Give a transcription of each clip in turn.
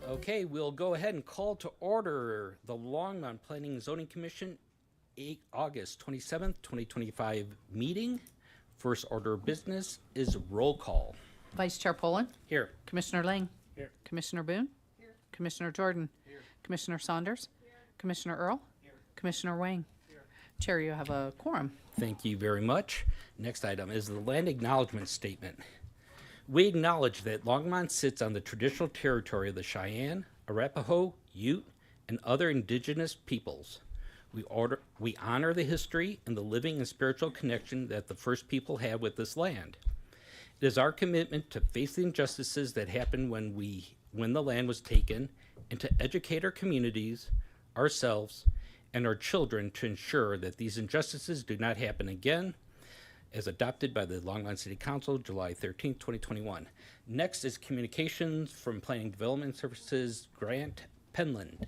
Okay, we'll go ahead and call to order the Longmont Planning and Zoning Commission August 27th, 2025 meeting. First order of business is roll call. Vice Chair Poland. Here. Commissioner Lang. Here. Commissioner Boone. Here. Commissioner Jordan. Here. Commissioner Saunders. Here. Commissioner Earl. Here. Commissioner Wang. Here. Chair, you have a quorum. Thank you very much. Next item is the land acknowledgement statement. We acknowledge that Longmont sits on the traditional territory of the Cheyenne, Arapaho, Ute, and other indigenous peoples. We honor the history and the living and spiritual connection that the first people had with this land. It is our commitment to face the injustices that happened when the land was taken, and to educate our communities, ourselves, and our children to ensure that these injustices do not happen again, as adopted by the Longmont City Council, July 13th, 2021. Next is communications from Planning Development Services, Grant Penland.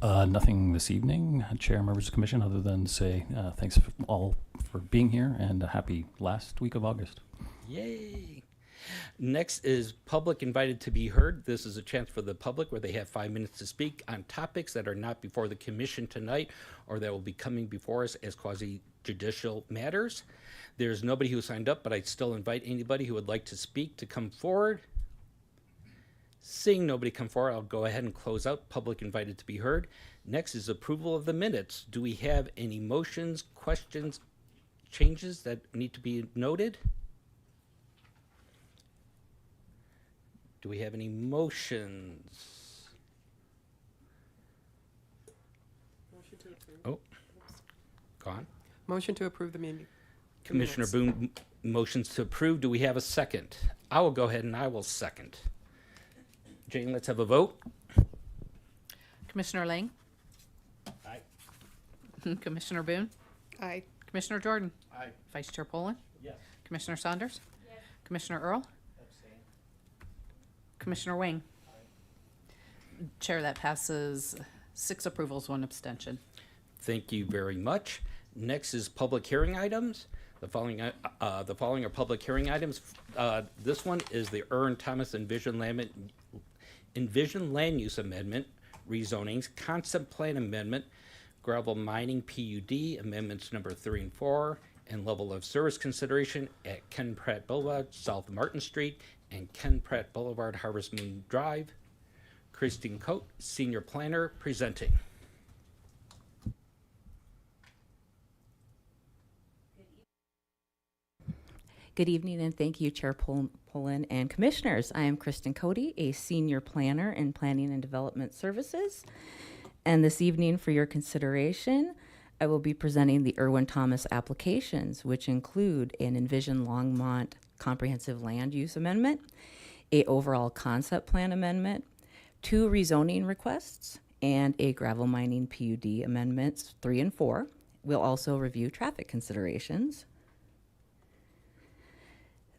Nothing this evening, Chair, members of the Commission, other than say thanks all for being here and a happy last week of August. Yay! Next is public invited to be heard. This is a chance for the public where they have 5 minutes to speak on topics that are not before the Commission tonight or that will be coming before us as quasi-judicial matters. There's nobody who signed up, but I still invite anybody who would like to speak to come forward. Seeing nobody come forward, I'll go ahead and close out public invited to be heard. Next is approval of the minutes. Do we have any motions, questions, changes that need to be noted? Do we have any motions? Motion to approve. Oh, gone. Motion to approve the meeting. Commissioner Boone motions to approve. Do we have a second? I will go ahead and I will second. Jane, let's have a vote. Commissioner Lang. Aye. Commissioner Boone. Aye. Commissioner Jordan. Aye. Vice Chair Poland. Yes. Commissioner Saunders. Yes. Commissioner Earl. Abstain. Commissioner Wang. Chair, that passes 6 approvals, 1 abstention. Thank you very much. Next is public hearing items. The following are public hearing items. This one is the Erwin Thomas Envision Land Use Amendment, rezonings, concept plan amendment, gravel mining PUD amendments number 3 and 4, and level of service consideration at Ken Pratt Boulevard, South Martin Street, and Ken Pratt Boulevard, Harvest Moon Drive. Christine Coate, Senior Planner, presenting. Good evening, and thank you, Chair Poland and Commissioners. I am Kristen Cody, a Senior Planner in Planning and Development Services. And this evening, for your consideration, I will be presenting the Erwin Thomas applications, which include an Envision Longmont Comprehensive Land Use Amendment, a Overall Concept Plan Amendment, 2 rezoning requests, and a gravel mining PUD amendments 3 and 4. We'll also review traffic considerations.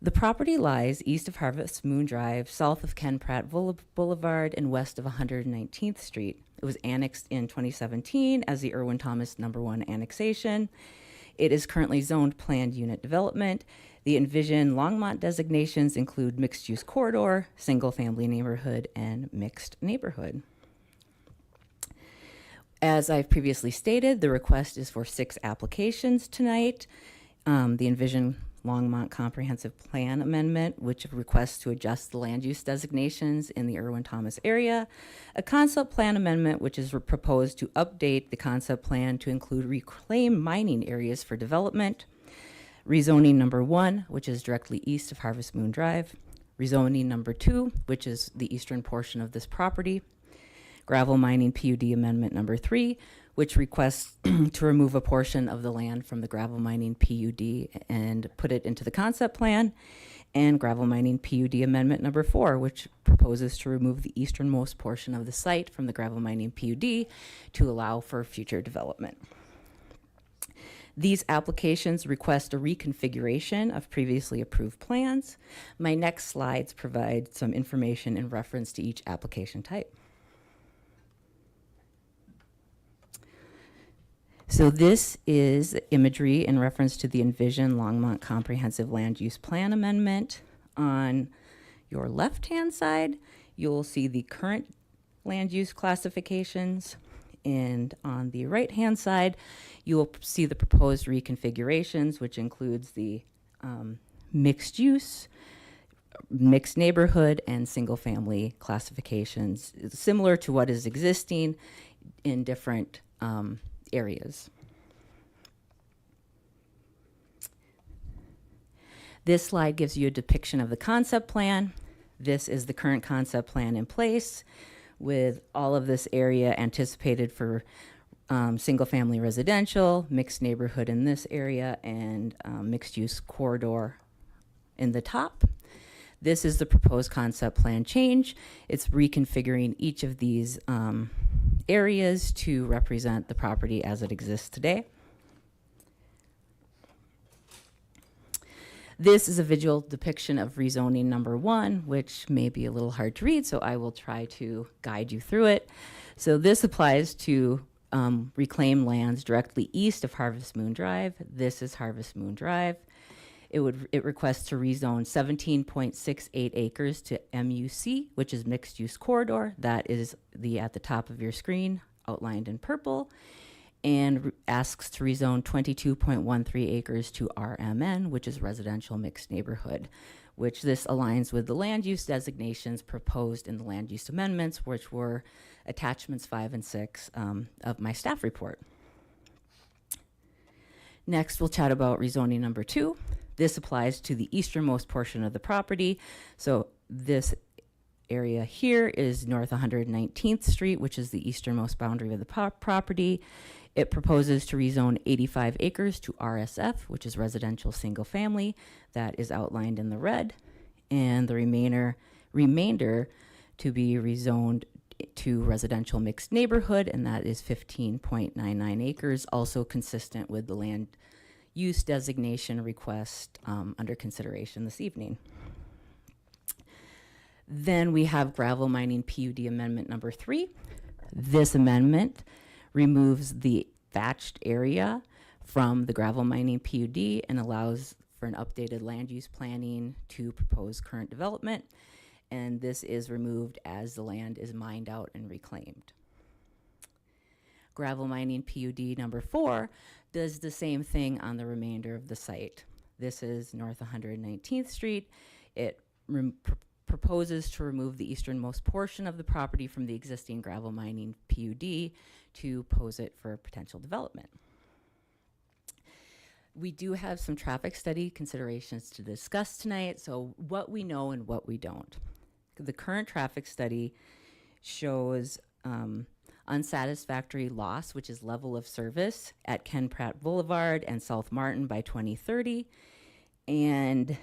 The property lies east of Harvest Moon Drive, south of Ken Pratt Boulevard, and west of 119th Street. It was annexed in 2017 as the Erwin Thomas No. 1 annexation. It is currently zoned planned unit development. The Envision Longmont designations include mixed-use corridor, single-family neighborhood, and mixed neighborhood. As I've previously stated, the request is for 6 applications tonight. The Envision Longmont Comprehensive Plan Amendment, which requests to adjust the land use designations in the Erwin Thomas area. A Concept Plan Amendment, which is proposed to update the concept plan to include reclaimed mining areas for development. Rezoning number 1, which is directly east of Harvest Moon Drive. Rezoning number 2, which is the eastern portion of this property. Gravel mining PUD amendment number 3, which requests to remove a portion of the land from the gravel mining PUD and put it into the concept plan. And gravel mining PUD amendment number 4, which proposes to remove the easternmost portion of the site from the gravel mining PUD to allow for future development. These applications request a reconfiguration of previously approved plans. My next slides provide some information in reference to each application type. So this is imagery in reference to the Envision Longmont Comprehensive Land Use Plan Amendment. On your left-hand side, you'll see the current land use classifications. And on the right-hand side, you will see the proposed reconfigurations, which includes the mixed use, mixed neighborhood, and single-family classifications, similar to what is existing in different areas. This slide gives you a depiction of the concept plan. This is the current concept plan in place, with all of this area anticipated for single-family residential, mixed neighborhood in this area, and mixed-use corridor in the top. This is the proposed concept plan change. It's reconfiguring each of these areas to represent the property as it exists today. This is a visual depiction of rezoning number 1, which may be a little hard to read, so I will try to guide you through it. So this applies to reclaimed lands directly east of Harvest Moon Drive. This is Harvest Moon Drive. It requests to rezone 17.68 acres to MUC, which is mixed use corridor. That is at the top of your screen, outlined in purple, and asks to rezone 22.13 acres to RMN, which is residential mixed neighborhood, which this aligns with the land use designations proposed in the land use amendments, which were attachments 5 and 6 of my staff report. Next, we'll chat about rezoning number 2. This applies to the easternmost portion of the property. So this area here is North 119th Street, which is the easternmost boundary of the property. It proposes to rezone 85 acres to RSF, which is residential single family. That is outlined in the red. And the remainder to be rezoned to residential mixed neighborhood, and that is 15.99 acres, also consistent with the land use designation request under consideration this evening. Then we have gravel mining PUD amendment number 3. This amendment removes the thatched area from the gravel mining PUD and allows for an updated land use planning to propose current development. And this is removed as the land is mined out and reclaimed. Gravel mining PUD number 4 does the same thing on the remainder of the site. This is North 119th Street. It proposes to remove the easternmost portion of the property from the existing gravel mining PUD to pose it for potential development. We do have some traffic study considerations to discuss tonight, so what we know and what we don't. The current traffic study shows unsatisfactory loss, which is level of service, at Ken Pratt Boulevard and South Martin by 2030, and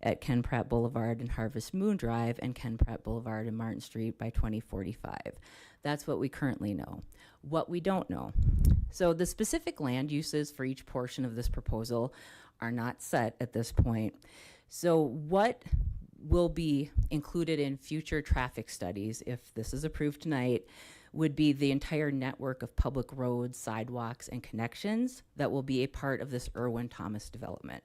at Ken Pratt Boulevard and Harvest Moon Drive and Ken Pratt Boulevard and Martin Street by 2045. That's what we currently know. What we don't know. So the specific land uses for each portion of this proposal are not set at this point. So what will be included in future traffic studies, if this is approved tonight, would be the entire network of public roads, sidewalks, and connections that will be a part of this Irwin Thomas development.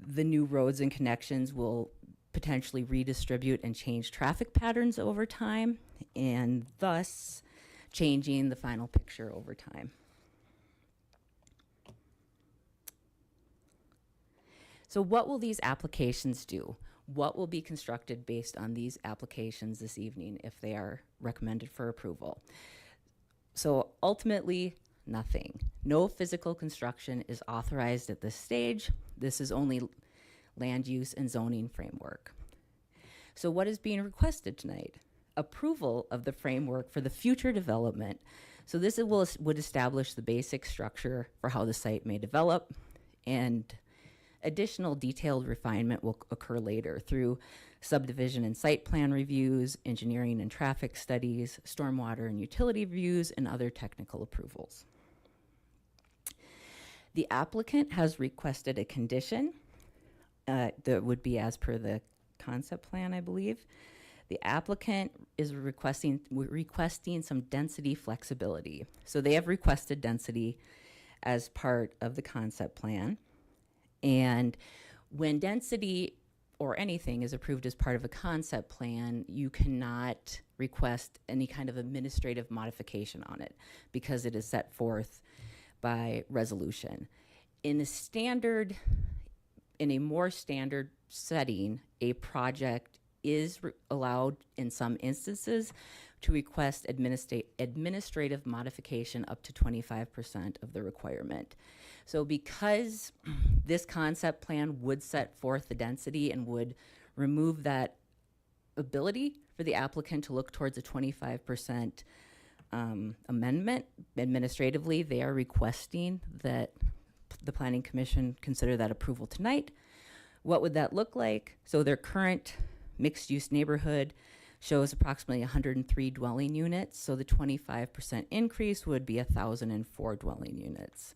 The new roads and connections will potentially redistribute and change traffic patterns over time, and thus changing the final picture over time. So what will these applications do? What will be constructed based on these applications this evening if they are recommended for approval? So ultimately, nothing. No physical construction is authorized at this stage. This is only land use and zoning framework. So what is being requested tonight? Approval of the framework for the future development. So this would establish the basic structure for how the site may develop, and additional detailed refinement will occur later through subdivision and site plan reviews, engineering and traffic studies, stormwater and utility reviews, and other technical approvals. The applicant has requested a condition that would be as per the concept plan, I believe. The applicant is requesting some density flexibility. So they have requested density as part of the concept plan. And when density or anything is approved as part of a concept plan, you cannot request any kind of administrative modification on it because it is set forth by resolution. In a more standard setting, a project is allowed in some instances to request administrative modification up to 25% of the requirement. So because this concept plan would set forth the density and would remove that ability for the applicant to look towards a 25% amendment, administratively, they are requesting that the Planning Commission consider that approval tonight. What would that look like? So their current mixed-use neighborhood shows approximately 103 dwelling units, so the 25% increase would be 1,004 dwelling units.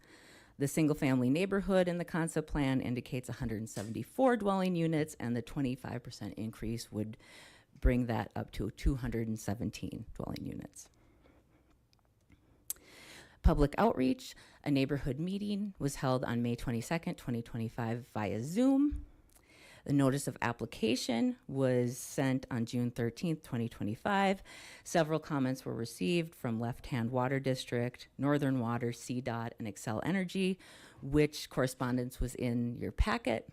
The single-family neighborhood in the concept plan indicates 174 dwelling units, and the 25% increase would bring that up to 217 dwelling units. Public outreach, a neighborhood meeting was held on May 22nd, 2025 via Zoom. The notice of application was sent on June 13th, 2025. Several comments were received from Left Hand Water District, Northern Water, CDOT, and Excel Energy, which correspondence was in your packet.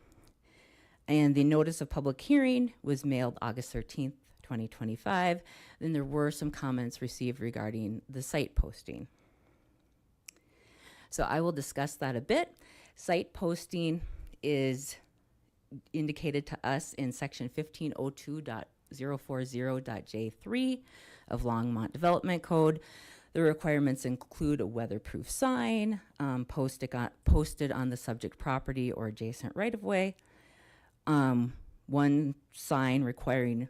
And the notice of public hearing was mailed August 13th, 2025. Then there were some comments received regarding the site posting. So I will discuss that a bit. Site posting is indicated to us in section 1502.040.J3 of Longmont Development Code. The requirements include a weatherproof sign posted on the subject property or adjacent right-of-way. One sign required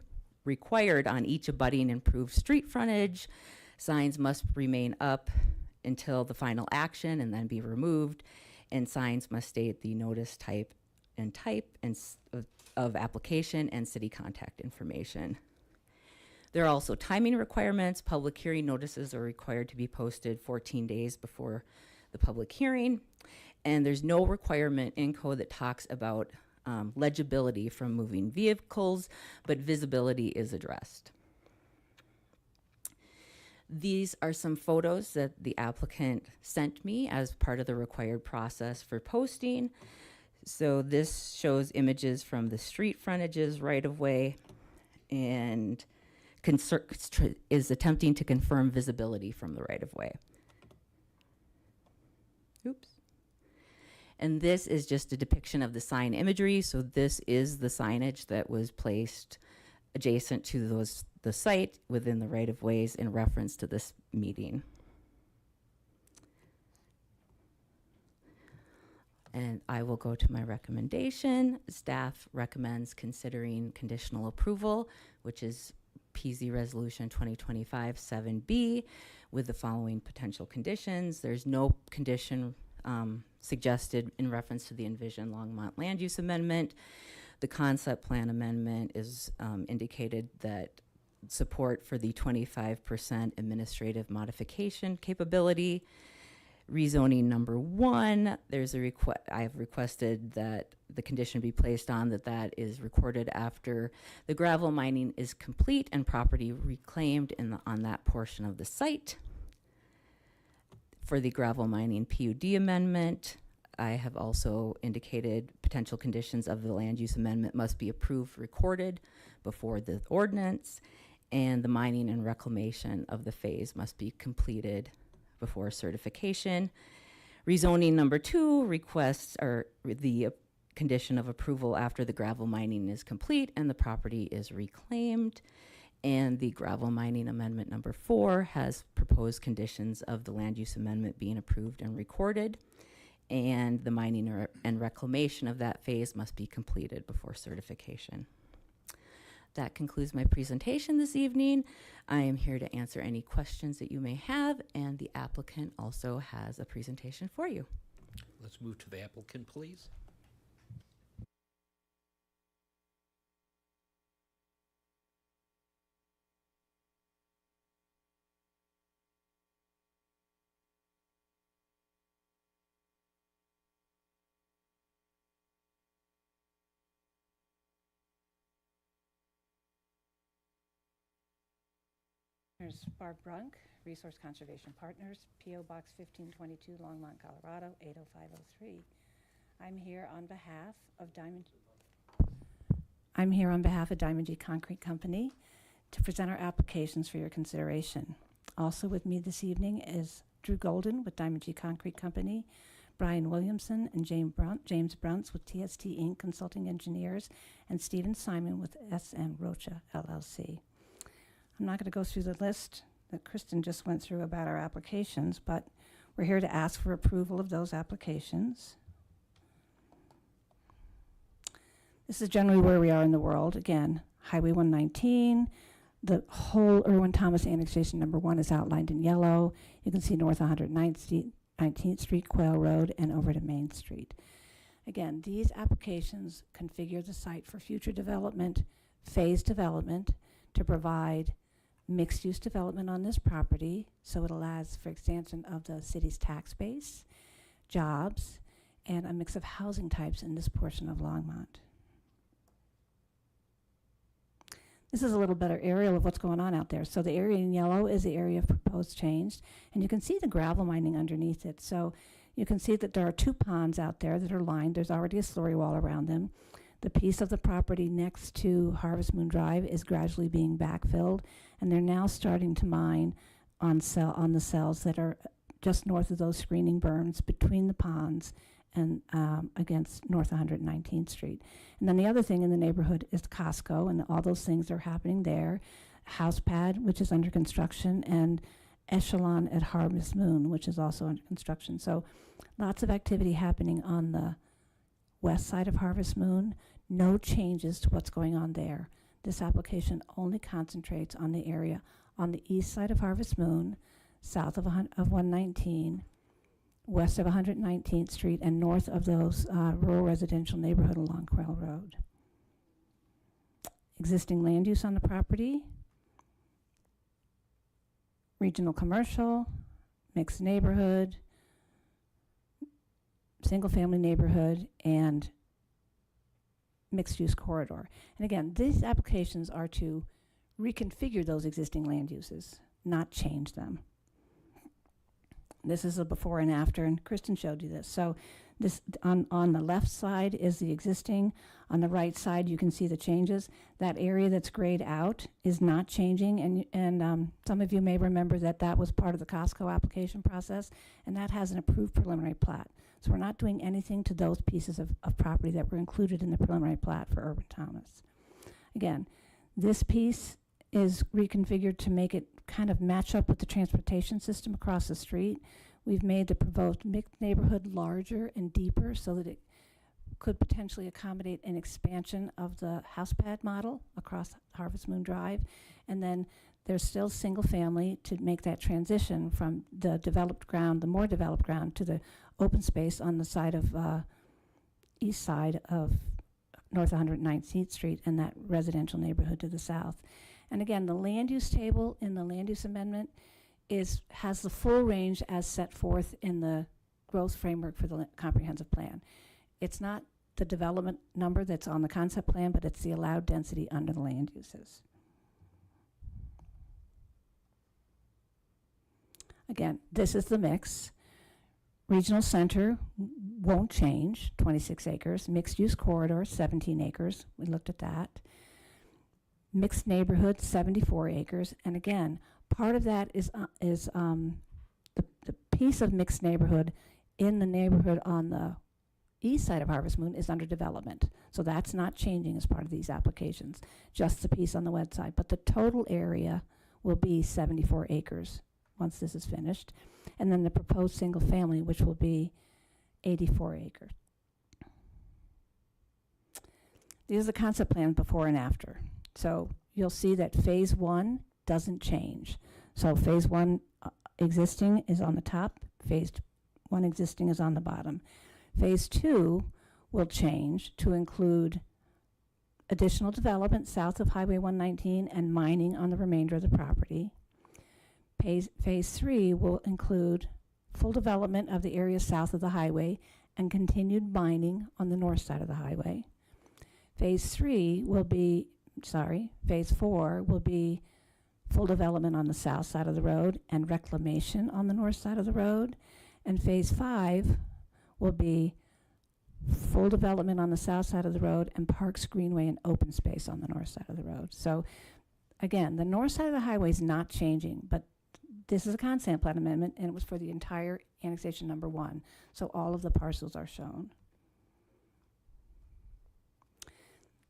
on each abutting improved street frontage. Signs must remain up until the final action and then be removed, and signs must state the notice type of application and city contact information. There are also timing requirements. Public hearing notices are required to be posted 14 days before the public hearing, and there's no requirement in code that talks about legibility from moving vehicles, but visibility is addressed. These are some photos that the applicant sent me as part of the required process for posting. So this shows images from the street frontages right of way and is attempting to confirm visibility from the right of way. Oops. And this is just a depiction of the sign imagery. So this is the signage that was placed adjacent to the site within the right of ways in reference to this meeting. And I will go to my recommendation. Staff recommends considering conditional approval, which is PZ Resolution 2025-7B, with the following potential conditions. There's no condition suggested in reference to the envisioned Longmont land use amendment. The concept plan amendment is indicated that support for the 25% administrative modification capability. Rezoning number 1, there's a I have requested that the condition be placed on that is recorded after the gravel mining is complete and property reclaimed on that portion of the site. For the gravel mining PUD amendment, I have also indicated potential conditions of the land use amendment must be approved, recorded before the ordinance, and the mining and reclamation of the phase must be completed before certification. Rezoning number 2 requests the condition of approval after the gravel mining is complete and the property is reclaimed. And the gravel mining amendment number 4 has proposed conditions of the land use amendment being approved and recorded. And the mining and reclamation of that phase must be completed before certification. That concludes my presentation this evening. I am here to answer any questions that you may have, and the applicant also has a presentation for you. Let's move to the applicant, please. Commissioners Barb Brunk, Resource Conservation Partners, P.O. Box 1522, Longmont, Colorado, 80503. I'm here on behalf of Diamond G Concrete Company to present our applications for your consideration. Also with me this evening is Drew Golden with Diamond G Concrete Company, Brian Williamson and James Bruntz with TST Inc. Consulting Engineers, and Stephen Simon with SM Rocha LLC. I'm not going to go through the list that Kristen just went through about our applications, but we're here to ask for approval of those applications. This is generally where we are in the world. Again, Highway 119, the whole Irwin-Thomas annexation number 1 is outlined in yellow. You can see north 119th Street, Quail Road, and over to Main Street. Again, these applications configure the site for future development, phased development, to provide mixed-use development on this property, so it allows for expansion of the city's tax base, jobs, and a mix of housing types in this portion of Longmont. This is a little better aerial of what's going on out there. So the area in yellow is the area of proposed change, and you can see the gravel mining underneath it. So you can see that there are 2 ponds out there that are lined. There's already a slurry wall around them. The piece of the property next to Harvest Moon Drive is gradually being backfilled, and they're now starting to mine on the cells that are just north of those screening berms between the ponds and against North 119th Street. And then the other thing in the neighborhood is Costco, and all those things are happening there. House Pad, which is under construction, and Echelon at Harvest Moon, which is also under construction. So lots of activity happening on the west side of Harvest Moon. No changes to what's going on there. This application only concentrates on the area on the east side of Harvest Moon, south of 119, west of 119th Street, and north of those rural residential neighborhood along Quail Road. Existing land use on the property: regional commercial, mixed neighborhood, single-family neighborhood, and mixed-use corridor. And again, these applications are to reconfigure those existing land uses, not change them. This is a before and after, and Kristen showed you this. So this on the left side is the existing. On the right side, you can see the changes. That area that's grayed out is not changing, and some of you may remember that that was part of the Costco application process, and that has an approved preliminary plat. So we're not doing anything to those pieces of property that were included in the preliminary plat for Irwin-Thomas. Again, this piece is reconfigured to make it kind of match up with the transportation system across the street. We've made the proposed mixed neighborhood larger and deeper so that it could potentially accommodate an expansion of the house pad model across Harvest Moon Drive. And then there's still single family to make that transition from the developed ground, the more developed ground, to the open space on the side of east side of North 119th Street and that residential neighborhood to the south. And again, the land use table in the land use amendment has the full range as set forth in the growth framework for the comprehensive plan. It's not the development number that's on the concept plan, but it's the allowed density under the land uses. Again, this is the mix. Regional center won't change, 26 acres. Mixed use corridor, 17 acres. We looked at that. Mixed neighborhood, 74 acres. And again, part of that is the piece of mixed neighborhood in the neighborhood on the east side of Harvest Moon is under development. So that's not changing as part of these applications, just the piece on the west side. But the total area will be 74 acres once this is finished. And then the proposed single family, which will be 84 acres. These are the concept plans before and after. So you'll see that phase 1 doesn't change. So phase 1 existing is on the top, phase 1 existing is on the bottom. Phase 2 will change to include additional development south of Highway 119 and mining on the remainder of the property. Phase 3 will include full development of the area south of the highway and continued mining on the north side of the highway. Phase 4 will be full development on the south side of the road and reclamation on the north side of the road. And phase 5 will be full development on the south side of the road and Parks Greenway and open space on the north side of the road. So again, the north side of the highway is not changing, but this is a consent plan amendment, and it was for the entire annexation number 1. So all of the parcels are shown.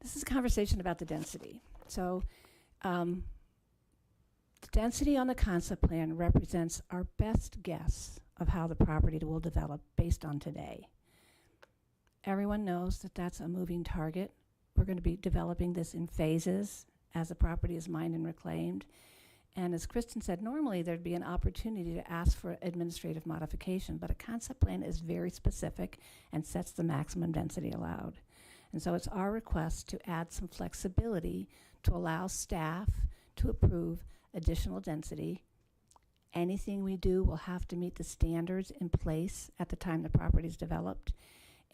This is a conversation about the density. So the density on the concept plan represents our best guess of how the property will develop based on today. Everyone knows that that's a moving target. We're going to be developing this in phases as the property is mined and reclaimed. And as Kristen said, normally there'd be an opportunity to ask for administrative modification, but a concept plan is very specific and sets the maximum density allowed. And so it's our request to add some flexibility to allow staff to approve additional density. Anything we do will have to meet the standards in place at the time the property is developed.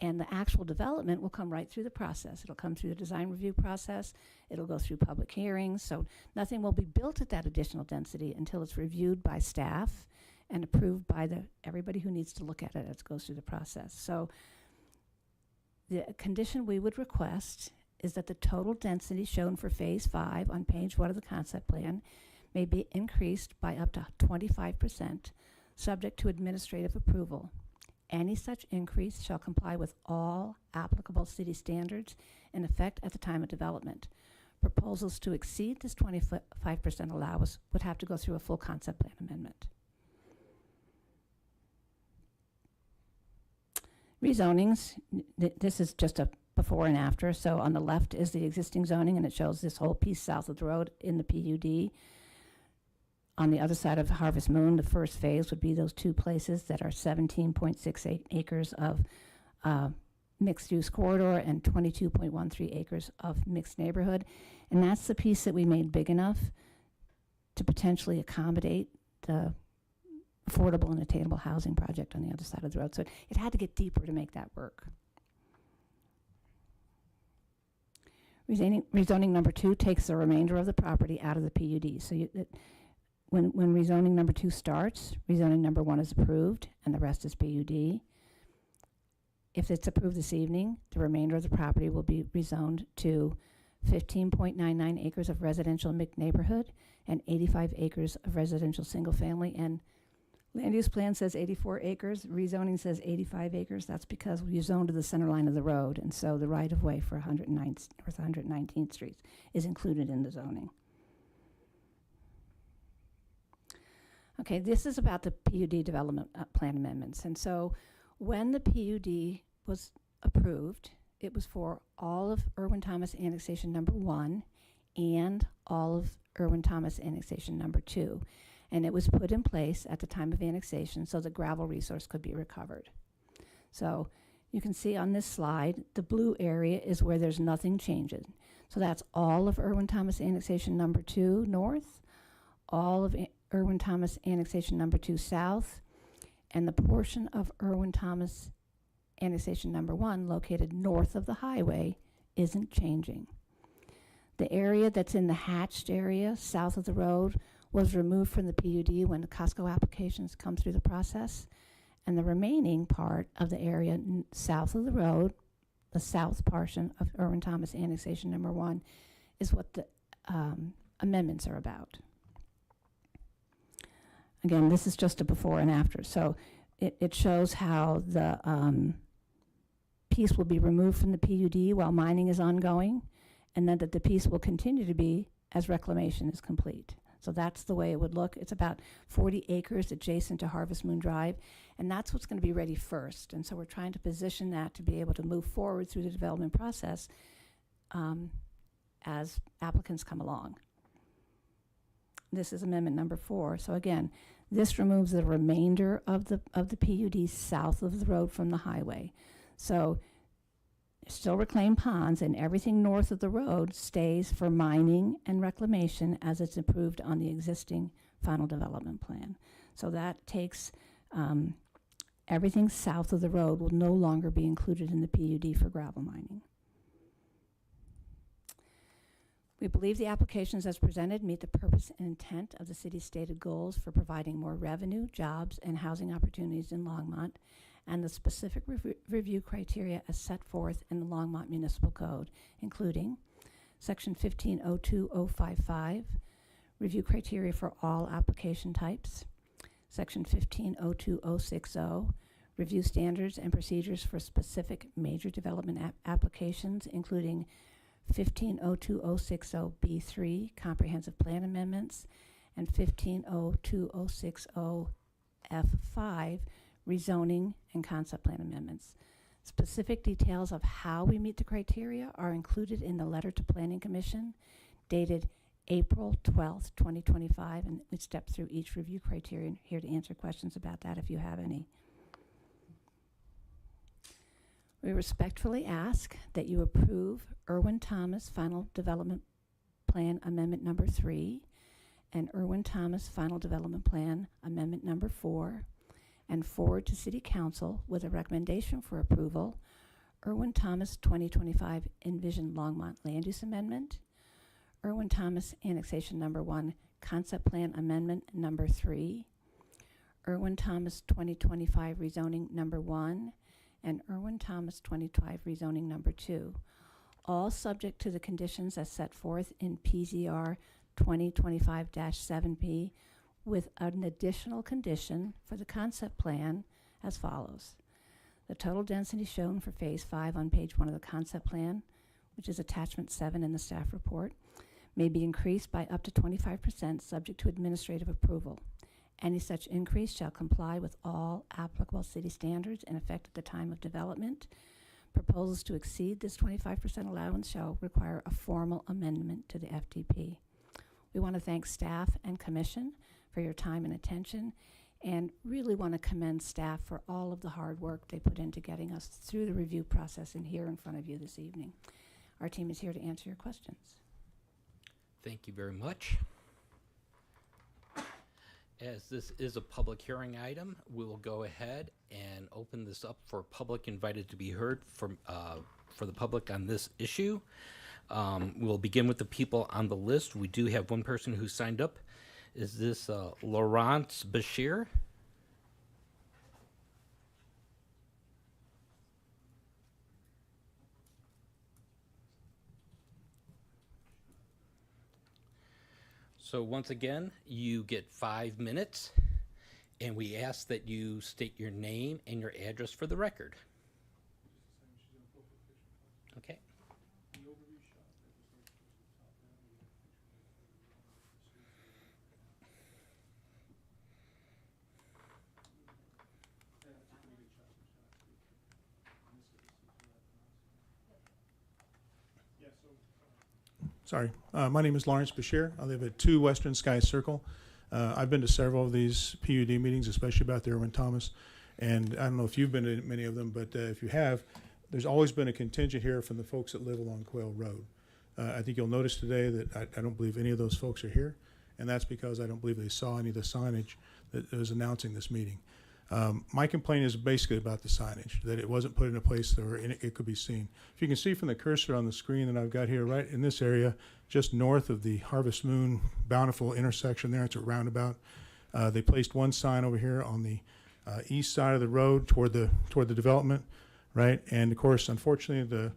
And the actual development will come right through the process. It'll come through the design review process. It'll go through public hearings. So nothing will be built at that additional density until it's reviewed by staff and approved by everybody who needs to look at it as it goes through the process. So the condition we would request is that the total density shown for phase 5 on page 1 of the concept plan may be increased by up to 25%, subject to administrative approval. Any such increase shall comply with all applicable city standards in effect at the time of development. Proposals to exceed this 25% allowance would have to go through a full concept plan amendment. Rezonings, this is just a before and after. So on the left is the existing zoning, and it shows this whole piece south of the road in the PUD. On the other side of Harvest Moon, the first phase would be those two places that are 17.68 acres of mixed-use corridor and 22.13 acres of mixed neighborhood. And that's the piece that we made big enough to potentially accommodate the affordable and attainable housing project on the other side of the road. So it had to get deeper to make that work. Rezoning number 2 takes the remainder of the property out of the PUD. So when rezoning number 2 starts, rezoning number 1 is approved, and the rest is PUD. If it's approved this evening, the remainder of the property will be rezoned to 15.99 acres of residential mixed neighborhood and 85 acres of residential single family. And land use plan says 84 acres, rezoning says 85 acres. That's because we zoned to the center line of the road, and so the right of way for 119th Street is included in the zoning. Okay, this is about the PUD development plan amendments. And so when the PUD was approved, it was for all of Irwin-Thomas annexation number 1 and all of Irwin-Thomas annexation number 2. And it was put in place at the time of annexation so the gravel resource could be recovered. So you can see on this slide, the blue area is where there's nothing changing. So that's all of Irwin-Thomas annexation number 2 north, all of Irwin-Thomas annexation number 2 south, and the portion of Irwin-Thomas annexation number 1 located north of the highway isn't changing. The area that's in the hatched area south of the road was removed from the PUD when the Costco applications come through the process, and the remaining part of the area south of the road, the south portion of Irwin-Thomas annexation number 1, is what the amendments are about. Again, this is just a before and after. So it shows how the piece will be removed from the PUD while mining is ongoing, and then that the piece will continue to be as reclamation is complete. So that's the way it would look. It's about 40 acres adjacent to Harvest Moon Drive, and that's what's going to be ready first. And so we're trying to position that to be able to move forward through the development process as applicants come along. This is amendment number 4. So again, this removes the remainder of the PUD south of the road from the highway. So still reclaimed ponds, and everything north of the road stays for mining and reclamation as it's approved on the existing final development plan. So that takes everything south of the road will no longer be included in the PUD for gravel mining. We believe the applications as presented meet the purpose and intent of the city's stated goals for providing more revenue, jobs, and housing opportunities in Longmont, and the specific review criteria as set forth in the Longmont Municipal Code, including Section 1502055, review criteria for all application types, Section 1502060, review standards and procedures for specific major development applications, including 1502060B3, comprehensive plan amendments, and 1502060F5, rezoning and concept plan amendments. Specific details of how we meet the criteria are included in the letter to Planning Commission dated April 12th, 2025, and we step through each review criterion here to answer questions about that if you have any. We respectfully ask that you approve Irwin Thomas Final Development Plan Amendment Number 3 and Irwin Thomas Final Development Plan Amendment Number 4 and forward to City Council with a recommendation for approval Irwin Thomas 2025 Envision Longmont Land Use Amendment, Irwin Thomas Annexation Number 1 Concept Plan Amendment Number 3, Irwin Thomas 2025 Rezoning Number 1, and Irwin Thomas 2025 Rezoning Number 2, all subject to the conditions as set forth in PZR 2025-7P, with an additional condition for the concept plan as follows. The total density shown for Phase 5 on page 1 of the concept plan, which is attachment 7 in the staff report, may be increased by up to 25% subject to administrative approval. Any such increase shall comply with all applicable city standards in effect at the time of development. Proposals to exceed this 25% allowance shall require a formal amendment to the FDP. We want to thank staff and commission for your time and attention, and really want to commend staff for all of the hard work they put into getting us through the review process and here in front of you this evening. Our team is here to answer your questions. Thank you very much. As this is a public hearing item, we will go ahead and open this up for public invited to be heard from for the public on this issue. We'll begin with the people on the list. We do have one person who signed up. Is this Laurence Bashir? So once again, you get 5 minutes, and we ask that you state your name and your address for the record. Okay. Sorry, my name is Lawrence Bashir. I live at 2 Western Sky Circle. I've been to several of these PUD meetings, especially about the Irwin Thomas. And I don't know if you've been to many of them, but if you have, there's always been a contingent here from the folks that live along Quail Road. I think you'll notice today that I don't believe any of those folks are here, and that's because I don't believe they saw any of the signage that was announcing this meeting. My complaint is basically about the signage, that it wasn't put in a place where it could be seen. If you can see from the cursor on the screen that I've got here, right in this area, just north of the Harvest Moon Bountiful intersection there, it's a roundabout. They placed one sign over here on the east side of the road toward the development, right? And of course, unfortunately,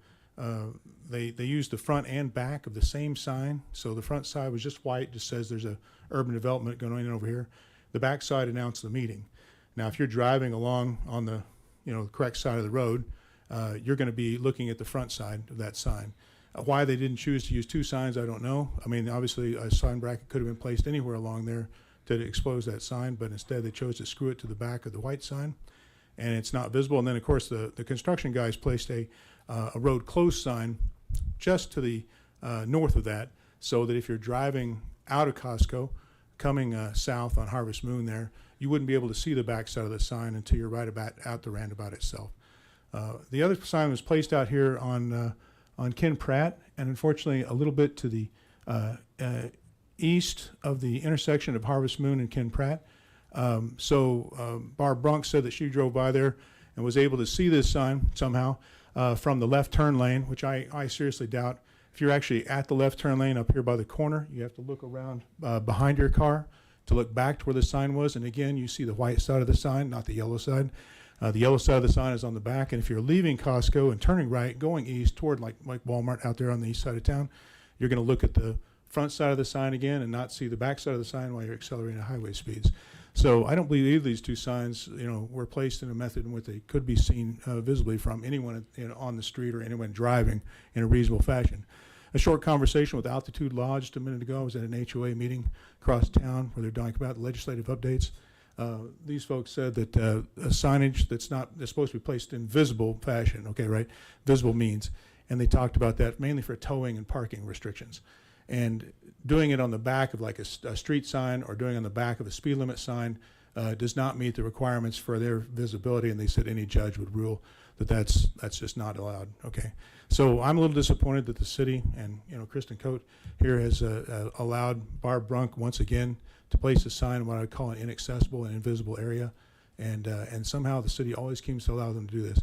they used the front and back of the same sign. So the front side was just white, just says there's a urban development going on over here. The back side announced the meeting. Now, if you're driving along on the correct side of the road, you're going to be looking at the front side of that sign. Why they didn't choose to use 2 signs, I don't know. I mean, obviously, a sign bracket could have been placed anywhere along there to expose that sign, but instead they chose to screw it to the back of the white sign, and it's not visible. And then, of course, the construction guys placed a road closed sign just to the north of that, so that if you're driving out of Costco, coming south on Harvest Moon there, you wouldn't be able to see the back side of the sign until you're right about out the roundabout itself. The other sign was placed out here on Ken Pratt, and unfortunately a little bit to the east of the intersection of Harvest Moon and Ken Pratt. Barb Brunk said that she drove by there and was able to see this sign somehow from the left turn lane, which I seriously doubt. if you're actually at the left turn lane up here by the corner, you have to look around behind your car to look back to where the sign was. And again, you see the white side of the sign, not the yellow side. The yellow side of the sign is on the back. And if you're leaving Costco and turning right, going east toward like Walmart out there on the east side of town, you're going to look at the front side of the sign again and not see the back side of the sign while you're accelerating at highway speeds. So I don't believe either of these two signs, were placed in a method in which they could be seen visibly from anyone on the street or anyone driving in a reasonable fashion. A short conversation with Altitude Lodge just a minute ago. I was at an HOA meeting across town where they're talking about legislative updates. These folks said that a signage that's supposed to be placed in visible fashion, okay, right? Visible means. And they talked about that mainly for towing and parking restrictions. And doing it on the back of like a street sign or doing it on the back of a speed limit sign does not meet the requirements for their visibility. And they said any judge would rule that that's just not allowed. Okay, so I'm a little disappointed that the city and Kristen Coate here has allowed Barb Brunk once again to place a sign in what I would call an inaccessible and invisible area, and somehow the city always seems to allow them to do this.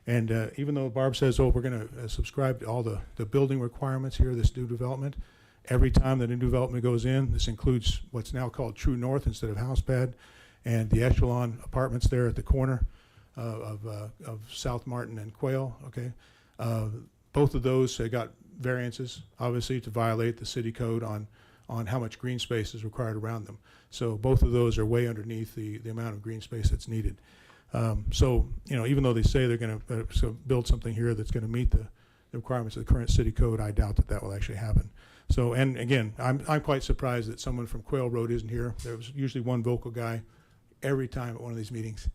And even though Barb says, oh, we're going to subscribe to all the building requirements here, this new development, every time that a new development goes in, this includes what's now called True North instead of House Pad, and the Echelon apartments there at the corner of South Martin and Quail, okay? Both of those got variances, obviously, to violate the city code on how much green space is required around them. So both of those are way underneath the amount of green space that's needed. So, even though they say they're going to build something here that's going to meet the requirements of the current city code, I doubt that will actually happen. So, and again, I'm quite surprised that someone from Quail Road isn't here. There was usually one vocal guy every time at one of these meetings.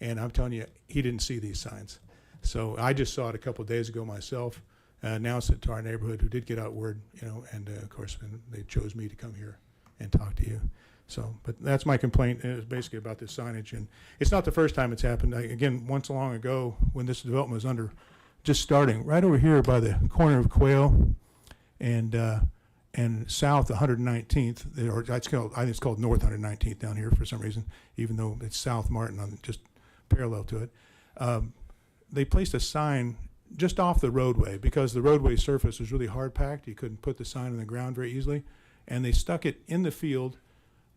And I'm telling you, he didn't see these signs. So I just saw it a couple of days ago myself, announced it to our neighborhood who did get out word, and of course they chose me to come here and talk to you. So, but that's my complaint is basically about this signage. And it's not the first time it's happened. Again, once long ago when this development was just starting, right over here by the corner of Quail and south 119th, or I think it's called North 119th down here for some reason, even though it's South Martin on just parallel to it. They placed a sign just off the roadway because the roadway surface was really hard packed. You couldn't put the sign on the ground very easily. And they stuck it in the field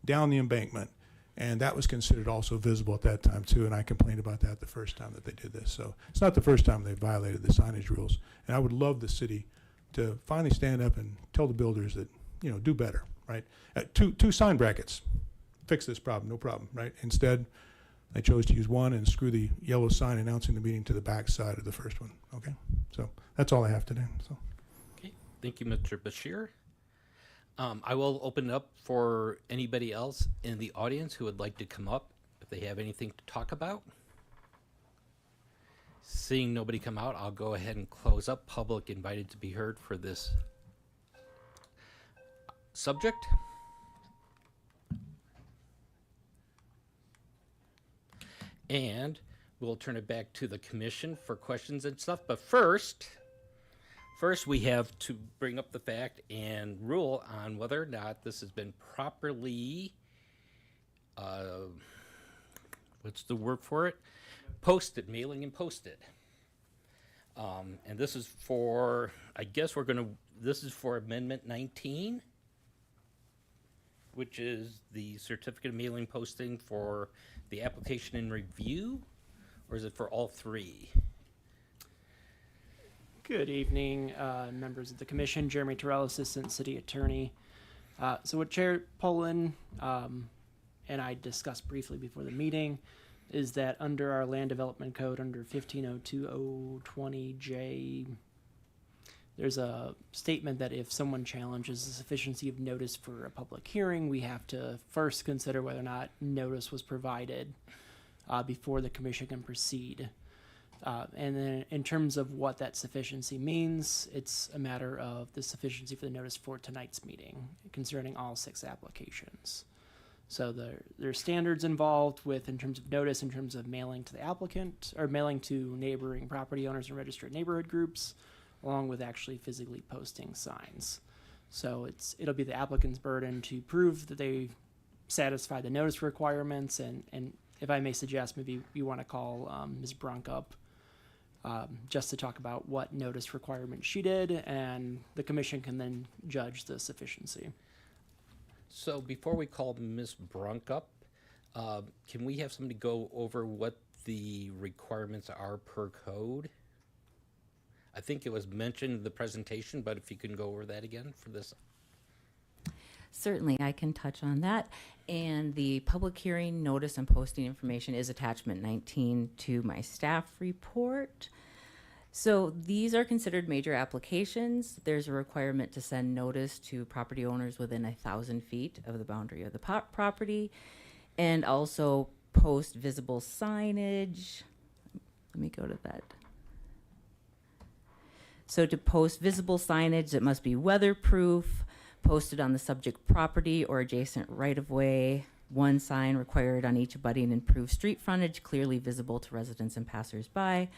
down the embankment. And that was considered also visible at that time too. And I complained about that the first time that they did this. So it's not the first time they violated the signage rules. And I would love the city to finally stand up and tell the builders that, do better, right? Two sign brackets, fix this problem, no problem, right? Instead, they chose to use one and screw the yellow sign announcing the meeting to the back side of the first one, okay? So that's all I have today, so. Okay, thank you, Mr. Bashir. I will open it up for anybody else in the audience who would like to come up if they have anything to talk about. Seeing nobody come out, I'll go ahead and close up public invited to be heard for this subject. And we'll turn it back to the commission for questions and stuff. But first we have to bring up the fact and rule on whether or not this has been properly, what's the word for it? Posted, mailing and posted. And this is for, I guess this is for Amendment 19, which is the certificate of mailing posting for the application and review, or is it for all three? Good evening, members of the commission. Jeremy Terrell, Assistant City Attorney. So what Chair Poland and I discussed briefly before the meeting is that under our land development code, under 15020J, there's a statement that if someone challenges the sufficiency of notice for a public hearing, we have to first consider whether or not notice was provided before the commission can proceed. And then in terms of what that sufficiency means, it's a matter of the sufficiency for the notice for tonight's meeting concerning all 6 applications. So there's standards involved with in terms of notice, in terms of mailing to the applicant or mailing to neighboring property owners and registered neighborhood groups, along with actually physically posting signs. So it'll be the applicant's burden to prove that they satisfy the notice requirements. And if I may suggest, maybe you want to call Ms. Brunk up just to talk about what notice requirements she did, and the commission can then judge the sufficiency. So before we call Ms. Brunk up, can we have somebody go over what the requirements are per code? I think it was mentioned in the presentation, but if you can go over that again for this. Certainly, I can touch on that. And the public hearing notice and posting information is attachment 19 to my staff report. So these are considered major applications. There's a requirement to send notice to property owners within 1,000 feet of the boundary of the property, and also post visible signage. Let me go to that. So to post visible signage, it must be weatherproof, posted on the subject property or adjacent right-of-way. One sign required on each abutting improved street frontage, clearly visible to residents and passersby.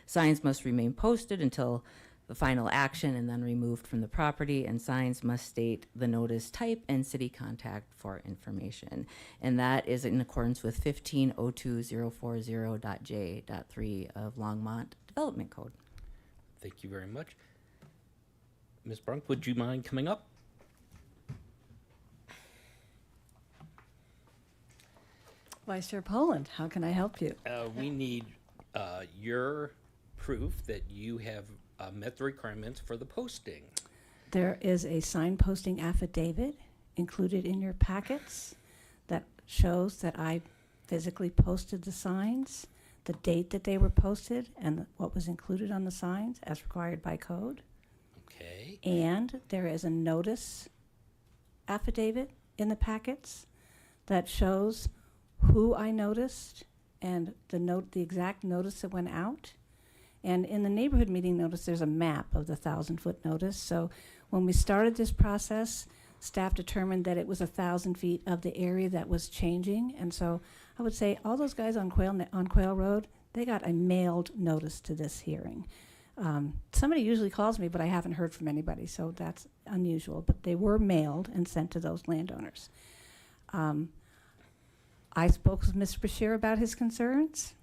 Signs must remain posted until the final action and then removed from the property, and signs must state the notice type and city contact for information. And that is in accordance with 1502040.J.3 of Longmont Development Code. Thank you very much. Ms. Brunk, would you mind coming up? Vice Chair Poland, how can I help you? We need your proof that you have met the requirements for the posting. There is a sign posting affidavit included in your packets that shows that I physically posted the signs, the date that they were posted, and what was included on the signs as required by code. Okay. And there is a notice affidavit in the packets that shows who I noticed and the exact notice that went out. And in the neighborhood meeting notice, there's a map of the 1,000-foot notice. So when we started this process, staff determined that it was 1,000 feet of the area that was changing. And so I would say all those guys on Quail Road, they got a mailed notice to this hearing. Somebody usually calls me, but I haven't heard from anybody, so that's unusual. But they were mailed and sent to those landowners. I spoke with Mr. Bashir about his concerns.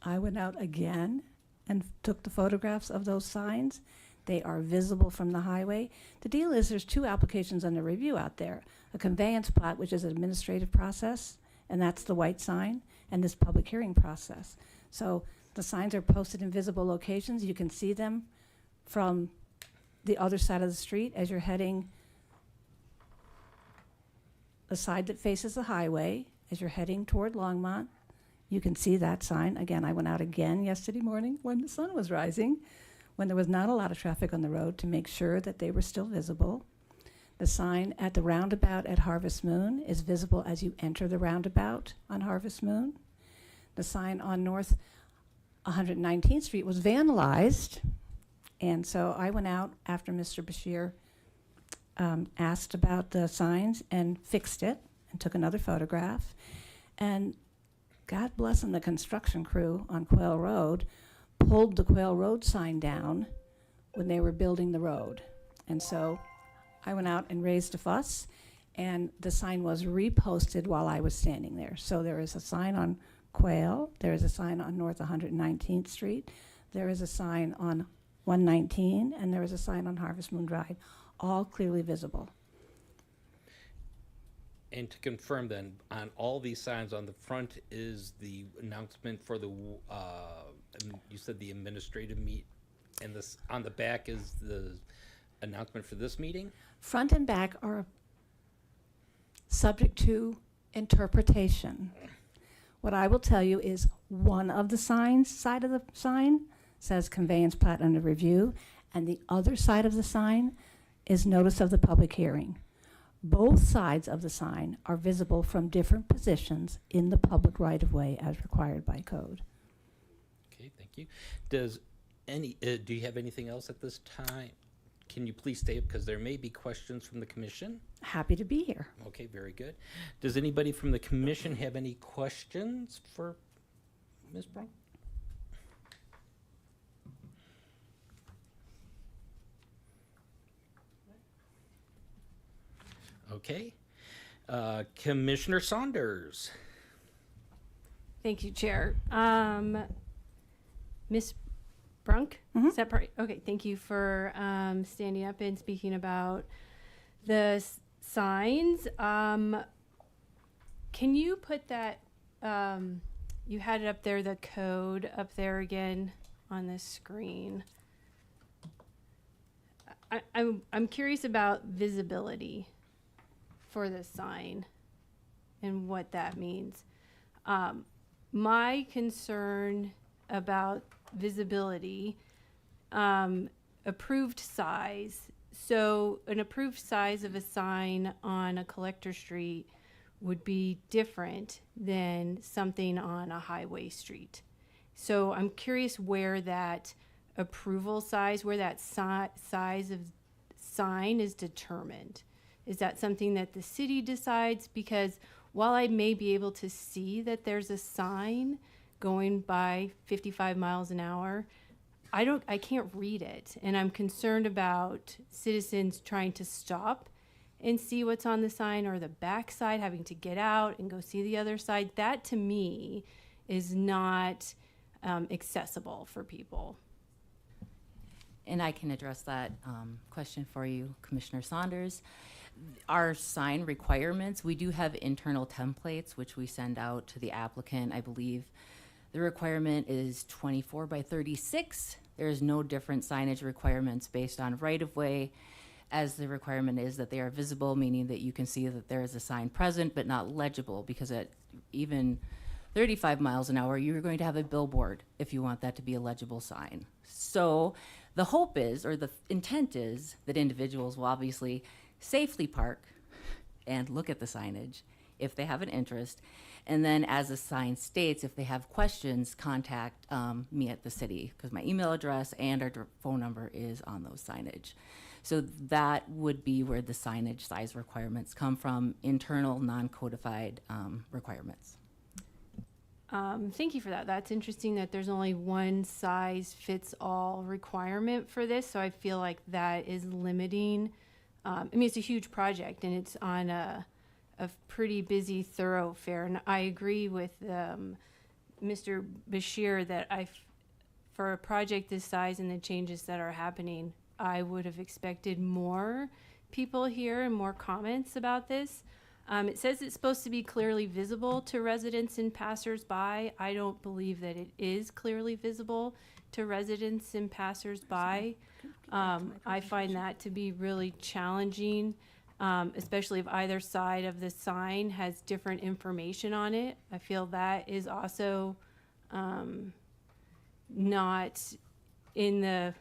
I went out again and took the photographs of those signs. They are visible from the highway. The deal is there's two applications under review out there. A conveyance plat, which is an administrative process, and that's the white sign, and this public hearing process. So the signs are posted in visible locations. You can see them from the other side of the street as you're heading the side that faces the highway. As you're heading toward Longmont, you can see that sign. Again, I went out again yesterday morning when the sun was rising, when there was not a lot of traffic on the road, to make sure that they were still visible. The sign at the roundabout at Harvest Moon is visible as you enter the roundabout on Harvest Moon. The sign on North 119th Street was vandalized, and so I went out after Mr. Bashir asked about the signs and fixed it and took another photograph. And God bless them, the construction crew on Quail Road pulled the Quail Road sign down when they were building the road. And so I went out and raised a fuss, and the sign was reposted while I was standing there. So there is a sign on Quail, there is a sign on North 119th Street, there is a sign on 119, and there is a sign on Harvest Moon Drive, all clearly visible. And to confirm then, on all these signs on the front is the announcement for the, you said the administrative meet, and this on the back is the announcement for this meeting? Front and back are subject to interpretation. What I will tell you is one of the signs, side of the sign, says conveyance plat under review, and the other side of the sign is notice of the public hearing. Both sides of the sign are visible from different positions in the public right-of-way as required by code. Okay, thank you. Does any, do you have anything else at this time? Can you please stay up, because there may be questions from the commission? Happy to be here. Okay, very good. Does anybody from the commission have any questions for Ms. Brunk? Okay. Commissioner Saunders. Thank you, Chair. Ms. Brunk? Mhm. Is that part? Okay, thank you for standing up and speaking about the signs. Can you put that, you had it up there, the code up there again on the screen? I'm curious about visibility for the sign and what that means. My concern about visibility, approved size. So an approved size of a sign on a collector street would be different than something on a highway street. So I'm curious where that approval size, where that size of sign is determined. Is that something that the city decides? Because while I may be able to see that there's a sign going by 55 miles an hour, I can't read it. And I'm concerned about citizens trying to stop and see what's on the sign, or the backside having to get out and go see the other side. That to me is not accessible for people. And I can address that question for you, Commissioner Saunders. Our sign requirements, we do have internal templates which we send out to the applicant. I believe the requirement is 24 by 36. There is no different signage requirements based on right-of-way, as the requirement is that they are visible, meaning that you can see that there is a sign present but not legible, because at even 35 miles an hour, you're going to have a billboard if you want that to be a legible sign. So the hope is, or the intent is, that individuals will obviously safely park and look at the signage if they have an interest. And then, as the sign states, if they have questions, contact me at the city, because my email address and our phone number is on those signage. So that would be where the signage size requirements come from, internal, non-codified requirements. Thank you for that. That's interesting that there's only one size fits all requirement for this. So I feel like that is limiting. I mean, it's a huge project and it's on a pretty busy thoroughfare. And I agree with Mr. Bashir that for a project this size and the changes that are happening, I would have expected more people here and more comments about this. It says it's supposed to be clearly visible to residents and passersby. I don't believe that it is clearly visible to residents and passersby. I find that to be really challenging, especially if either side of the sign has different information on it. I feel that is also not in the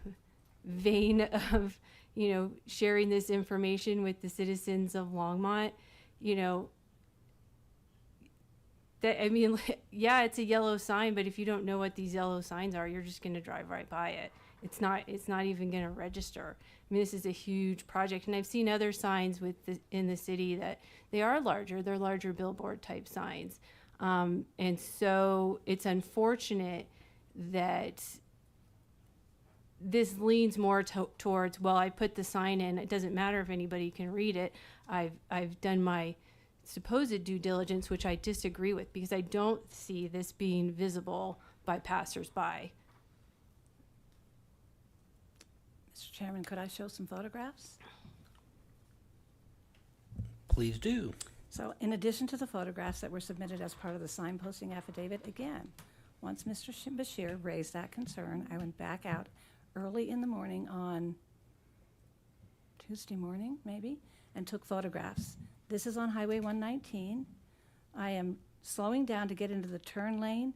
vein of, sharing this information with the citizens of Longmont. Yeah, it's a yellow sign, but if you don't know what these yellow signs are, you're just going to drive right by it. It's not even going to register. I mean, this is a huge project, and I've seen other signs in the city that they are larger. They're larger billboard type signs. And so it's unfortunate that this leans more towards, well, I put the sign in. It doesn't matter if anybody can read it. I've done my supposed due diligence, which I disagree with, because I don't see this being visible by passersby. Mr. Chairman, could I show some photographs? Please do. So in addition to the photographs that were submitted as part of the sign posting affidavit, again, once Mr. Bashir raised that concern, I went back out early in the morning on Tuesday morning, maybe, and took photographs. This is on Highway 119. I am slowing down to get into the turn lane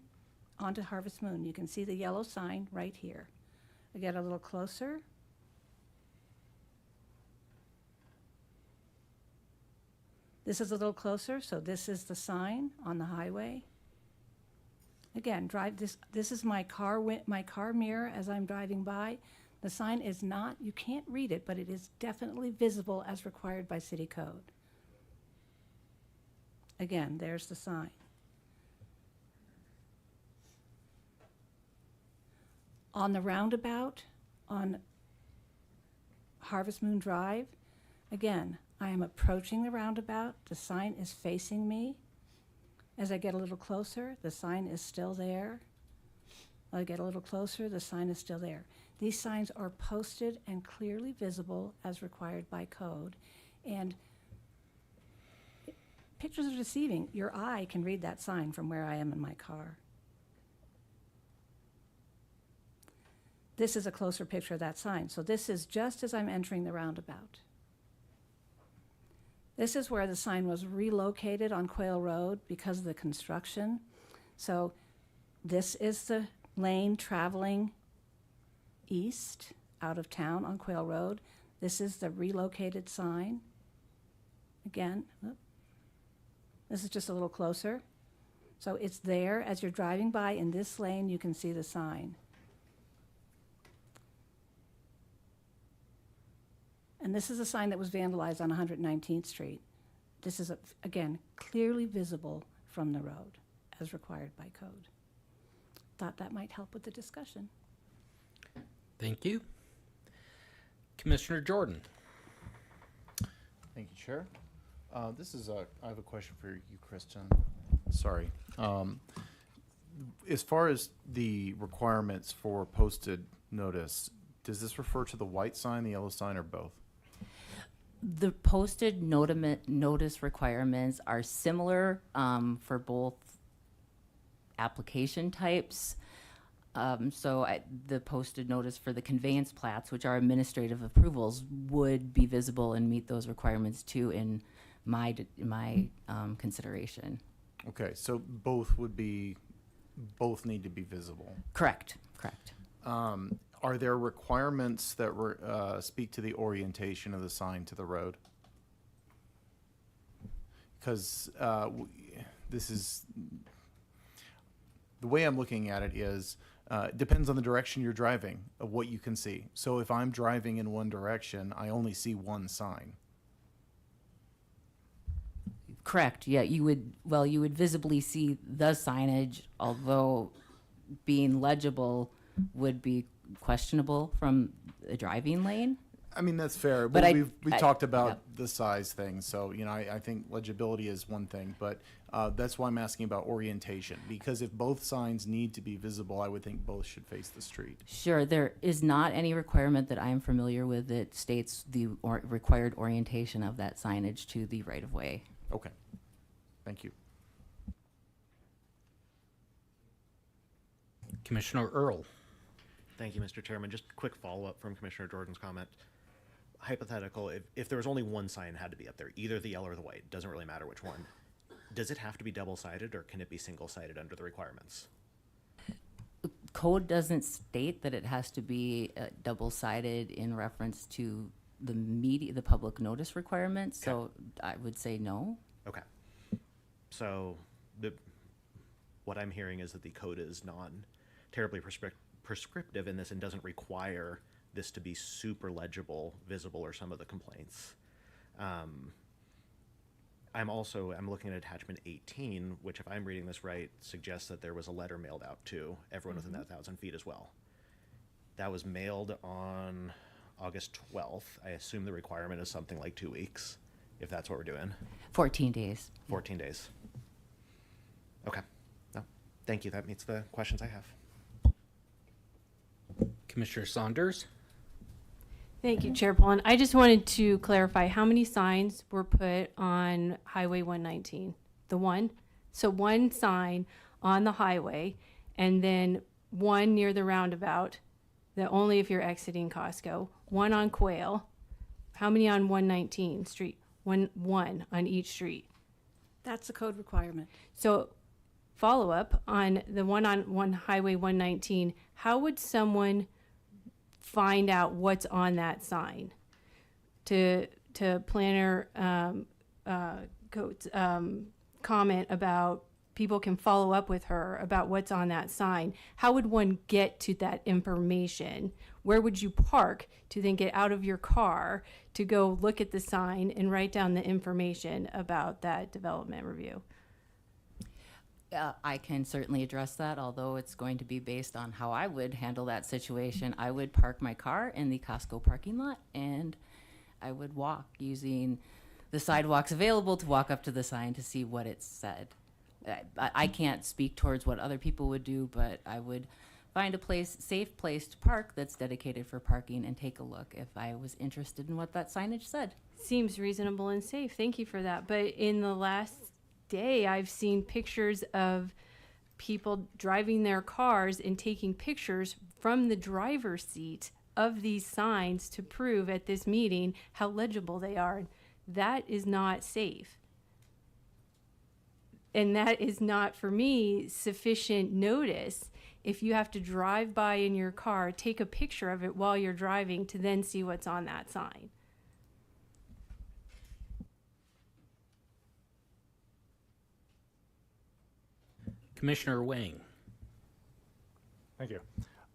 onto Harvest Moon. You can see the yellow sign right here. I get a little closer. This is a little closer, so this is the sign on the highway. Again, this is my car mirror as I'm driving by. The sign is not, you can't read it, but it is definitely visible as required by city code. Again, there's the sign. On the roundabout on Harvest Moon Drive, again, I am approaching the roundabout. The sign is facing me. As I get a little closer, the sign is still there. I get a little closer, the sign is still there. These signs are posted and clearly visible as required by code. And pictures are deceiving. Your eye can read that sign from where I am in my car. This is a closer picture of that sign. So this is just as I'm entering the roundabout. This is where the sign was relocated on Quail Road because of the construction. So this is the lane traveling east out of town on Quail Road. This is the relocated sign. Again, this is just a little closer. So it's there. As you're driving by in this lane, you can see the sign. And this is a sign that was vandalized on 119th Street. This is, again, clearly visible from the road as required by code. Thought that might help with the discussion. Thank you. Commissioner Jordan. Thank you, Chair. I have a question for you, Kristen. Sorry. As far as the requirements for posted notice, does this refer to the white sign, the yellow sign, or both? The posted notice requirements are similar for both application types. The posted notice for the conveyance plats, which are administrative approvals, would be visible and meet those requirements too in my consideration. Okay, so both need to be visible. Correct. Are there requirements that speak to the orientation of the sign to the road? Because this is the way I'm looking at it is depends on the direction you're driving of what you can see. So if I'm driving in one direction, I only see one sign. Correct. Yeah, you would visibly see the signage, although being legible would be questionable from the driving lane. I mean, that's fair. But We talked about the size thing. So, I think legibility is one thing, but that's why I'm asking about orientation. Because if both signs need to be visible, I would think both should face the street. Sure, there is not any requirement that I am familiar with that states the required orientation of that signage to the right-of-way. Okay. Thank you. Commissioner Earl. Thank you, Mr. Chairman. Just a quick follow-up from Commissioner Jordan's comment. Hypothetical, if there was only one sign had to be up there, either the yellow or the white, doesn't really matter which one, does it have to be double-sided or can it be single-sided under the requirements? Code doesn't state that it has to be double-sided in reference to the public notice requirements, so I would say no. Okay. So what I'm hearing is that the code is non-terribly prescriptive in this and doesn't require this to be super legible, visible, or some of the complaints. I'm looking at attachment 18, which if I'm reading this right, suggests that there was a letter mailed out to everyone within that 1,000 feet as well. That was mailed on August 12th. I assume the requirement is something like 2 weeks, if that's what we're doing. 14 days. 14 days. Okay. No, thank you. That meets the questions I have. Commissioner Saunders. Thank you, Chair Pullen. I just wanted to clarify how many signs were put on Highway 119? The one? So one sign on the highway and then one near the roundabout, that only if you're exiting Costco. One on Quail. How many on 119 Street? One on each street. That's a code requirement. So follow up on the one on Highway 119, how would someone find out what's on that sign? To planner Coates' comment about people can follow up with her about what's on that sign. How would one get to that information? Where would you park to then get out of your car to go look at the sign and write down the information about that development review? I can certainly address that, although it's going to be based on how I would handle that situation. I would park my car in the Costco parking lot, and I would walk using the sidewalks available to walk up to the sign to see what it said. I can't speak towards what other people would do, but I would find a safe place to park that's dedicated for parking and take a look if I was interested in what that signage said. Seems reasonable and safe. Thank you for that. But in the last day, I've seen pictures of people driving their cars and taking pictures from the driver's seat of these signs to prove at this meeting how legible they are. That is not safe. And that is not, for me, sufficient notice. If you have to drive by in your car, take a picture of it while you're driving to then see what's on that sign. Commissioner Wang. Thank you.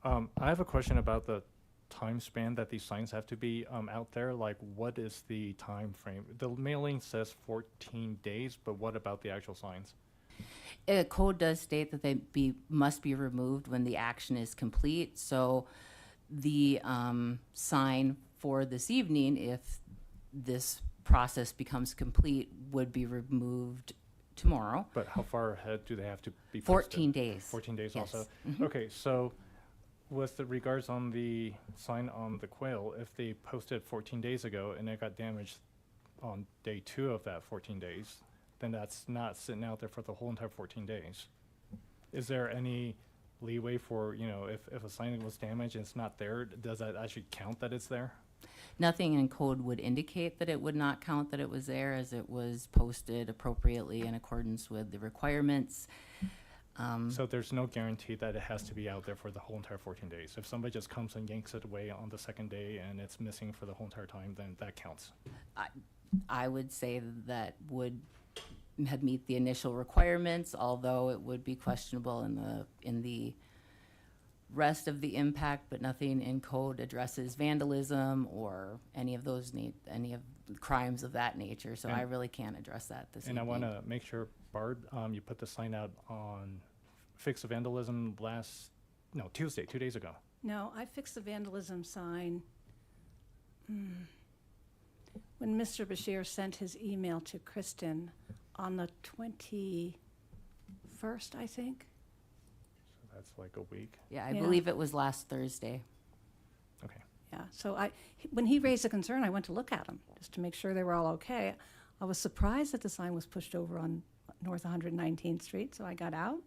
I have a question about the time span that these signs have to be out there. Like, what is the time frame? The mailing says 14 days, but what about the actual signs? Code does state that they must be removed when the action is complete. So the sign for this evening, if this process becomes complete, would be removed tomorrow. But how far ahead do they have to be posted? 14 days. 14 days Yes. also? Mhm. Okay, so with the regards on the sign on the quail, if they posted 14 days ago and it got damaged on day 2 of that 14 days, then that's not sitting out there for the whole entire 14 days. Is there any leeway for, if a sign was damaged and it's not there, does that actually count that it's there? Nothing in code would indicate that it would not count that it was there, as it was posted appropriately in accordance with the requirements. So there's no guarantee that it has to be out there for the whole entire 14 days. If somebody just comes and yanks it away on the second day and it's missing for the whole entire time, then that counts. I would say that would have meet the initial requirements, although it would be questionable in the rest of the impact, but nothing in code addresses vandalism or any of those any of the crimes of that nature. So I really can't address that this evening. And I want to make sure, Barb, you put the sign out on fix the vandalism Tuesday, 2 days ago. No, I fixed the vandalism sign when Mr. Bashir sent his email to Kristen on the 21st, I think. So that's like a week. Yeah, I believe it was last Thursday. Okay. Yeah, so when he raised a concern, I went to look at them just to make sure they were all okay. I was surprised that the sign was pushed over on North 119th Street, so I got out,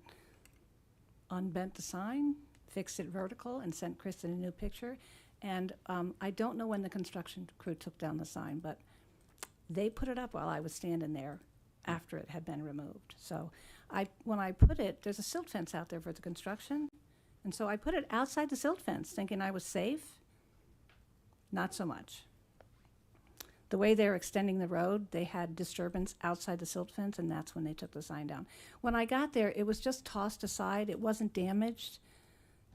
unbent the sign, fixed it vertical, and sent Kristen a new picture. And I don't know when the construction crew took down the sign, but they put it up while I was standing there after it had been removed. So when I put it, there's a silt fence out there for the construction, and so I put it outside the silt fence thinking I was safe. Not so much. The way they're extending the road, they had disturbance outside the silt fence, and that's when they took the sign down. When I got there, it was just tossed aside. It wasn't damaged.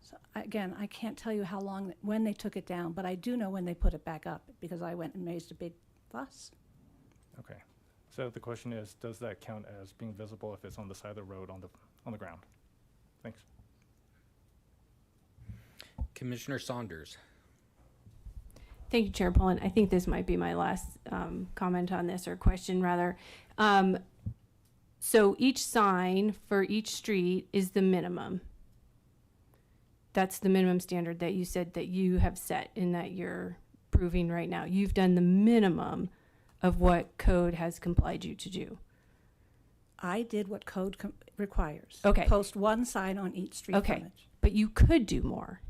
So again, I can't tell you when they took it down, but I do know when they put it back up because I went and raised a big fuss. Okay. So the question is, does that count as being visible if it's on the side of the road on the ground? Thanks. Commissioner Saunders. Thank you, Chair Pullen. I think this might be my last comment on this, or question rather. So each sign for each street is the minimum. That's the minimum standard that you said that you have set and that you're proving right now. You've done the minimum of what code has complied you to do. I did what code requires. Okay. Post one sign on each street frontage. But you could do more.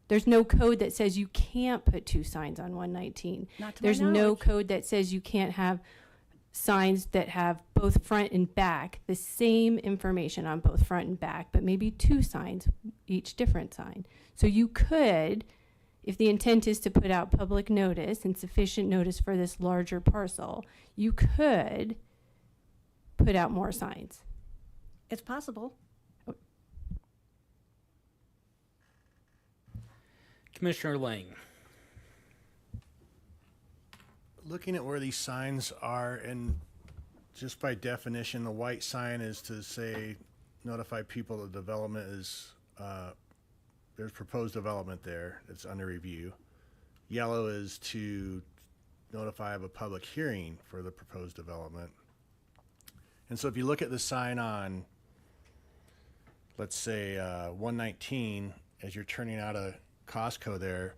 There's no code that says you can't put 2 signs on 119. Not to my There's no knowledge. code that says you can't have signs that have both front and back, the same information on both front and back, but maybe 2 signs, each different sign. So you could, if the intent is to put out public notice and sufficient notice for this larger parcel, you could put out more signs. It's possible. Commissioner Lang. Looking at where these signs are, and just by definition, the white sign is to say, notify people the development is, there's proposed development there, it's under review. Yellow is to notify of a public hearing for the proposed development. And so if you look at the sign on let's say 119, as you're turning out of Costco there,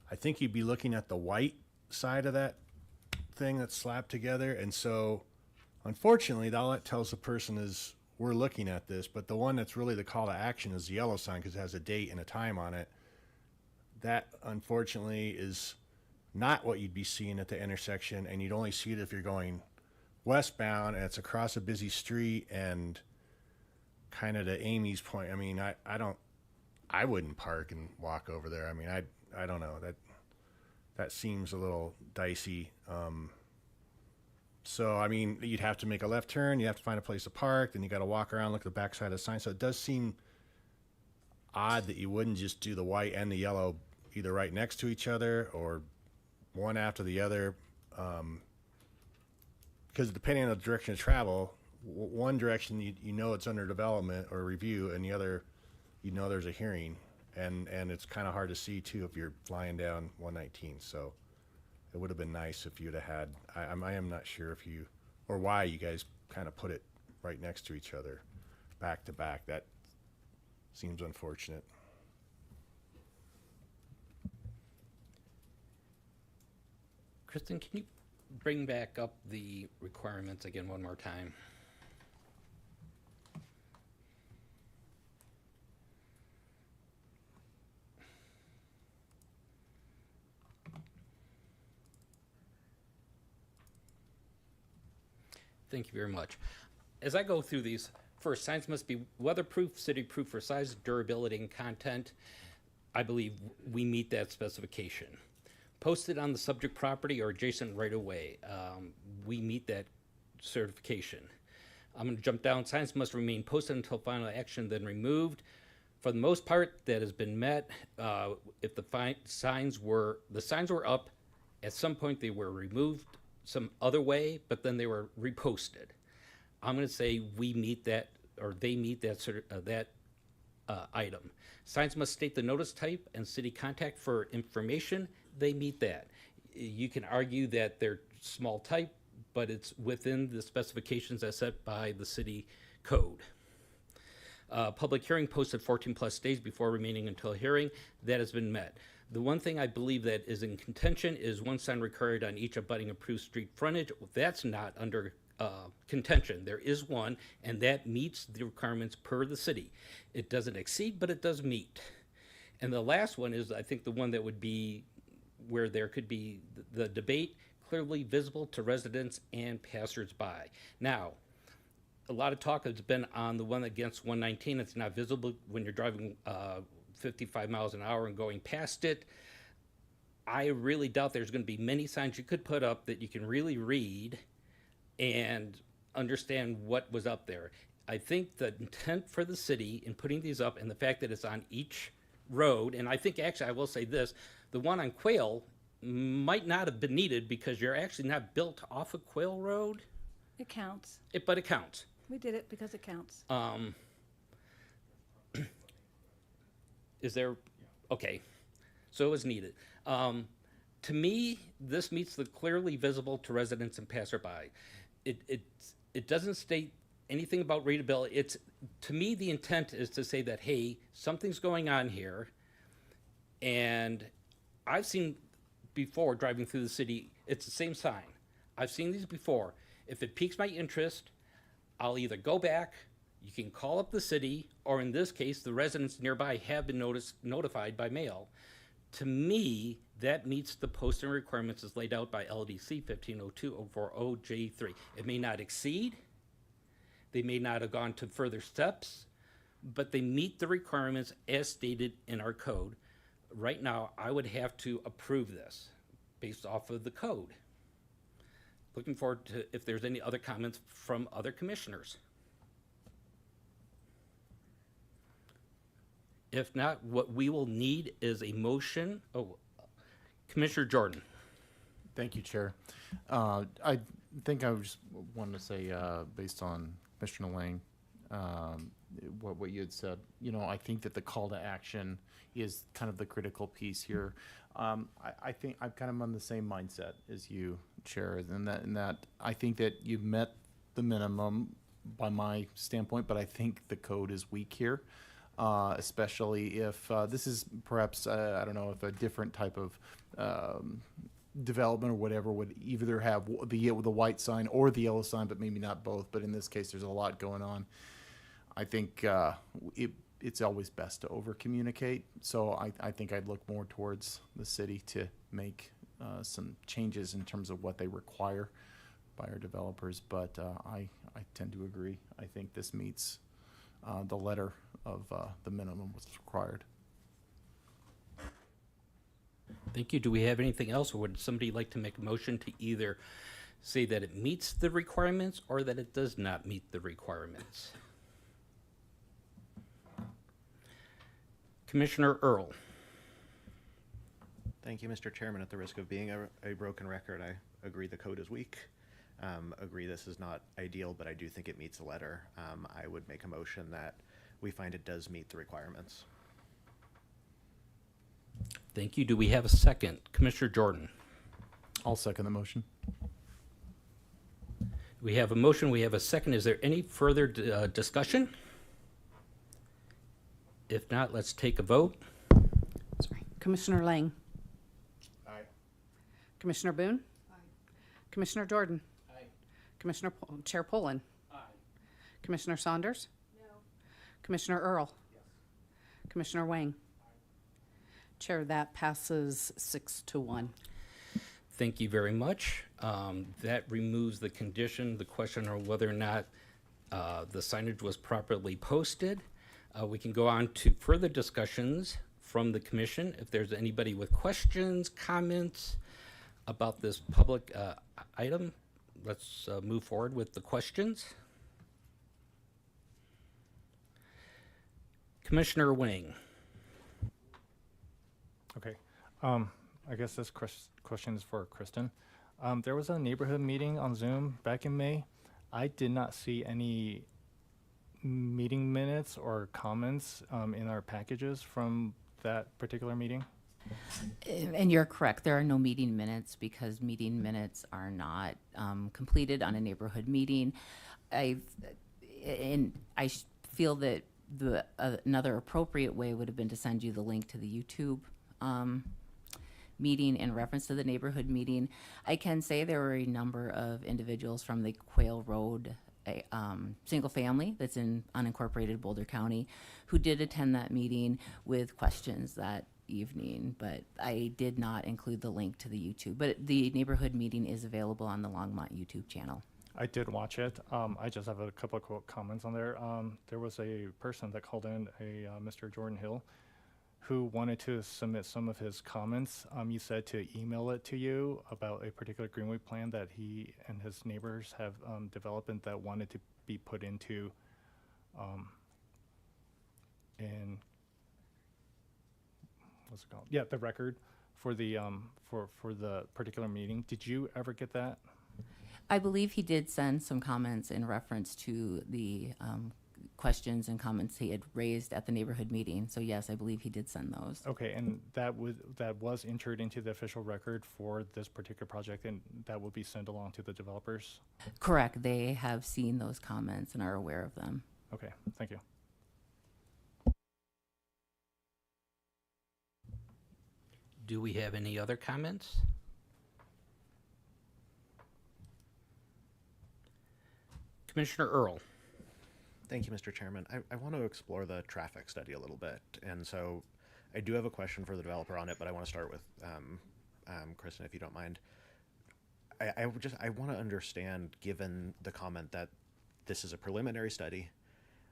I think you'd be looking at the white side of that thing that's slapped together. And so, unfortunately, all that tells the person is we're looking at this, but the one that's really the call to action is the yellow sign because it has a date and a time on it. That, unfortunately, is not what you'd be seeing at the intersection, and you'd only see it if you're going westbound and it's across a busy street. And kind of to Amy's point, I mean, I wouldn't park and walk over there. I mean, I don't know, that seems a little dicey. So I mean, you'd have to make a left turn, you have to find a place to park, then you got to walk around, look at the backside of the sign. So it does seem odd that you wouldn't just do the white and the yellow either right next to each other or one after the other, because depending on the direction of travel, one direction you know it's under development or review, and the other you know there's a hearing, and it's kind of hard to see too if you're flying down 119. So it would have been nice if you'd have had. I am not sure if you or why you guys kind of put it right next to each other, back to back. That seems unfortunate. Kristen, can you bring back up the requirements again one more time? Thank you very much. As I go through these, first, signs must be weatherproof, city-proof for size, durability, and content. I believe we meet that specification. Posted on the subject property or adjacent right-of-way, we meet that certification. I'm going to jump down. Signs must remain posted until final action, then removed. For the most part, that has been met. If the signs were up, at some point they were removed some other way, but then they were reposted. I'm going to say we meet that, or they meet that item. Signs must state the notice type and city contact for information. They meet that. You can argue that they're small type, but it's within the specifications as set by the city code. Public hearing posted 14 plus days before remaining until hearing. That has been met. The one thing I believe that is in contention is one sign required on each abutting approved street frontage. That's not under contention. There is one, and that meets the requirements per the city. It doesn't exceed, but it does meet. And the last one is, I think, the one that would be where there could be the debate, clearly visible to residents and passersby. Now, a lot of talk has been on the one against 119. It's not visible when you're driving 55 miles an hour and going past it. I really doubt there's going to be many signs you could put up that you can really read and understand what was up there. I think the intent for the city in putting these up and the fact that it's on each road, and I think actually I will say this, the one on Quail might not have been needed because you're actually not built off of Quail Road. It counts. But it counts. We did it because it counts. Is there, okay, so it was needed. To me, this meets the clearly visible to residents and passerby. It doesn't state anything about readability. It's, to me, the intent is to say that, hey, something's going on here, and I've seen before driving through the city, it's the same sign. I've seen these before. If it piques my interest, I'll either go back, you can call up the city, or in this case, the residents nearby have been notified by mail. To me, that meets the posting requirements as laid out by LDC 1502-040J3. It may not exceed, they may not have gone to further steps, but they meet the requirements as stated in our code. Right now, I would have to approve this based off of the code. Looking forward to if there's any other comments from other commissioners. If not, what we will need is a motion. Oh, Commissioner Jordan. Thank you, Chair. I think I just wanted to say, based on Commissioner Lang, what you had said, you know, I think that the call to action is kind of the critical piece here. I think I'm kind of on the same mindset as you, Chair, in that I think that you've met the minimum, by my standpoint, but I think the code is weak here, especially if this is perhaps, I don't know, if a different type of development or whatever would either have the white sign or the yellow sign, but maybe not both. But in this case, there's a lot going on. I think it's always best to over communicate. So I think I'd look more towards the city to make some changes in terms of what they require by our developers. But I tend to agree. I think this meets the letter of the minimum what's required. Thank you. Do we have anything else, or would somebody like to make a motion to either say that it meets the requirements or that it does not meet the requirements? Commissioner Earl. Thank you, Mr. Chairman. At the risk of being a broken record, I agree the code is weak. Agree this is not ideal, but I do think it meets the letter. I would make a motion that we find it does meet the requirements. Thank you. Do we have a second? Commissioner Jordan. I'll second the motion. We have a motion. We have a second. Is there any further discussion? If not, let's take a vote. Sorry. Commissioner Lang. Aye. Commissioner Boone. Aye. Commissioner Jordan. Aye. Chair Poland. Aye. Commissioner Saunders. No. Commissioner Earl. Commissioner Wang. Chair, that passes 6-1. Thank you very much. That removes the condition, the question of whether or not the signage was properly posted. We can go on to further discussions from the commission. If there's anybody with questions, comments about this public item, let's move forward with the questions. Commissioner Wang. Okay. I guess this question is for Kristen. There was a neighborhood meeting on Zoom back in May. I did not see any meeting minutes or comments in our packages from that particular meeting. And you're correct, there are no meeting minutes because meeting minutes are not completed on a neighborhood meeting. I feel that another appropriate way would have been to send you the link to the YouTube meeting in reference to the neighborhood meeting. I can say there were a number of individuals from the Quail Road single family that's in unincorporated Boulder County who did attend that meeting with questions that evening, but I did not include the link to the YouTube. But the neighborhood meeting is available on the Longmont YouTube channel. I did watch it. I just have a couple of comments on there. There was a person that called in, Mr. Jordan Hill, who wanted to submit some of his comments. You said to email it to you about a particular greenway plan that he and his neighbors have developed and that wanted to be put into in what's it called? Yeah, the record for the for the particular meeting. Did you ever get that? I believe he did send some comments in reference to the questions and comments he had raised at the neighborhood meeting. So yes, I believe he did send those. Okay, and that was entered into the official record for this particular project, and that will be sent along to the developers? Correct. They have seen those comments and are aware of them. Okay, thank you. Do we have any other comments? Commissioner Earl. Thank you, Mr. Chairman. I want to explore the traffic study a little bit. And so I do have a question for the developer on it, but I want to start with Kristen, if you don't mind. I want to understand, given the comment that this is a preliminary study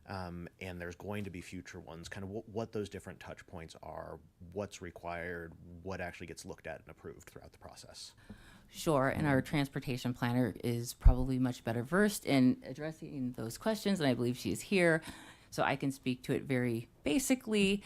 and there's going to be future ones, kind of what those different touch points are, what's required, what actually gets looked at and approved throughout the process. Sure, and our transportation planner is probably much better versed in addressing those questions, and I believe she is here, so I can speak to it very basically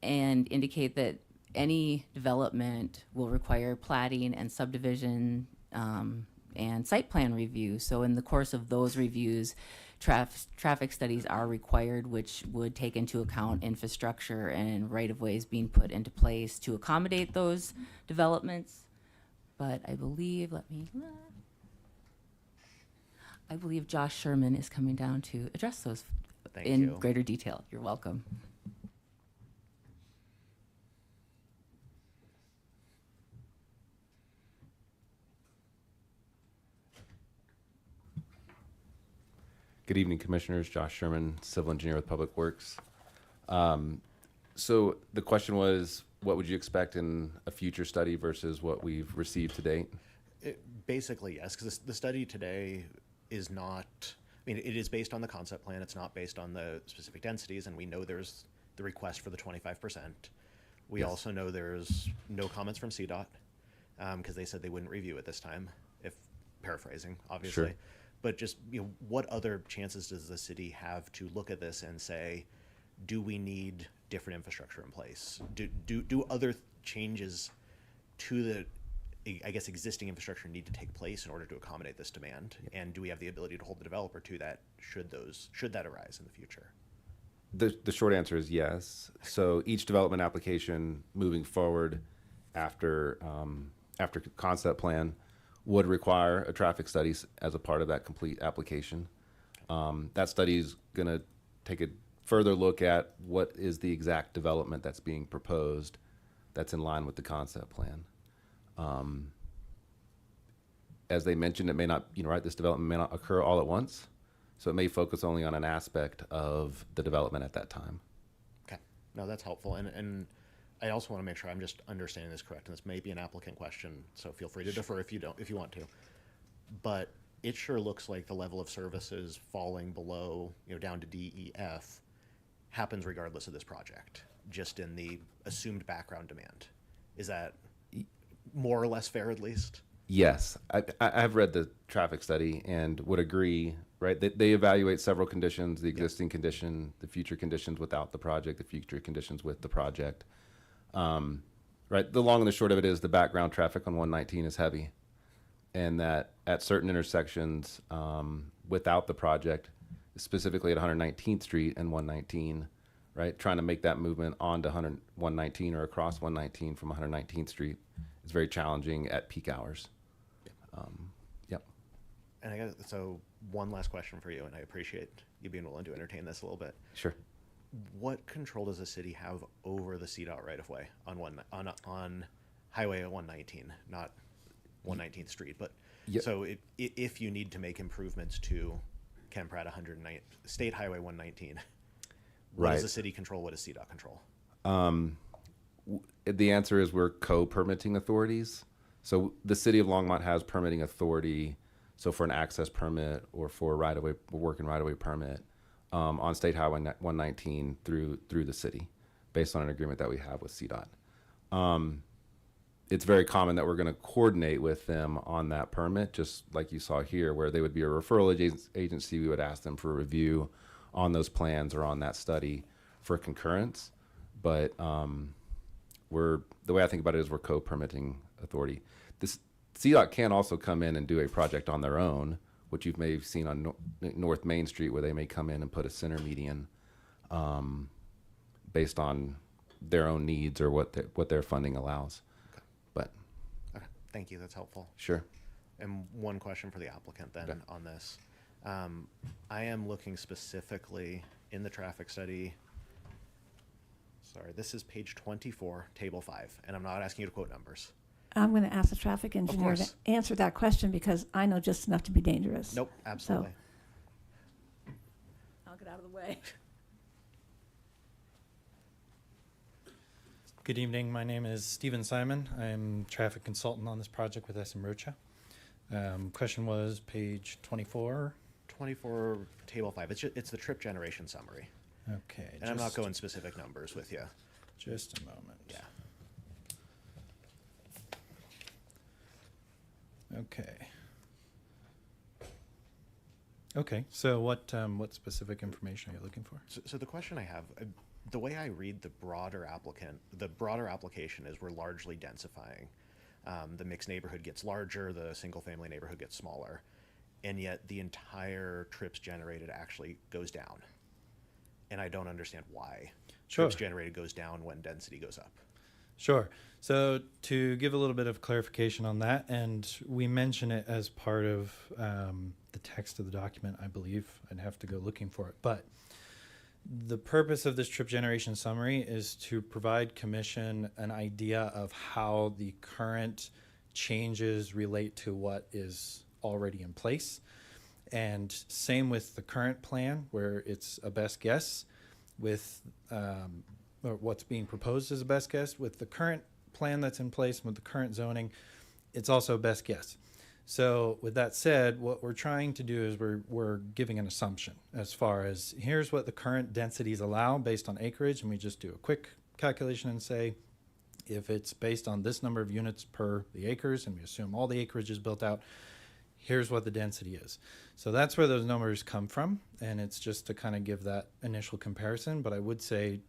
and indicate that any development will require platting and subdivision and site plan review. So in the course of those reviews, traffic studies are required, which would take into account infrastructure and right-of-ways being put into place to accommodate those developments. But I believe, I believe Josh Sherman is coming down to address those Thank in you. greater detail. You're welcome. Good evening, Commissioners. Josh Sherman, Civil Engineer with Public Works. So the question was, what would you expect in a future study versus what we've received to date? Basically, yes, because the study today is not, I mean, it is based on the concept plan. It's not based on the specific densities, and we know there's the request for the 25%. We Yes. also know there's no comments from CDOT, because they said they wouldn't review it this time, if paraphrasing, obviously. Sure. But just, what other chances does the city have to look at this and say, do we need different infrastructure in place? Do other changes to the, I guess, existing infrastructure need to take place in order to accommodate this demand? And do we have the ability to hold the developer to that should that arise in the future? The short answer is yes. So each development application moving forward after concept plan would require a traffic study as a part of that complete application. That study is going to take a further look at what is the exact development that's being proposed that's in line with the concept plan. As they mentioned, it may not, this development may not occur all at once. So it may focus only on an aspect of the development at that time. Okay, no, that's helpful. And I also want to make sure I'm just understanding this correct. And this may be an applicant question, so feel free to defer if you want to. But it sure looks like the level of services falling below, down to DEF happens regardless of this project, just in the assumed background demand. Is that more or less fair, at least? Yes, I've read the traffic study and would agree, right? They evaluate several conditions, the existing condition, the future conditions without the project, the future conditions with the project. Right, the long and the short of it is the background traffic on 119 is heavy. And that at certain intersections without the project, specifically at 119th Street and 119, right, trying to make that movement onto 119 or across 119 from 119th Street is very challenging at peak hours. Yep. And I guess, so one last question for you, and I appreciate you being willing to entertain this a little bit. Sure. What control does the city have over the CDOT right-of-way on Highway 119, not 119th Street? But Yep. so if you need to make improvements to Ken Pratt 109, State Highway 119, what does the city control? What does CDOT control? The answer is we're co-permitting authorities. So the city of Longmont has permitting authority. So for an access permit or for a right-of-way, working right-of-way permit on State Highway 119 through the city, based on an agreement that we have with CDOT. It's very common that we're going to coordinate with them on that permit, just like you saw here, where they would be a referral agency. We would ask them for a review on those plans or on that study for concurrence. But the way I think about it is we're co-permitting authority. This CDOT can also come in and do a project on their own, which you may have seen on North Main Street, where they may come in and put a center median based on their own needs or what their funding allows. Okay. But Okay, thank you. That's helpful. sure. And one question for the applicant then Okay. on this. I am looking specifically in the traffic study. Sorry, this is page 24, table 5, and I'm not asking you to quote numbers. I'm going to ask the traffic engineer to course. answer that question because I know just enough to be dangerous. Nope, absolutely. I'll get out of the way. Good evening. My name is Stephen Simon. I'm traffic consultant on this project with SM Rocha. Question was page 24. 24, table 5. It's the trip generation summary. Okay. And I'm not going specific numbers with you. Just a moment. Yeah. Okay. Okay. So what specific information are you looking for? So the question I have, the way I read the broader application is we're largely densifying. The mixed neighborhood gets larger, the single family neighborhood gets smaller, and yet the entire trips generated actually goes down. And I don't understand why Sure. trips generated goes down when density goes up. Sure. So to give a little bit of clarification on that, and we mention it as part of the text of the document, I believe. I'd have to go looking for it. But the purpose of this trip generation summary is to provide commission an idea of how the current changes relate to what is already in place. And same with the current plan, where it's a best guess with or what's being proposed as a best guess. With the current plan that's in place, with the current zoning, it's also a best guess. So with that said, what we're trying to do is we're giving an assumption as far as here's what the current densities allow based on acreage, and we just do a quick calculation and say if it's based on this number of units per the acres, and we assume all the acreage is built out, here's what the density is. So that's where those numbers come from, and it's just to kind of give that initial comparison. But I would say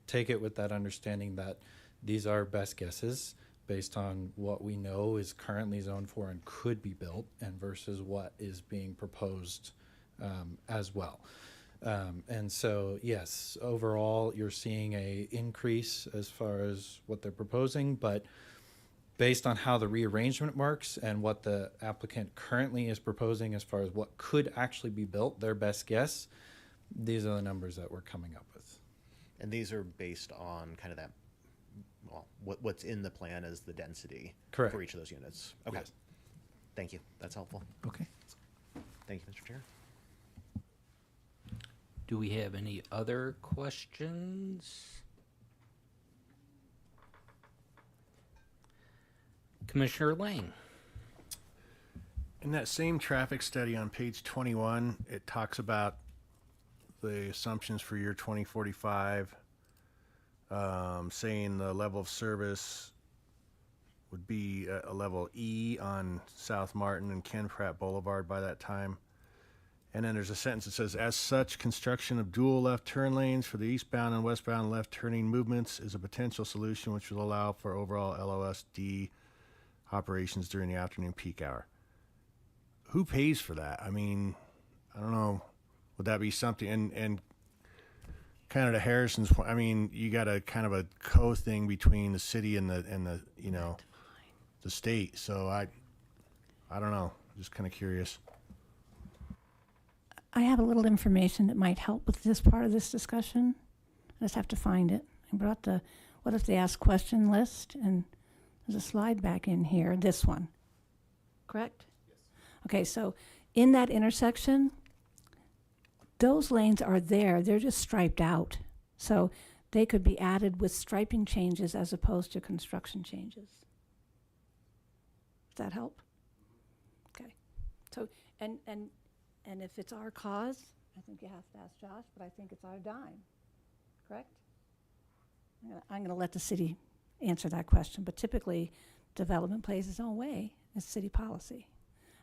take it with that understanding that these are best guesses based on what we know is currently zoned for and could be built, and versus what is being proposed as well. And so, yes, overall, you're seeing a increase as far as what they're proposing, but based on how the rearrangement works and what the applicant currently is proposing as far as what could actually be built, their best guess, these are the numbers that we're coming up with. And these are based on kind of that, well, what's in the plan as the density Correct. for each of those units. Okay. Yes. Thank you. That's helpful. Okay. Thank you, Mr. Chair. Do we have any other questions? Commissioner Lang. In that same traffic study on page 21, it talks about the assumptions for year 2045, saying the level of service would be a level E on South Martin and Ken Pratt Boulevard by that time. And then there's a sentence that says, as such, construction of dual left turn lanes for the eastbound and westbound left turning movements is a potential solution which will allow for overall LOSD operations during the afternoon peak hour. Who pays for that? I mean, I don't know. Would that be something? And kind of to Harrison's point, I mean, you got a kind of a co-thing between the city and the you know, the state. So I don't know. Just kind of curious. I have a little information that might help with this part of this discussion. I just have to find it. I brought the what if they ask question list, and there's a slide back in here, this one. Correct? Yes. Okay, so in that intersection, those lanes are there. They're just striped out. So they could be added with striping changes as opposed to construction changes. Does that help? Okay. So, and if it's our cause, I think you have to ask Josh, but I think it's our dime. Correct? I'm going to let the city answer that question, but typically development plays its own way as city policy,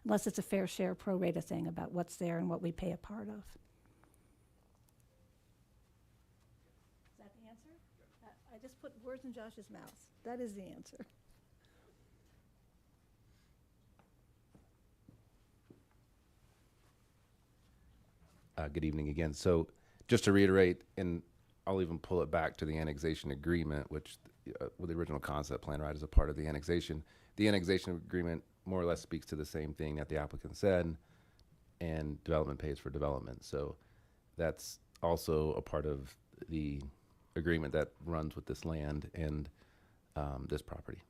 unless it's a fair share pro rata thing about what's there and what we pay a part of. Is that the answer? I just put words in Josh's mouth. That is the answer. Good evening again. So just to reiterate, and I'll even pull it back to the annexation agreement, which with the original concept plan, right, is a part of the annexation. The annexation agreement more or less speaks to the same thing that the applicant said, and development pays for development. So that's also a part of the agreement that runs with this land and this property.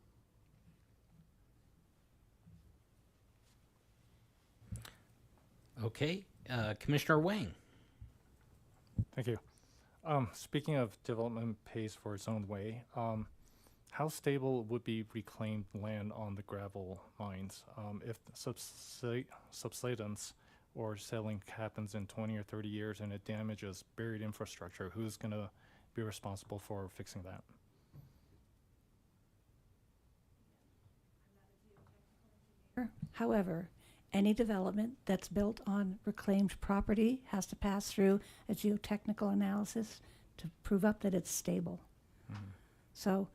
Okay, Commissioner Wang. Thank you. Speaking of development pays for its own way, how stable would be reclaimed land on the gravel mines if subsidence or settling happens in 20 or 30 years and it damages buried infrastructure? Who's going to be responsible for fixing that? However, any development that's built on reclaimed property has to pass through a geotechnical analysis to prove up that it's stable. Mm-hmm. So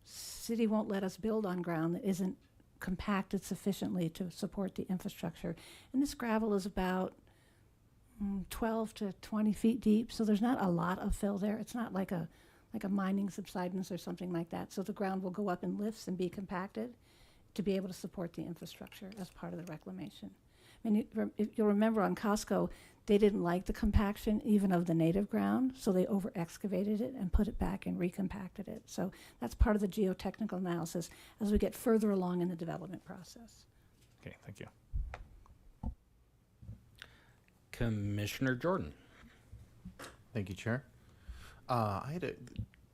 city won't let us build on ground that isn't compacted sufficiently to support the infrastructure. And this gravel is about 12 to 20 feet deep, so there's not a lot of fill there. It's not like a like a mining subsidence or something like that. So the ground will go up in lifts and be compacted to be able to support the infrastructure as part of the reclamation. I mean, if you'll remember on Costco, they didn't like the compaction even of the native ground, so they over excavated it and put it back and recompacted it. So that's part of the geotechnical analysis as we get further along in the development process. Okay, thank you. Commissioner Jordan. Thank you, Chair.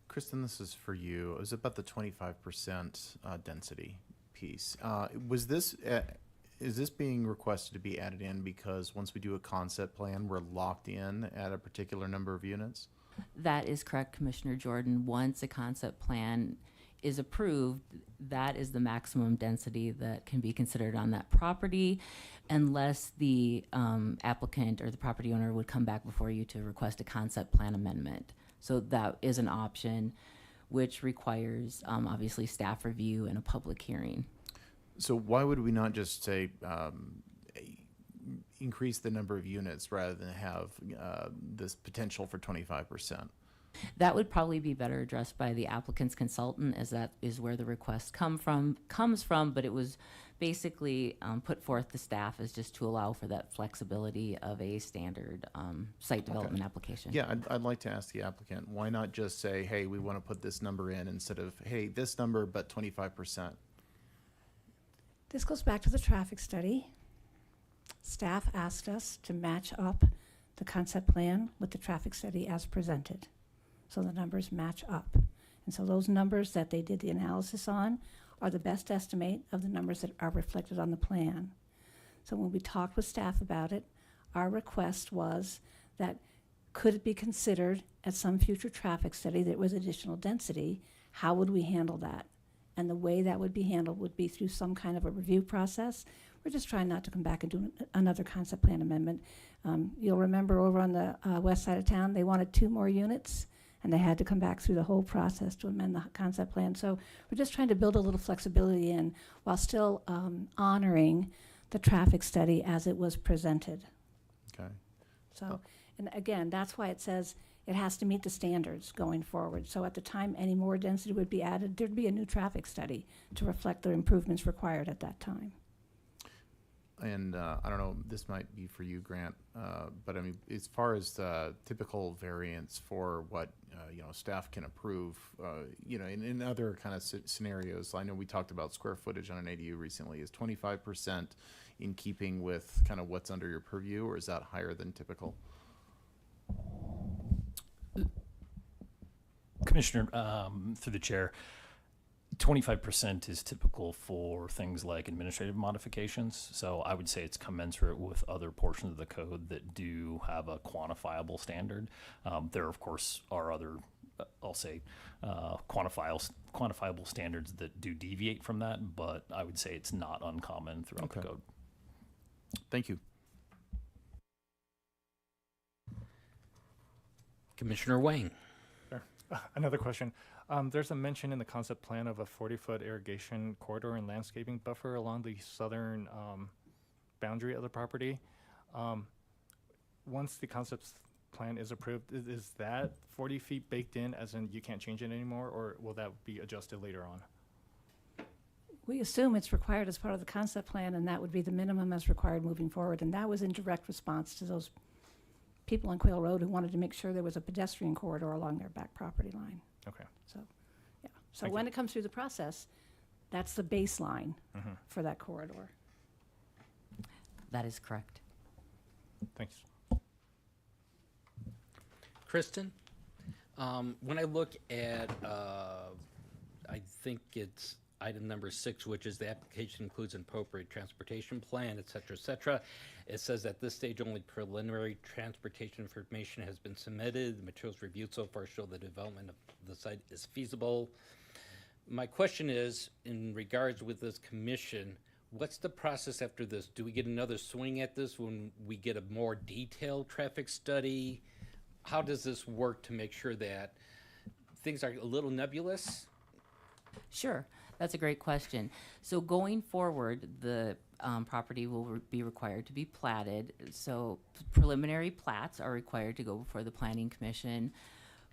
Kristen, this is for you. It was about the 25% density piece. Is this being requested to be added in because once we do a concept plan, we're locked in at a particular number of units? That is correct, Commissioner Jordan. Once a concept plan is approved, that is the maximum density that can be considered on that property, unless the applicant or the property owner would come back before you to request a concept plan amendment. So that is an option, which requires obviously staff review and a public hearing. So why would we not just say increase the number of units rather than have this potential for 25%? That would probably be better addressed by the applicant's consultant, as that is where the request comes from, but it was basically put forth to staff as just to allow for that flexibility of a standard site development application. Yeah, I'd like to ask the applicant, why not just say, hey, we want to put this number in instead of, hey, this number, but 25%? This goes back to the traffic study. Staff asked us to match up the concept plan with the traffic study as presented. So the numbers match up. And so those numbers that they did the analysis on are the best estimate of the numbers that are reflected on the plan. So when we talked with staff about it, our request was that could it be considered at some future traffic study that was additional density, how would we handle that? And the way that would be handled would be through some kind of a review process. We're just trying not to come back and do another concept plan amendment. You'll remember over on the west side of town, they wanted 2 more units, and they had to come back through the whole process to amend the concept plan. So we're just trying to build a little flexibility in while still honoring the traffic study as it was presented. Okay. So, and again, that's why it says it has to meet the standards going forward. So at the time any more density would be added, there'd be a new traffic study to reflect the improvements required at that time. And I don't know, this might be for you, Grant, but I mean, as far as typical variance for what staff can approve, in other kind of scenarios, I know we talked about square footage on an ADU recently. Is 25% in keeping with kind of what's under your purview, or is that higher than typical? Commissioner, through the chair, 25% is typical for things like administrative modifications. So I would say it's commensurate with other portions of the code that do have a quantifiable standard. There, of course, are other, I'll say, quantifiable standards that do deviate from that, but I would say it's not uncommon throughout the code. Thank you. Commissioner Wang. Sure. Another question. There's a mention in the concept plan of a 40-foot irrigation corridor and landscaping buffer along the southern boundary of the property. Once the concept plan is approved, is that 40 feet baked in, as in you can't change it anymore, or will that be adjusted later on? We assume it's required as part of the concept plan, and that would be the minimum as required moving forward. And that was in direct response to those people on Quail Road who wanted to make sure there was a pedestrian corridor along their back property line. Okay. So, yeah. So when it comes through the process, that's the baseline for that corridor. That is correct. Thanks. Kristen, when I look at, I think it's item number 6, which is the application includes an appropriate transportation plan, et cetera, it says at this stage only preliminary transportation information has been submitted. The materials reviewed so far show the development of the site is feasible. My question is, in regards with this commission, what's the process after this? Do we get another swing at this when we get a more detailed traffic study? How does this work to make sure that things are a little nebulous? Sure, that's a great question. So going forward, the property will be required to be platted. So preliminary plats are required to go before the Planning Commission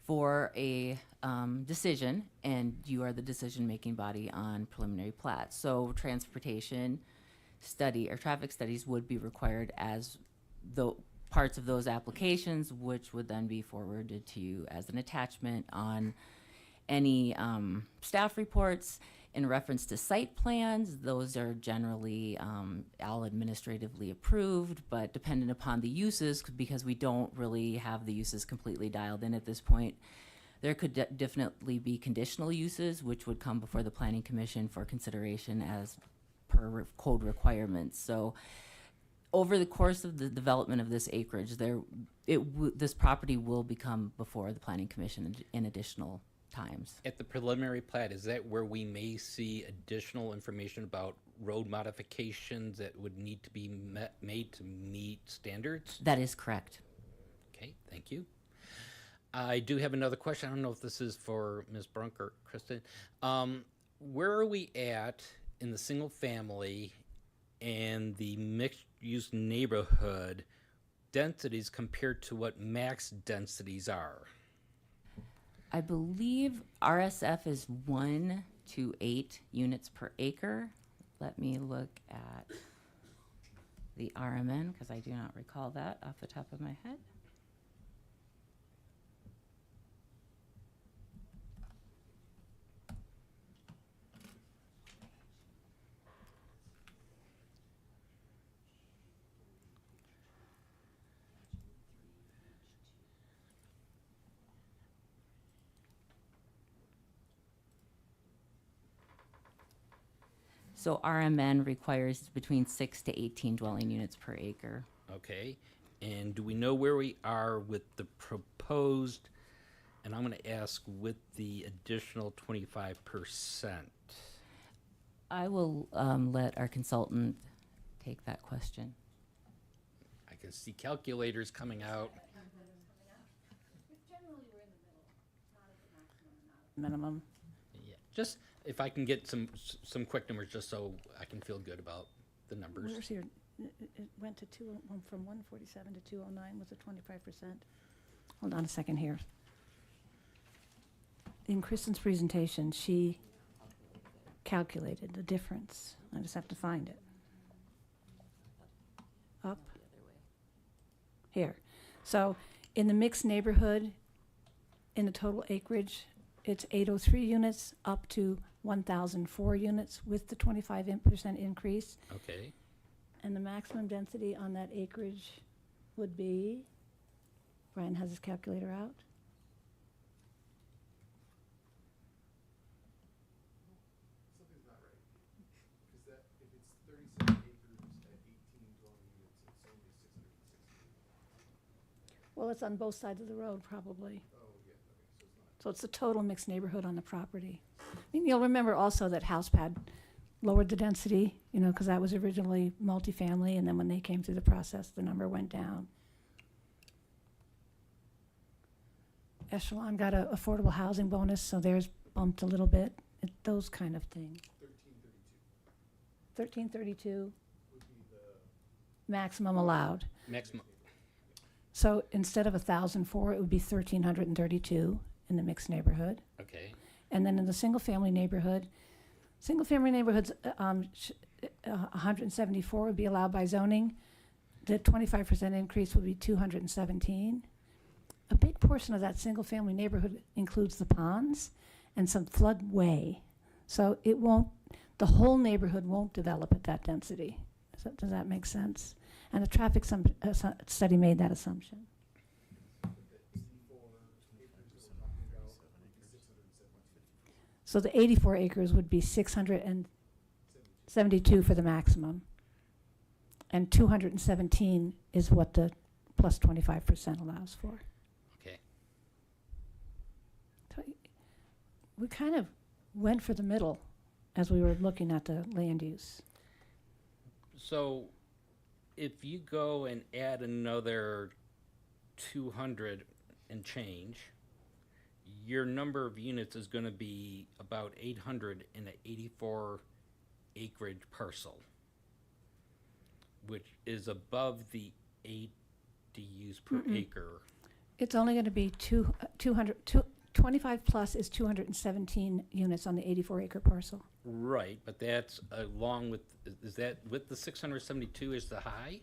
for a decision, and you are the decision-making body on preliminary plat. So transportation study or traffic studies would be required as the parts of those applications, which would then be forwarded to you as an attachment on any staff reports. In reference to site plans, those are generally all administratively approved, but dependent upon the uses, because we don't really have the uses completely dialed in at this point, there could definitely be conditional uses, which would come before the Planning Commission for consideration as per code requirements. So over the course of the development of this acreage, this property will become before the Planning Commission in additional times. At the preliminary plat, is that where we may see additional information about road modifications that would need to be made to meet standards? That is correct. Okay, thank you. I do have another question. I don't know if this is for Ms. Brunk or Kristen. Where are we at in the single family and the mixed-use neighborhood densities compared to what max densities are? I believe RSF is 1 to 8 units per acre. Let me look at the RMN because I do not recall that off the top of my head. So RMN requires between 6 to 18 dwelling units per acre. Okay, and do we know where we are with the proposed, and I'm going to ask with the additional 25%? I will let our consultant take that question. I can see calculators coming out. Minimum. Yeah, just if I can get some quick numbers, just so I can feel good about the numbers. Where's your, it went to from 147 to 209 with a 25%. Hold on a second here. In Kristen's presentation, she calculated the difference. I just have to find it. Up. Here. So in the mixed neighborhood, in the total acreage, it's 803 units up to 1,004 units with the 25% increase. Okay. And the maximum density on that acreage would be, Brian has his calculator out. Something's not right. Because that, if it's 37 acres at 18 dwelling units, it's only 660. Well, it's on both sides of the road, probably. Oh, yeah, okay, so it's not. So it's the total mixed neighborhood on the property. I mean, you'll remember also that HousePad lowered the density, you know, because that was originally multifamily, and then when they came through the process, the number went down. Echelon got a affordable housing bonus, so theirs bumped a little bit. Those kind of things. 1332 Would be the maximum allowed. Maximum. So instead of 1,004, it would be 1,332 in the mixed neighborhood. Okay. And then in the single-family neighborhoods, 174 would be allowed by zoning. The 25% increase would be 217. A big portion of that single-family neighborhood includes the ponds and some floodway. So it won't, the whole neighborhood won't develop at that density. Does that make sense? And the traffic study made that assumption. So the 84 acres would be 672 for the maximum. And 217 is what the plus 25% allows for. Okay. So we kind of went for the middle as we were looking at the land use. So if you go and add another 200 and change, your number of units is going to be about 800 in an 84 acreage parcel, which is above the 8 DUs per acre. It's only going to be 25 plus is 217 units on the 84-acre parcel. Right, but that's along with, is that with the 672 is the high?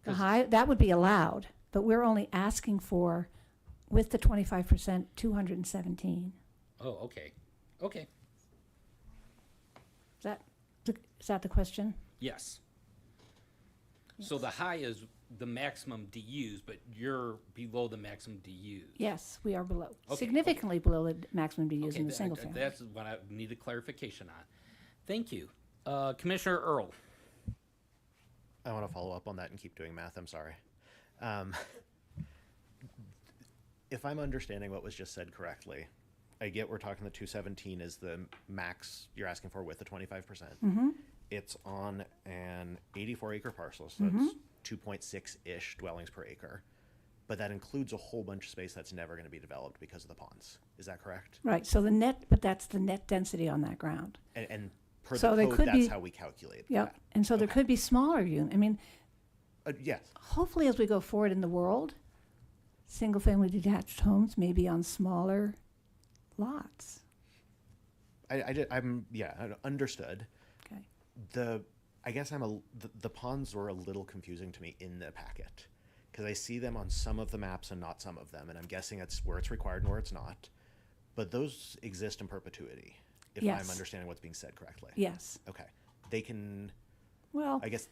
The high, that would be allowed, but we're only asking for, with the 25%, 217. Oh, okay. Okay, Is that the question? yes. So the high is the maximum DUs, but you're below the maximum DUs. Yes, we are below, Okay, significantly below the maximum to use Okay, in the single family. that's what I needed clarification on. Thank you. Commissioner Earl. I want to follow up on that and keep doing math. I'm sorry. If I'm understanding what was just said correctly, I get we're talking the 217 is the max you're asking for with the 25%. It's on an 84-acre parcel, so it's 2.6-ish dwellings per acre. But that includes a whole bunch of space that's never going to be developed because of the ponds. Is that correct? Right, so but that's the net density on that ground. And per So the there code, could that's be- how we calculate Yep, that. and so there could be smaller units. I mean, Yes. hopefully as we go forward in the world, single-family detached homes may be on smaller lots. I'm understood. Okay. I guess the ponds were a little confusing to me in the packet because I see them on some of the maps and not some of them, and I'm guessing it's where it's required and where it's not. But those exist in perpetuity, if Yes. I'm understanding what's being said correctly. Yes. Okay. They can. Well, I guess.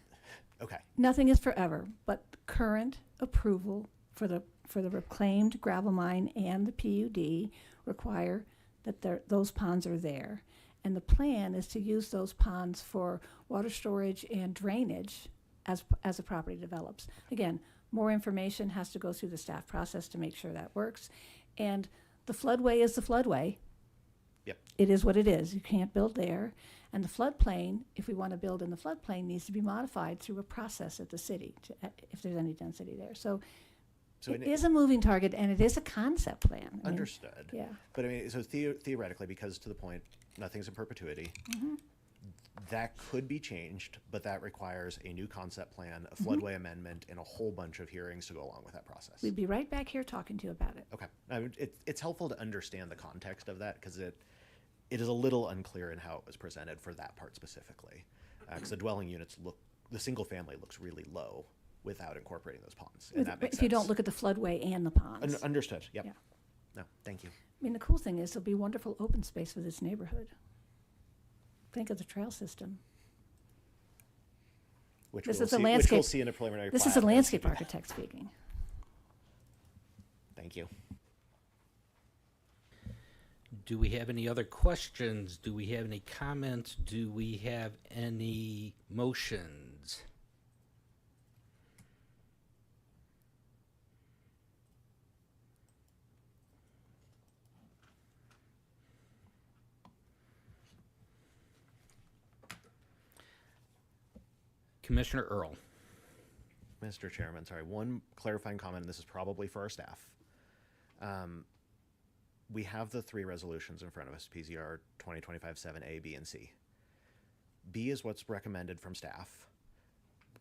Okay. nothing is forever, but current approval for the reclaimed gravel mine and the PUD require that those ponds are there. And the plan is to use those ponds for water storage and drainage as the property develops. Again, more information has to go through the staff process to make sure that works. And the floodway is the floodway. Yep. It is what it is. You can't build there. And the floodplain, if we want to build in the floodplain, needs to be modified through a process at the city if there's any density there. So it is a moving target, and it is a concept plan. I mean, Understood. yeah. But I mean, so theoretically, because to the point, nothing's in perpetuity, that could be changed, but that requires a new concept plan, a floodway amendment, and a whole bunch of hearings to go along with that process. We'd be right back here talking to you about it. Okay. It's helpful to understand the context of that because it is a little unclear in how it was presented for that part specifically. Because the dwelling units the single family looks really low without incorporating those ponds. And that makes If you don't sense. look at the floodway and the ponds. Understood. Yep. Yeah. No, thank you. I mean, the cool thing is there'll be wonderful open space for this neighborhood. Think of the trail system. Which This we'll is a see, landscape. Which we'll see in a preliminary This is plat a as we landscape do that. architect speaking. Thank you. Do we have any other questions? Do we have any comments? Do we have any motions? Commissioner Earl. Mr. Chairman, sorry, one clarifying comment, and this is probably for our staff. We have the three resolutions in front of us, PZR 2025-7A, B, and C. B is what's recommended from staff,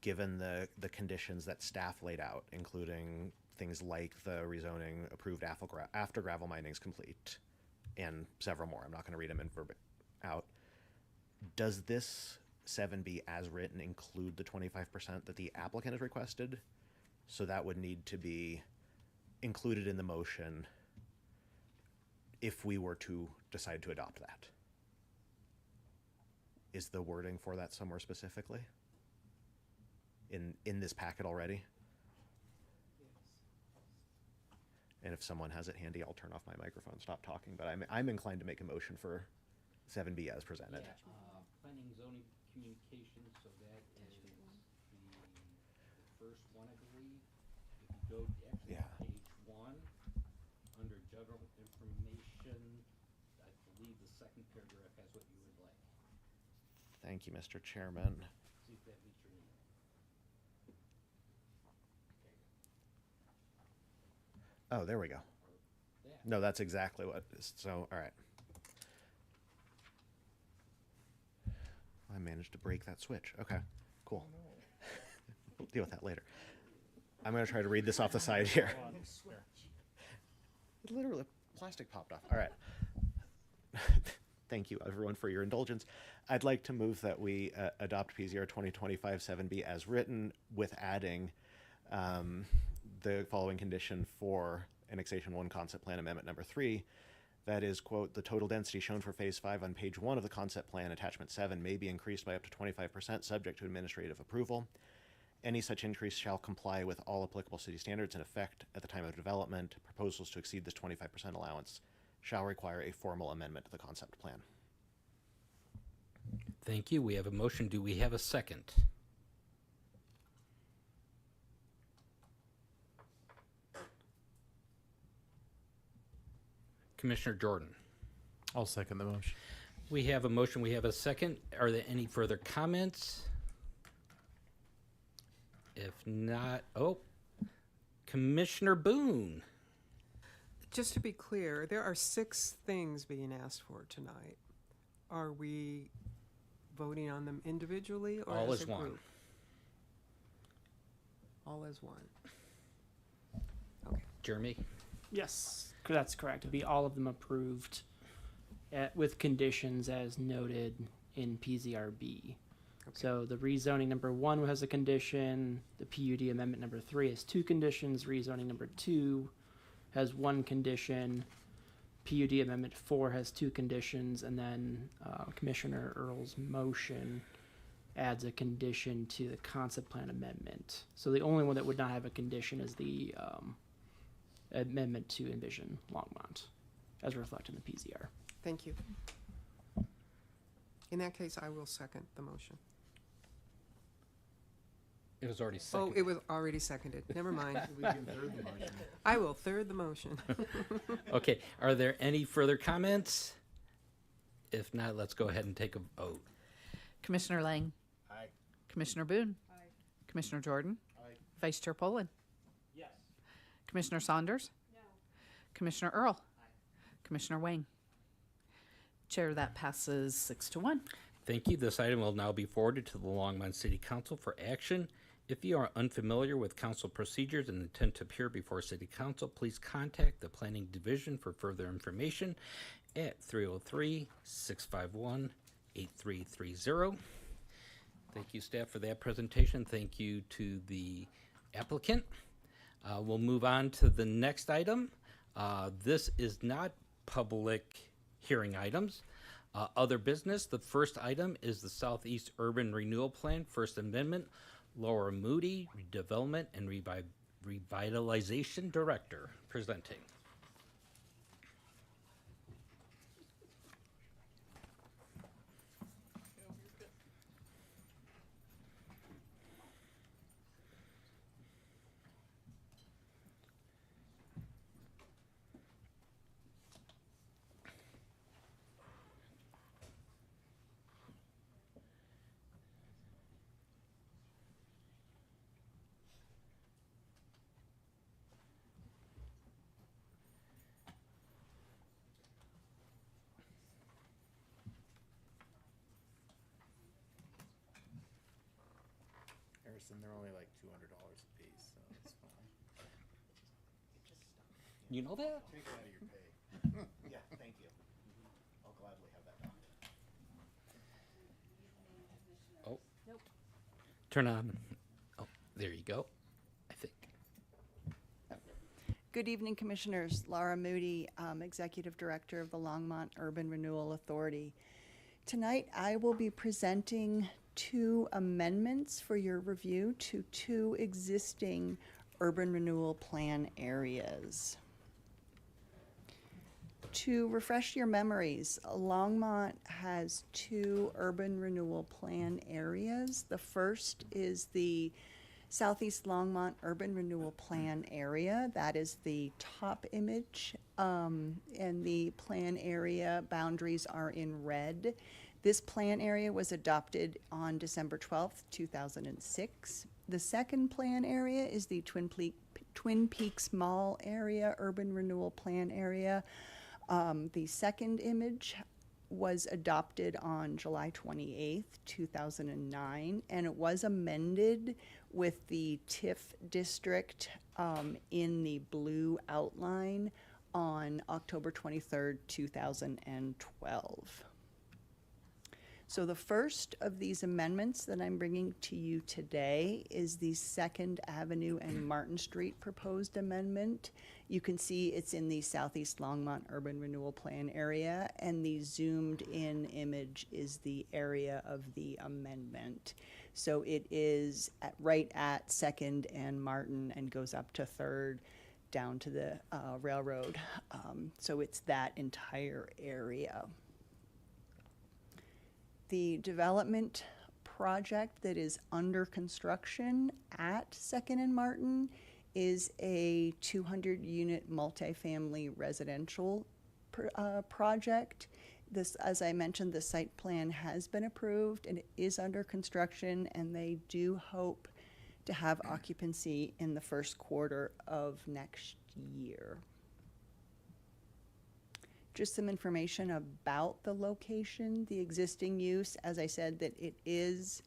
given the conditions that staff laid out, including things like the rezoning approved after gravel mining is complete, and several more. I'm not going to read them out. Does this 7B as written include the 25% that the applicant has requested? So that would need to be included in the motion if we were to decide to adopt that. Is the wording for that somewhere specifically in this packet already? And if someone has it handy, I'll turn off my microphone, stop talking, but I'm inclined to make a motion for 7B as presented. Planning, zoning, communications, so that is the first one, I believe. If you go actually to page 1, under general information, I believe the second paragraph has what you would like. Thank you, Mr. Chairman. See if that meets your need. Oh, there we go. No, that's exactly what, so, all right. I managed to break that switch. Okay, cool. We'll deal with that later. I'm going to try to read this off the side here. It literally, plastic popped off. All right. Thank you, everyone, for your indulgence. I'd like to move that we adopt PZR 2025-7B as written, with adding the following condition for Annexation 1 Concept Plan Amendment number 3. That is, quote, the total density shown for Phase 5 on page 1 of the Concept Plan, Attachment 7, may be increased by up to 25%, subject to administrative approval. Any such increase shall comply with all applicable city standards in effect at the time of development. Proposals to exceed this 25% allowance shall require a formal amendment to the concept plan. Thank you. We have a motion. Do we have a second? Commissioner Jordan. I'll second the motion. We have a motion. We have a second. Are there any further comments? If not, Commissioner Boone. Just to be clear, there are 6 things being asked for tonight. Are we voting on them individually or All as as a one. group? All as one. Okay. Jeremy? Yes, that's correct. It'd be all of them approved with conditions as noted in PZRB. So the rezoning number 1 has a condition, the PUD amendment number 3 has 2 conditions, rezoning number 2 has 1 condition, PUD amendment 4 has 2 conditions, and then Commissioner Earl's motion adds a condition to the concept plan amendment. So the only one that would not have a condition is the amendment to envision Longmont, as reflected in the PZR. Thank you. In that case, I will second the motion. It was already Oh, seconded. it was already seconded. Never mind. I will third the motion. Okay. Are there any further comments? If not, let's go ahead and take a vote. Commissioner Lang. Aye. Commissioner Boone. Aye. Commissioner Jordan. Aye. Vice Chair Poland. Yes. Commissioner Saunders. No. Commissioner Earl. Aye. Commissioner Wang. Chair, that passes 6-1. Thank you. This item will now be forwarded to the Longmont City Council for action. If you are unfamiliar with council procedures and intend to appear before City Council, please contact the Planning Division for further information at 303-651-8330. Thank you, staff, for that presentation. Thank you to the applicant. We'll move on to the next item. This is not public hearing items. Other business, the first item is the Southeast Urban Renewal Plan, First Amendment. Laura Moody, Development and Revitalization Director, presenting. Harrison, they're only like $200 a piece, so it's fine. You know that? Take it out of your pay. Yeah, thank you. I'll gladly have that document. Oh. Nope. Turn on. Oh, there you go. I think. Good evening, Commissioners. Laura Moody, Executive Director of the Longmont Urban Renewal Authority. Tonight, I will be presenting 2 amendments for your review to 2 existing urban renewal plan areas. To refresh your memories, Longmont has 2 urban renewal plan areas. The first is the Southeast Longmont Urban Renewal Plan area. That is the top image, and the plan area boundaries are in red. This plan area was adopted on December 12th, 2006. The second plan area is the Twin Peaks Mall area, Urban Renewal Plan area. The second image was adopted on July 28th, 2009, and it was amended with the TIF district in the blue outline on October 23rd, 2012. So the first of these amendments that I'm bringing to you today is the 2nd Avenue and Martin Street proposed amendment. You can see it's in the Southeast Longmont Urban Renewal Plan area, and the zoomed in image is the area of the amendment. So it is right at 2nd and Martin and goes up to 3rd down to the railroad. So it's that entire area. The development project that is under construction at 2nd and Martin is a 200-unit multifamily residential project. This, as I mentioned, the site plan has been approved and it is under construction, and they do hope to have occupancy in the first quarter of next year. Just some information about the location, the existing use. As I said, that it is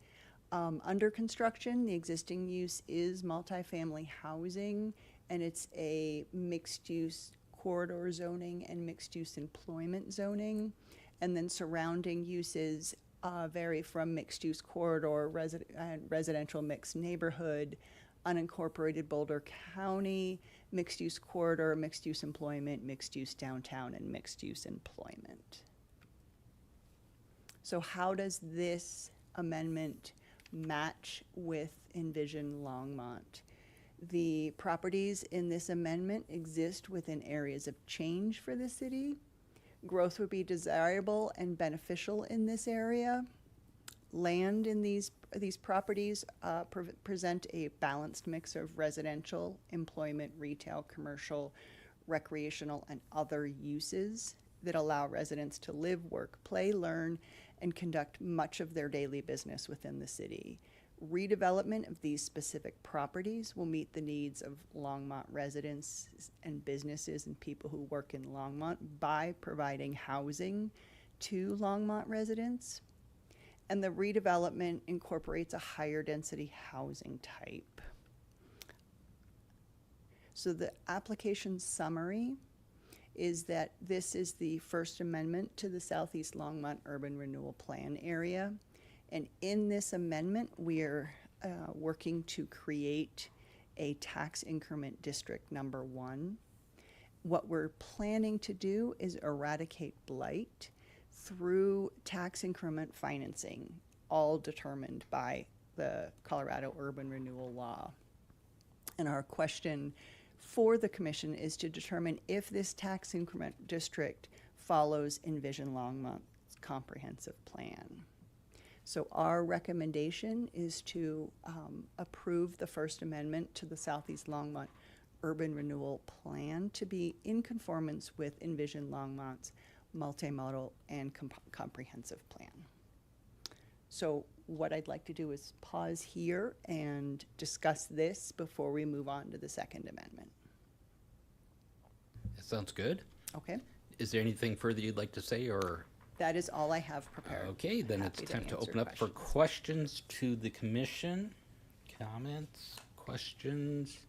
under construction. The existing use is multifamily housing, and it's a mixed-use corridor zoning and mixed-use employment zoning. And then surrounding uses vary from mixed-use corridor, residential mixed neighborhood, unincorporated Boulder County, mixed-use corridor, mixed-use employment, mixed-use downtown, and mixed-use employment. So how does this amendment match with Envision Longmont? The properties in this amendment exist within areas of change for the city. Growth would be desirable and beneficial in this area. Land in these properties present a balanced mix of residential, employment, retail, commercial, recreational, and other uses that allow residents to live, work, play, learn, and conduct much of their daily business within the city. Redevelopment of these specific properties will meet the needs of Longmont residents and businesses and people who work in Longmont by providing housing to Longmont residents. And the redevelopment incorporates a higher density housing type. So the application summary is that this is the first amendment to the Southeast Longmont Urban Renewal Plan area. And in this amendment, we're working to create a tax increment district number 1. What we're planning to do is eradicate blight through tax increment financing, all determined by the Colorado Urban Renewal Law. And our question for the commission is to determine if this tax increment district follows Envision Longmont's comprehensive plan. So our recommendation is to approve the First Amendment to the Southeast Longmont Urban Renewal Plan to be in conformance with Envision Longmont's multimodal and comprehensive plan. So what I'd like to do is pause here and discuss this before we move on to the Second Amendment. That sounds good. Okay, Is there anything further you'd like to say, or? that is all I have prepared. Okay, then it's Happy time to answer open up for questions to the commission. Comments, questions?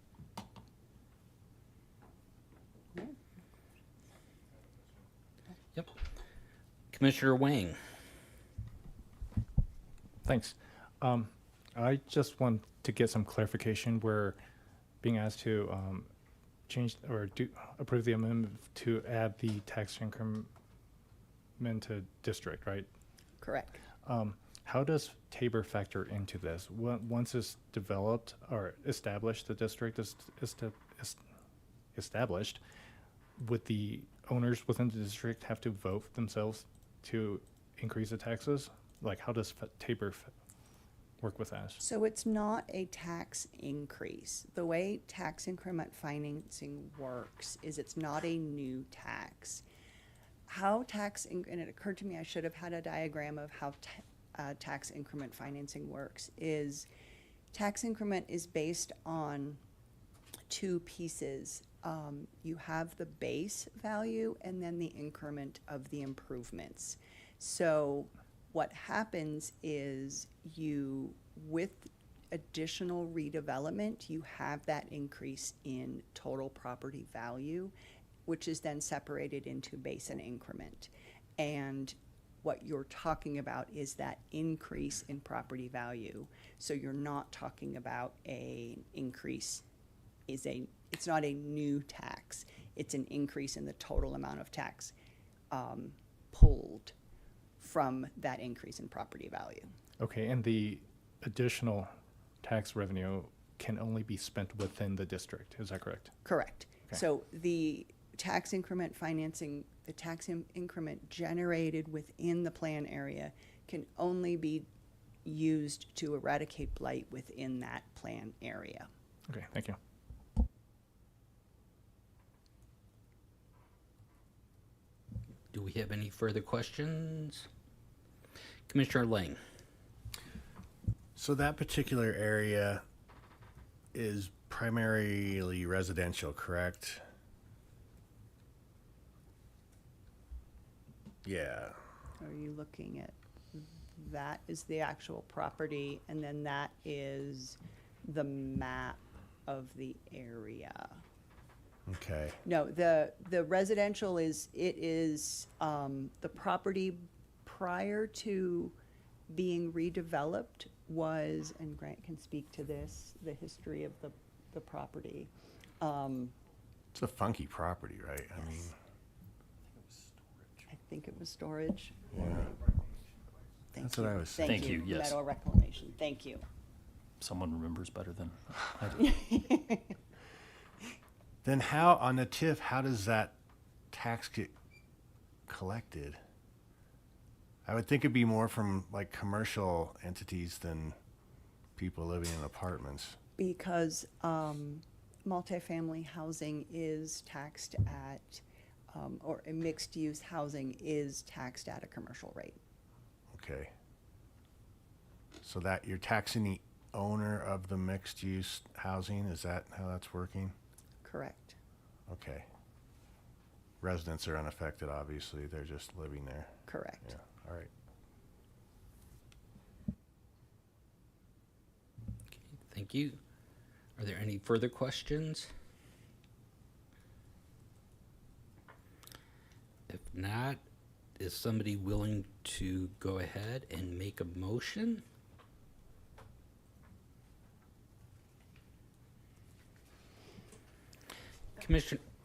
Yep. Commissioner Wang. Thanks. I just want to get some clarification. We're being asked to change or approve the amendment to add the tax increment to district, right? Correct. How does Tabor factor into this? Once it's developed or established, the district is established, would the owners within the district have to vote themselves to increase the taxes? Like, how does Tabor work with that? So it's not a tax increase. The way tax increment financing works is it's not a new tax. How and it occurred to me I should have had a diagram of how tax increment financing works, is tax increment is based on 2 pieces. You have the base value and then the increment of the improvements. So what happens is with additional redevelopment, you have that increase in total property value. which is then separated into base and increment. And what you're talking about is that increase in property value. So you're not talking about an increase, it's not a new tax. It's an increase in the total amount of tax pulled from that increase in property value. Okay, and the additional tax revenue can only be spent within the district, is that correct? Correct. Okay. So the tax increment financing, the tax increment generated within the plan area can only be used to eradicate blight within that plan area. Okay, thank you. Do we have any further questions? Commissioner Lang. So that particular area is primarily residential, correct? Yeah. Are you looking at, that is the actual property, and then that is the map of the area. Okay. No, the residential is, the property prior to being redeveloped was, and Grant can speak to this, the history of the property. It's a funky property, right? I mean, I think it was storage. yeah. Thank That's what I was saying. Thank you, yes. Meadow reclamation, thank you. Someone remembers better than I do. Then how, on the TIF, how does that tax get collected? I would think it'd be more from like commercial entities than people living in apartments. Because multifamily housing is taxed at, or a mixed-use housing is taxed at a commercial rate. Okay. So that you're taxing the owner of the mixed-use housing, is that how that's working? Correct. Okay. Residents are unaffected, obviously, they're just living there. Correct. Yeah, all right. Thank you. Are there any further questions? If not, is somebody willing to go ahead and make a motion?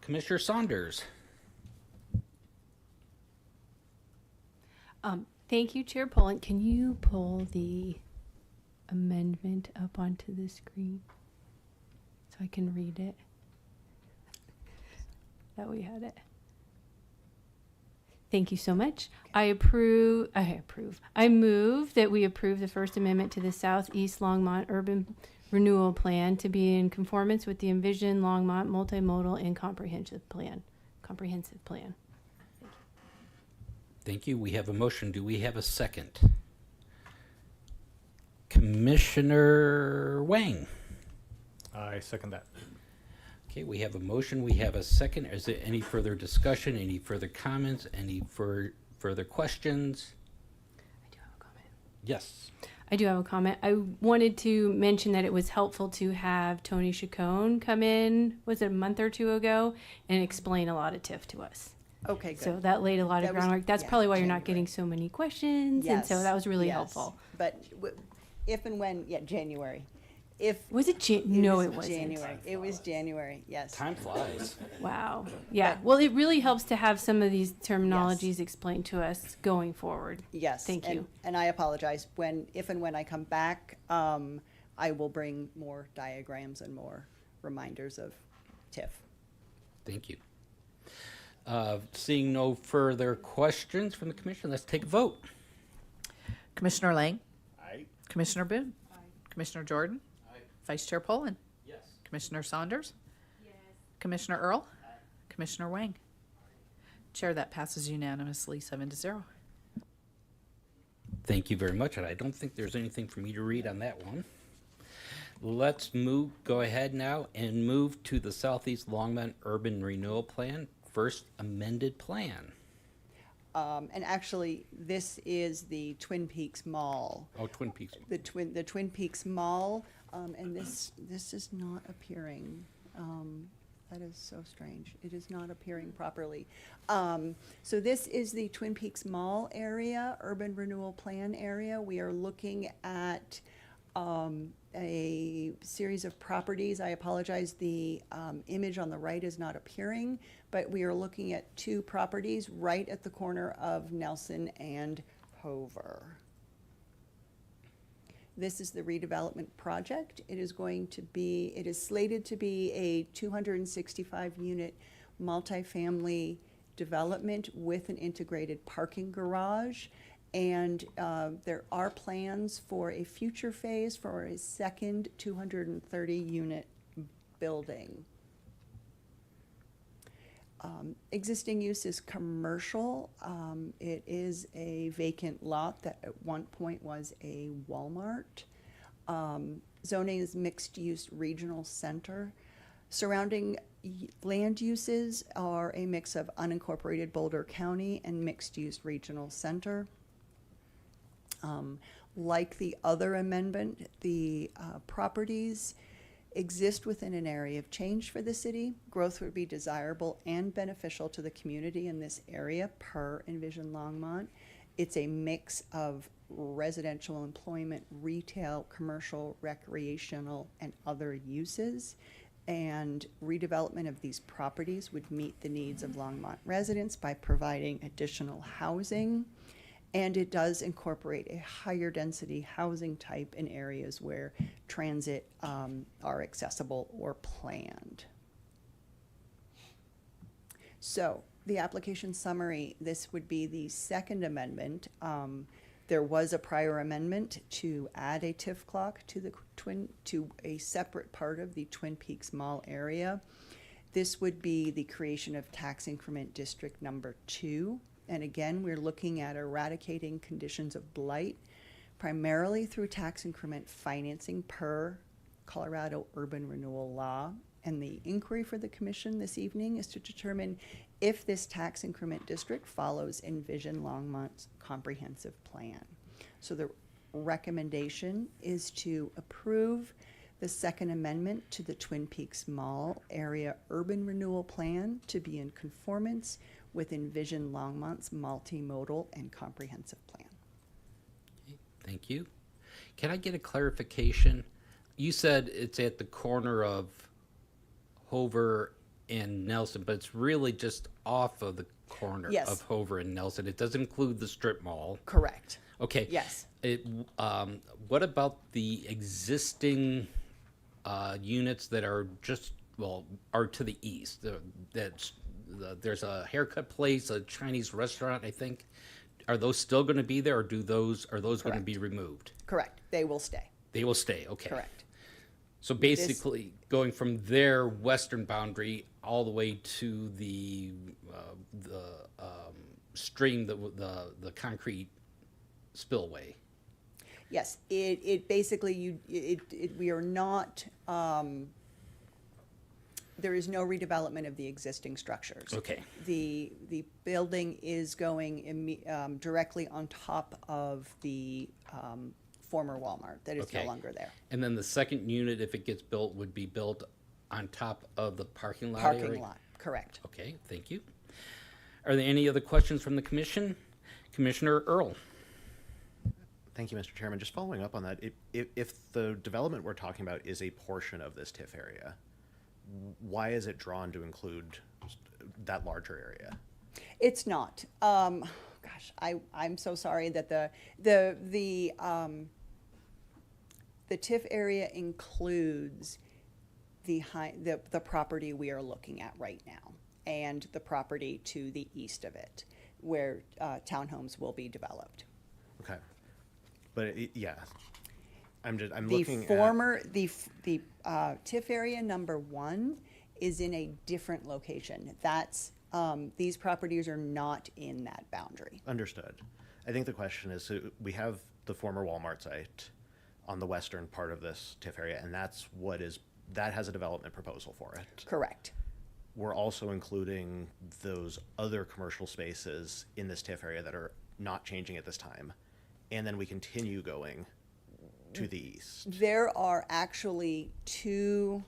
Commissioner Saunders. Thank you, Chair Poland. Can you pull the amendment up onto the screen so I can read it? That we had it. Thank you so much. I move that we approve the First Amendment to the Southeast Longmont Urban Renewal Plan to be in conformance with the envisioned Longmont multimodal and comprehensive plan. Thank you. We have a motion. Do we have a second? Commissioner Wang. I second that. Okay, we have a motion. We have a second. Is there any further discussion, any further comments, any further questions? I do have a comment. Yes. I do have a comment. I wanted to mention that it was helpful to have Tony Chacon come in, was it a month or two ago, and explain a lot of TIF to us. Okay, good. So that laid a lot of That was- groundwork. That's yeah, probably why you're not January. getting so many questions, and so that was really yes. helpful. But if and when, January. If Was it No, was it wasn't. January. It was January, yes. Time flies. Wow. Yeah. Well, it really helps to have some of these terminologies explained to us going forward. Yes. Thank you. And I apologize. If and when I come back, I will bring more diagrams and more reminders of TIF. Thank you. Seeing no further questions from the commission, let's take a vote. Commissioner Lang? Aye. Commissioner Boone? Commissioner Jordan? Vice Chair Poland? Yes. Commissioner Saunders? Yes. Commissioner Earl? Commissioner Wang? Chair, that passes unanimously 7-0. Thank you very much, and I don't think there's anything for me to read on that one. Let's go ahead now and move to the Southeast Longmont Urban Renewal Plan, first amended plan. And actually, this is the Twin Peaks Mall. Oh, Twin Peaks. The Twin Peaks Mall, and this is not appearing. That is so strange. It is not appearing properly. So this is the Twin Peaks Mall area, urban renewal plan area. We are looking at a series of properties. I apologize, the image on the right is not appearing, but we are looking at 2 properties right at the corner of Nelson and Hover. This is the redevelopment project. It is slated to be a 265-unit multifamily development with an integrated parking garage. And there are plans for a future phase for a second 230-unit building. Existing use is commercial. It is a vacant lot that at one point was a Walmart. Zoning is mixed-use regional center. Surrounding land uses are a mix of unincorporated Boulder County and mixed-use regional center. Like the other amendment, the properties exist within an area of change for the city. Growth would be desirable and beneficial to the community in this area per Envision Longmont. It's a mix of residential employment, retail, commercial, recreational, and other uses. And redevelopment of these properties would meet the needs of Longmont residents by providing additional housing. And it does incorporate a higher density housing type in areas where transit are accessible or planned. So the application summary, this would be the second amendment. There was a prior amendment to add a TIF clock to a separate part of the Twin Peaks Mall area. This would be the creation of tax increment district number 2. And again, we're looking at eradicating conditions of blight, primarily through tax increment financing per Colorado urban renewal law. And the inquiry for the commission this evening is to determine if this tax increment district follows Envision Longmont's comprehensive plan. So the recommendation is to approve the second amendment to the Twin Peaks Mall area urban renewal plan to be in conformance with Envision Longmont's multimodal and comprehensive plan. Okay, thank you. Can I get a clarification? You said it's at the corner of Hover and Nelson, but it's really just off of the corner Yes. of Hover and Nelson. It doesn't include the strip mall. Correct. Okay. Yes. What about the existing units that are are to the east? There's a haircut place, a Chinese restaurant, I think. Are those still going to be there, or are those going to be removed? Correct. They will stay. They will stay. Okay. Correct. So basically, going from their western boundary all the way to the stream, the concrete spillway. Yes. It basically we are not. There is no redevelopment of the existing structures. Okay. The building is going directly on top of the former Walmart that is no longer there. And then the second unit, if it gets built, would be built on top of the parking lot Parking area? lot, correct. Okay, thank you. Are there any other questions from the commission? Commissioner Earl. Thank you, Mr. Chairman. Just following up on that, if the development we're talking about is a portion of this TIF area, why is it drawn to include that larger area? It's not. Gosh, I'm so sorry that the TIF area includes the property we are looking at right now and the property to the east of it, where townhomes will be developed. Okay, but yeah, I'm The looking former the TIF area number 1 is in a different location. That's these properties are not in that boundary. Understood. I think the question is, so we have the former Walmart site on the western part of this TIF area, and that has a development proposal for it. Correct. We're also including those other commercial spaces in this TIF area that are not changing at this time, and then we continue going to the east. There are actually 2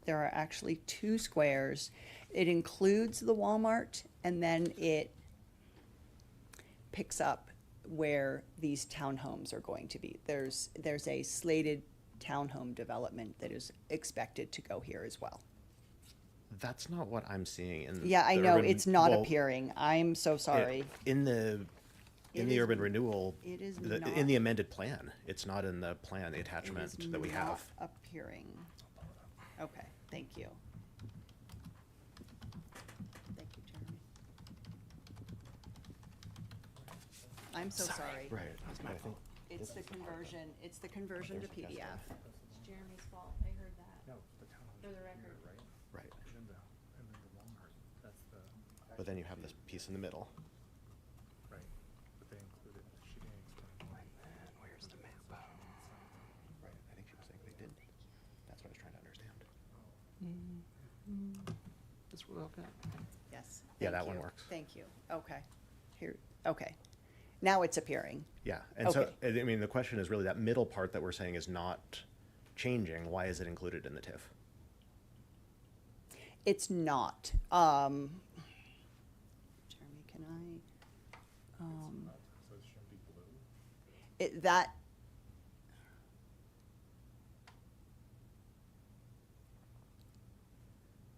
there are actually 2 squares. It includes the Walmart, and then it picks up where these townhomes are going to be. There's a slated townhome development that is expected to go here as well. That's not what I'm seeing in. Yeah, I the know, urban- it's not well, appearing. I'm so sorry. In the It the is- urban renewal, it is in not- the amended plan, it's not in the plan, the It is attachment that we not have. appearing. Okay, thank you. Thank you, Jeremy. I'm so sorry. Right. I think It's the conversion to PDF. It's Jeremy's fault. I heard that. For the record. right. But then you have this piece in the middle. Right. I think she was saying they did. That's what I was trying to understand. This will okay. Yes. Yeah, thank that one you. works. Thank you. Okay. Here, okay. Now it's appearing. Yeah, and so, Okay. I mean, the question is really that middle part that we're saying is not changing, why is it included in the TIF? It's not. Jeremy, can I? That.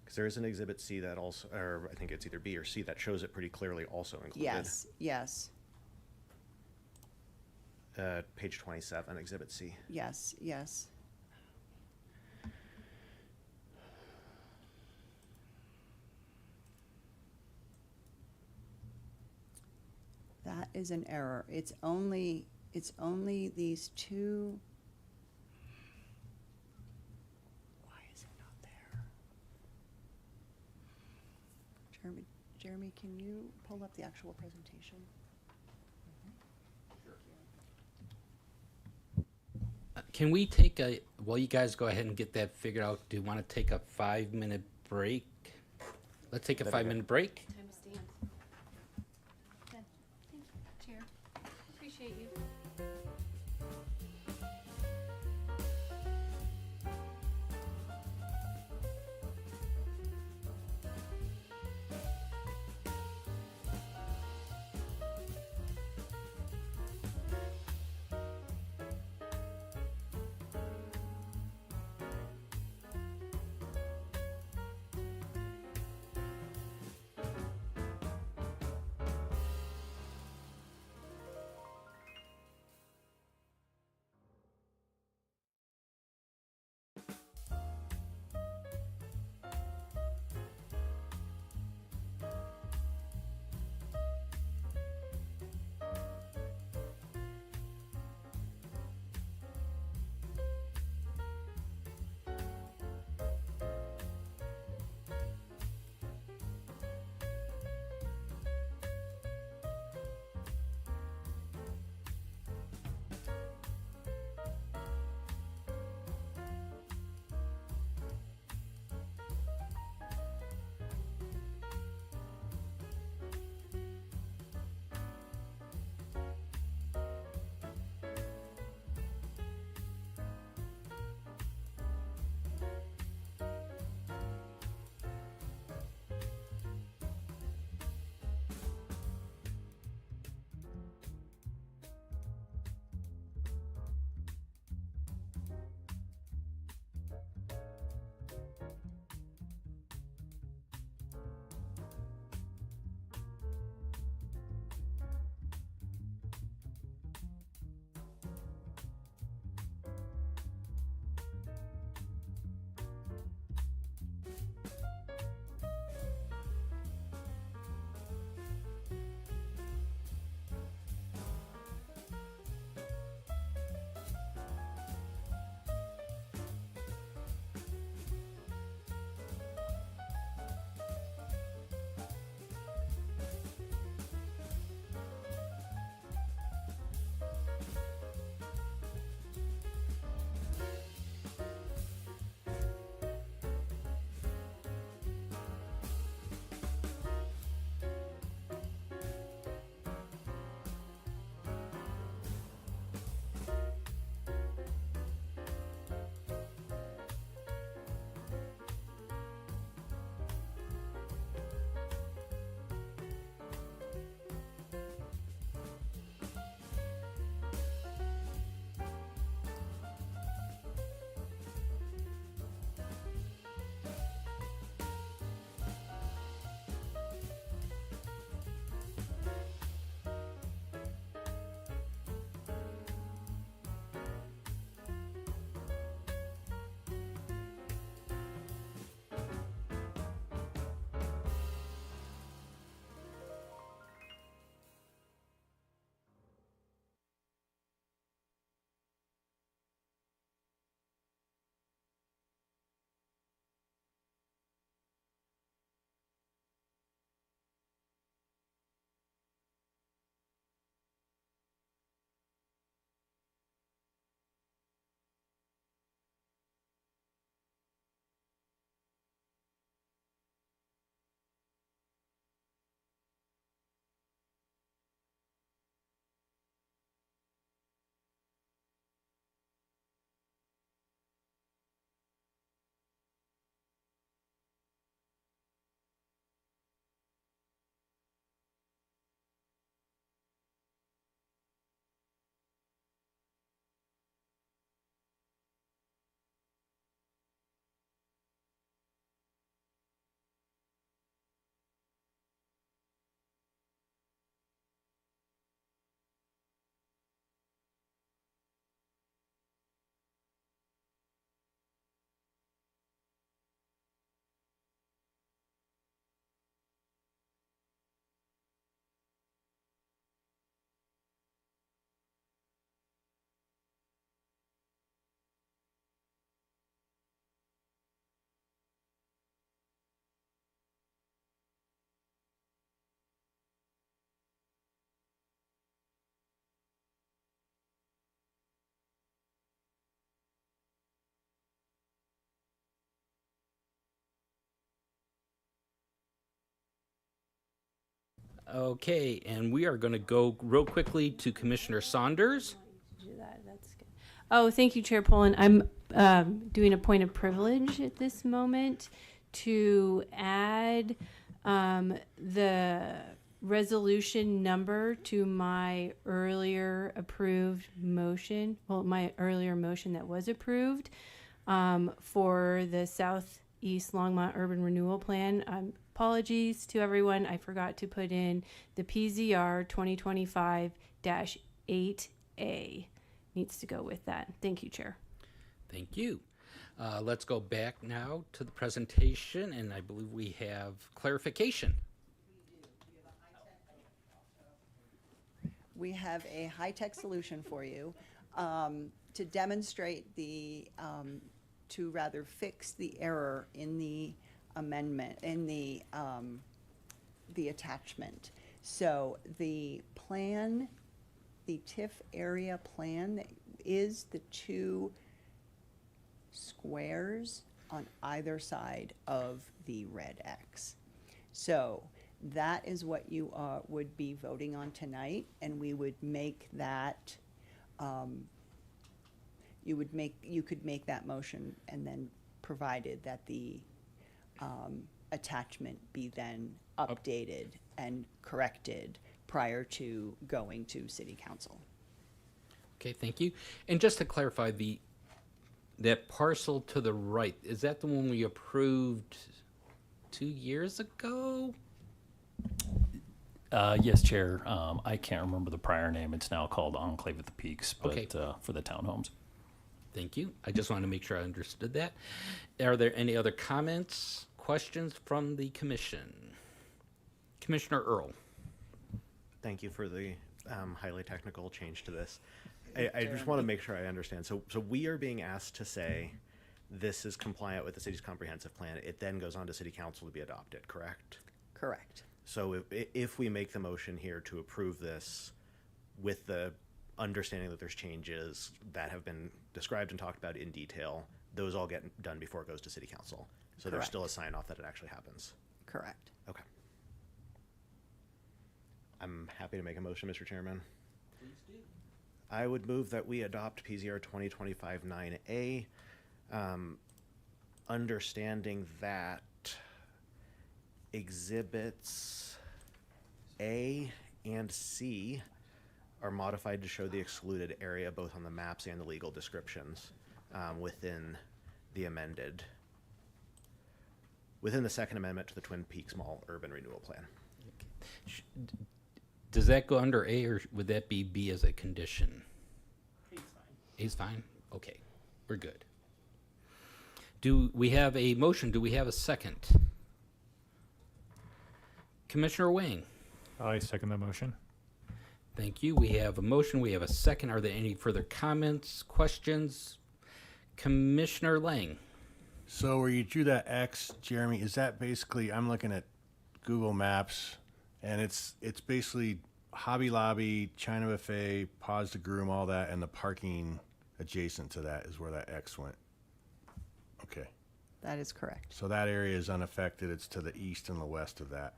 Because there is an Exhibit C that also, or I think it's either B or C, that shows it pretty clearly also included. Yes, yes, Page 27, Exhibit C. yes, yes. That is an error. It's only these 2. Why is it not there? Jeremy, can you pull up the actual presentation? Can we take while you guys go ahead and get that figured out, do you want to take a 5-minute break? Let's take a 5-minute break. Time to stand. Thank you, Chair. Appreciate you. Okay, and we are going to go real quickly to Commissioner Saunders. Do that. That's good. Oh, thank you, Chair Poland. I'm doing a point of privilege at this moment to add the resolution number to my earlier approved motion. Well, my earlier motion that was approved for the Southeast Longmont Urban Renewal Plan. Apologies to everyone. I forgot to put in the PZR 2025-8A. Needs to go with that. Thank you, Chair. Thank you. Let's go back now to the presentation, and I believe we have clarification. We have a high-tech solution for you to demonstrate to rather fix the error in the amendment, in the attachment. So the plan, the TIF area plan is the two squares on either side of the red X. So that is what you would be voting on tonight, and we would make that, you could make that motion, and then provided that the attachment be then updated and corrected prior to going to City Council. Okay, thank you. And just to clarify, that parcel to the right, is that the one we approved 2 years ago? Yes, Chair. I can't remember the prior name. It's now called Enclave at the Peaks, but Okay. For the townhomes. Thank you. I just wanted to make sure I understood that. Are there any other comments, questions from the commission? Commissioner Earl. Thank you for the highly technical change to this. I just want to make sure I understand. So we are being asked to say this is compliant with the city's comprehensive plan. It then goes on to City Council to be adopted, correct? Correct. So if we make the motion here to approve this with the understanding that there's changes that have been described and talked about in detail, those all get done before it goes to City Council. So there's still a sign off that it actually happens. Correct. Okay. I'm happy to make a motion, Mr. Chairman. Please do. I would move that we adopt PZR 2025-9A, understanding that exhibits A and C are modified to show the excluded area both on the maps and the legal descriptions within the Second Amendment to the Twin Peaks Mall Urban Renewal Plan. Does that go under A, or would that be B as a condition? A's fine. A's fine? Okay, we're good. Do we have a motion? Do we have a second? Commissioner Wang. I second the motion. Thank you. We have a motion. We have a second. Are there any further comments, questions? Commissioner Lang. So where you drew that X, Jeremy, is that basically, I'm looking at Google Maps, and it's basically Hobby Lobby, China Buffet, Paws to Groom, all that, and the parking adjacent to that is where that X went. Okay. That is correct. So that area is unaffected. It's to the east and the west of that.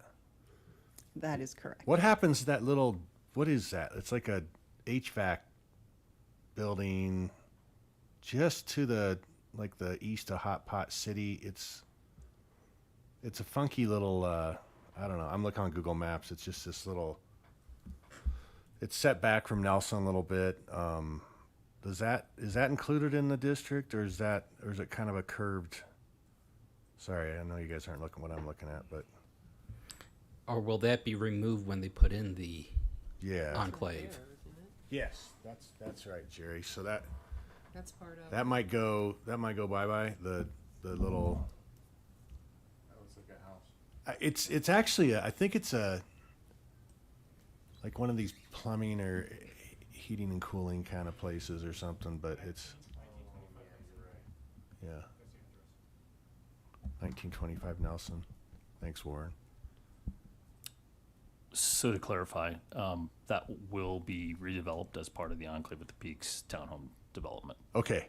That is correct. What happens to that little, what is that? It's like a HVAC building just to the, like the east of Hot Pot City. It's a funky little, I don't know. I'm looking on Google Maps. It's just this little, it's set back from Nelson a little bit. Is that included in the district, or is it kind of a curved? Sorry, I know you guys aren't looking what I'm looking at, but. Or will that be removed when they put in the Yeah. enclave? Yes, that's right, Jerry. So That's part of. that might go bye-bye. The little. That looks like a house. It's actually I think it's like one of these plumbing or heating and cooling kind of places or something, but it's. Yeah. 1925 Nelson. Thanks, Warren. So to clarify, that will be redeveloped as part of the Enclave at the Peaks townhome development. Okay.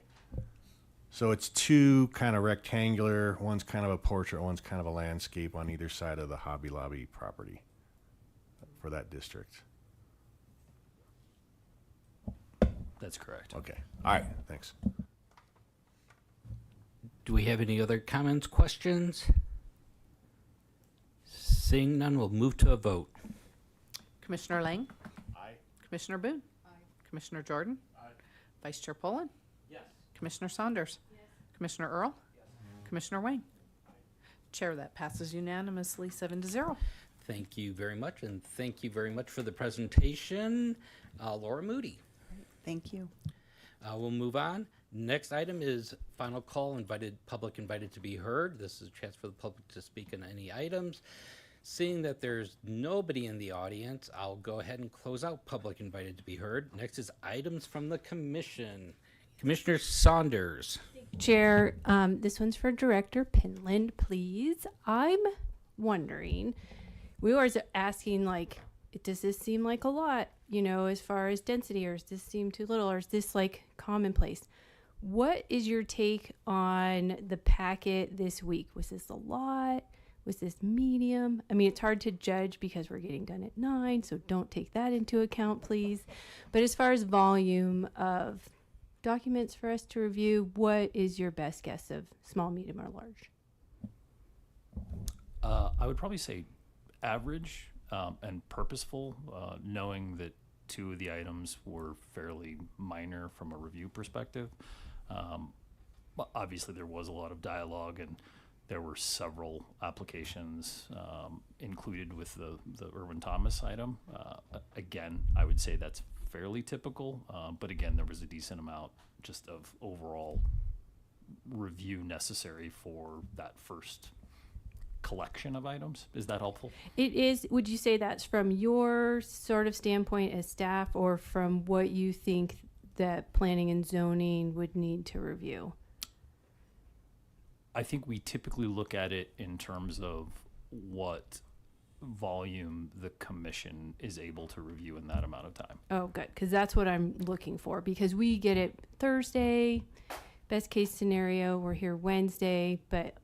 So it's two kind of rectangular, one's kind of a portrait, one's kind of a landscape on either side of the Hobby Lobby property. for that district. That's correct. Okay. All right. Thanks. Do we have any other comments, questions? Seeing none, we'll move to a vote. Commissioner Lang? Aye. Commissioner Boone? Commissioner Jordan? Vice Chair Poland? Commissioner Saunders? Commissioner Earl? Commissioner Wang? Chair, that passes unanimously 7-0. Thank you very much, and thank you very much for the presentation, Laura Moody. Thank you. We'll move on. Next item is final call, public invited to be heard. This is a chance for the public to speak on any items. Seeing that there's nobody in the audience, I'll go ahead and close out public invited to be heard. Next is items from the commission. Commissioner Saunders. Chair, this one's for Director Pinland, please. I'm wondering, we were asking, like, does this seem like a lot, as far as density, or does this seem too little, or is this like commonplace? What is your take on the packet this week? Was this a lot? Was this medium? I mean, it's hard to judge because we're getting done at 9, so don't take that into account, please. But as far as volume of documents for us to review, what is your best guess of small, medium, or large? I would probably say average and purposeful, knowing that 2 of the items were fairly minor from a review perspective. But obviously, there was a lot of dialogue, and there were several applications included with the Irwin Thomas item. Again, I would say that's fairly typical, but again, there was a decent amount just of overall review necessary for that first collection of items. Is that helpful? It is. Would you say that's from your sort of standpoint as staff, or from what you think that planning and zoning would need to review? I think we typically look at it in terms of what volume the commission is able to review in that amount of time. Oh, good, because that's what I'm looking for, because we get it Thursday, best case scenario, we're here Wednesday, but,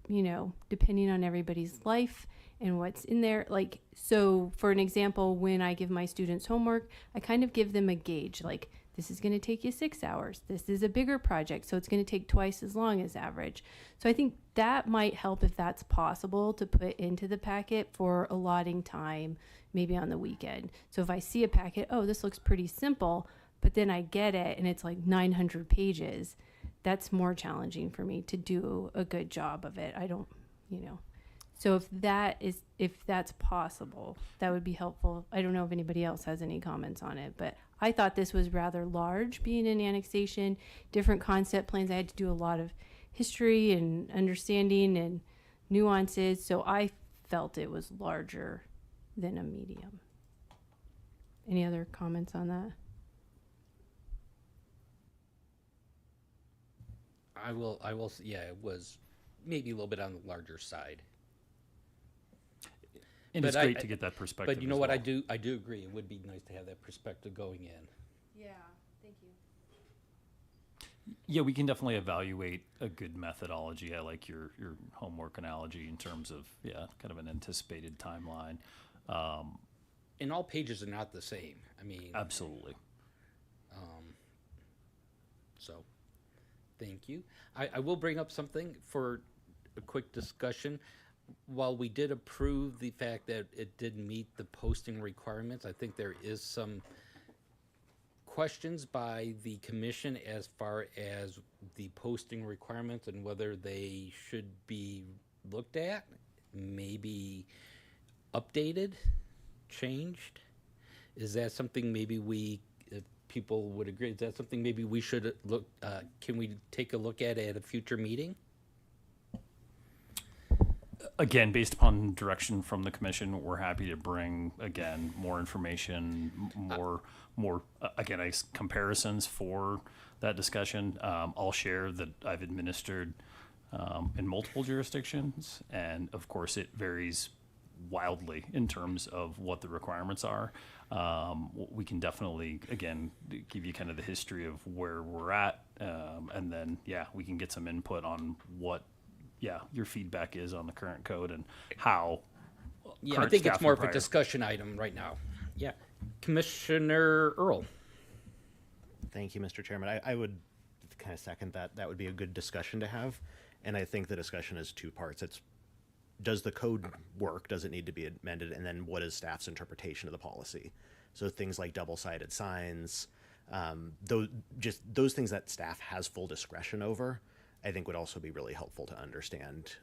depending on everybody's life and what's in there, like, so for an example, when I give my students homework, I kind of give them a gauge, like, this is going to take you 6 hours. This is a bigger project, so it's going to take twice as long as average. So I think that might help if that's possible to put into the packet for allotting time, maybe on the weekend. So if I see a packet, oh, this looks pretty simple, but then I get it and it's like 900 pages, that's more challenging for me to do a good job of it. I don't, So if that's possible, that would be helpful. I don't know if anybody else has any comments on it, but I thought this was rather large, being an annexation, different concept plans. I had to do a lot of history and understanding and nuances, so I felt it was larger than a medium. Any other comments on that? I will, yeah, it was maybe a little bit on the larger side. And it's great to get that perspective. But you know what, I do agree. It would be nice to have that perspective going in. Yeah, thank you. Yeah, we can definitely evaluate a good methodology. I like your homework analogy in terms of, kind of an anticipated timeline. And all pages are not the same. I mean, absolutely. So, thank you. I will bring up something for a quick discussion. While we did approve the fact that it did meet the posting requirements, I think there is some questions by the commission as far as the posting requirements and whether they should be looked at, maybe updated, changed. Is that something maybe if people would agree, is that something maybe we should look, can we take a look at a future meeting? Again, based upon direction from the commission, we're happy to bring, again, more information, more comparisons for that discussion. I'll share that I've administered in multiple jurisdictions, and of course it varies wildly in terms of what the requirements are. We can definitely, again, give you kind of the history of where we're at, and then, we can get some input on what your feedback is on the current code and how. Yeah, I think it's more of a discussion item right now. Yeah. Commissioner Earl. Thank you, Mr. Chairman. I would kind of second that. That would be a good discussion to have. And I think the discussion is two parts. It's, does the code work? Does it need to be amended? And then what is staff's interpretation of the policy? So things like double-sided signs, those things that staff has full discretion over, I think would also be really helpful to understand,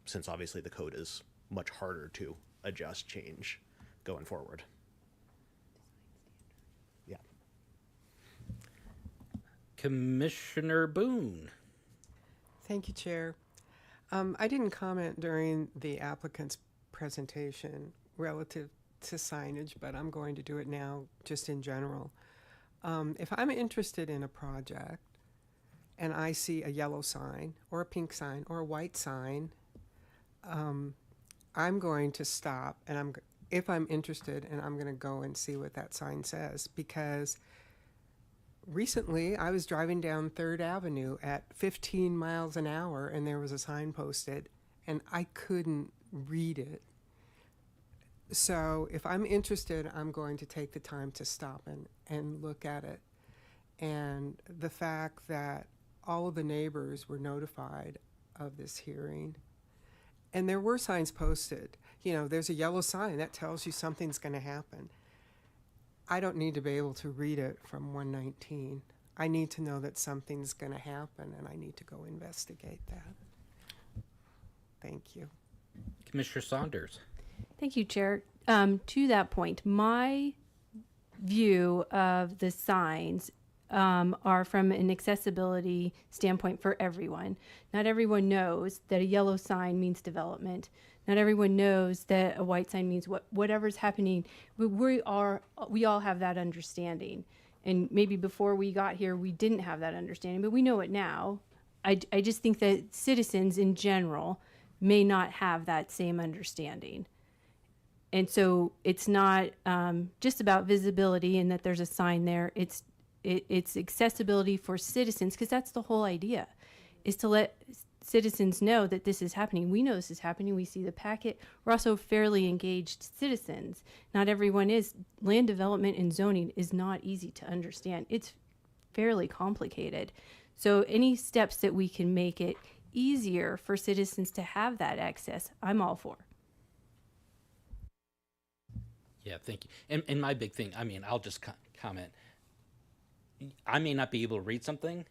since obviously the code is much harder to adjust, change going forward. Yeah. Commissioner Boone. Thank you, Chair. I didn't comment during the applicant's presentation relative to signage, but I'm going to do it now just in general. If I'm interested in a project and I see a yellow sign or a pink sign or a white sign, I'm going to stop and if I'm interested, and I'm going to go and see what that sign says, because recently I was driving down 3rd Avenue at 15 miles an hour and there was a sign posted and I couldn't read it. So if I'm interested, I'm going to take the time to stop and look at it. And the fact that all of the neighbors were notified of this hearing, and there were signs posted. You know, there's a yellow sign that tells you something's going to happen. I don't need to be able to read it from 119. I need to know that something's going to happen, and I need to go investigate that. Thank you. Commissioner Saunders. Thank you, Chair. To that point, my view of the signs are from an accessibility standpoint for everyone. Not everyone knows that a yellow sign means development. Not everyone knows that a white sign means whatever's happening. We all have that understanding. And maybe before we got here, we didn't have that understanding, but we know it now. I just think that citizens in general may not have that same understanding. And so it's not just about visibility and that there's a sign there. It's accessibility for citizens, because that's the whole idea, is to let citizens know that this is happening. We know this is happening. We see the packet. We're also fairly engaged citizens. Not everyone is. Land development and zoning is not easy to understand. It's fairly complicated. So any steps that we can make it easier for citizens to have that access, I'm all for. Yeah, thank you. And my big thing, I mean, I'll just comment. I may not be able to read something,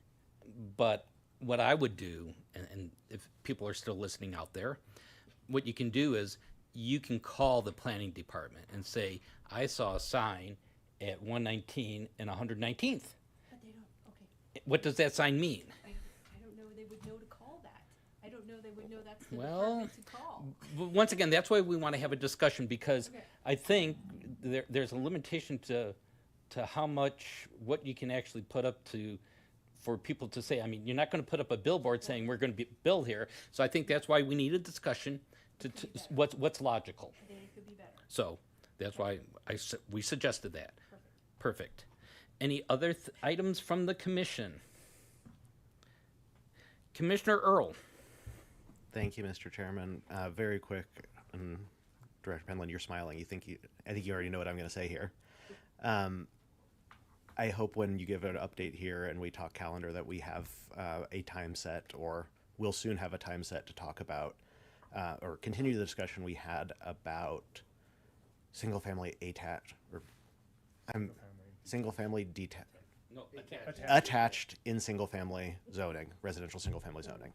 but what I would do, and if people are still listening out there, what you can do is you can call the planning department and say, I saw a sign at 119 and 119th. But they don't, okay. What does that sign mean? I don't know they would know to call that. I don't know they would know that's the Well, department to call. Once again, that's why we want to have a discussion, because Okay. I think there's a limitation to how much, what you can actually put up to, for people to say. I mean, you're not going to put up a billboard saying we're going to build here. So I think that's why we need a discussion to what's logical. I think it could be better. So that's why we suggested that. Perfect. Any other items from the commission? Commissioner Earl. Thank you, Mr. Chairman. Very quick, and Director Penland, you're smiling. I think you already know what I'm going to say here. I hope when you give an update here and we talk calendar that we have a time set, or we'll soon have a time set to talk about or continue the discussion we had about single-family attached, or single-family detached. No, Attached in single-family zoning, residential single-family zoning.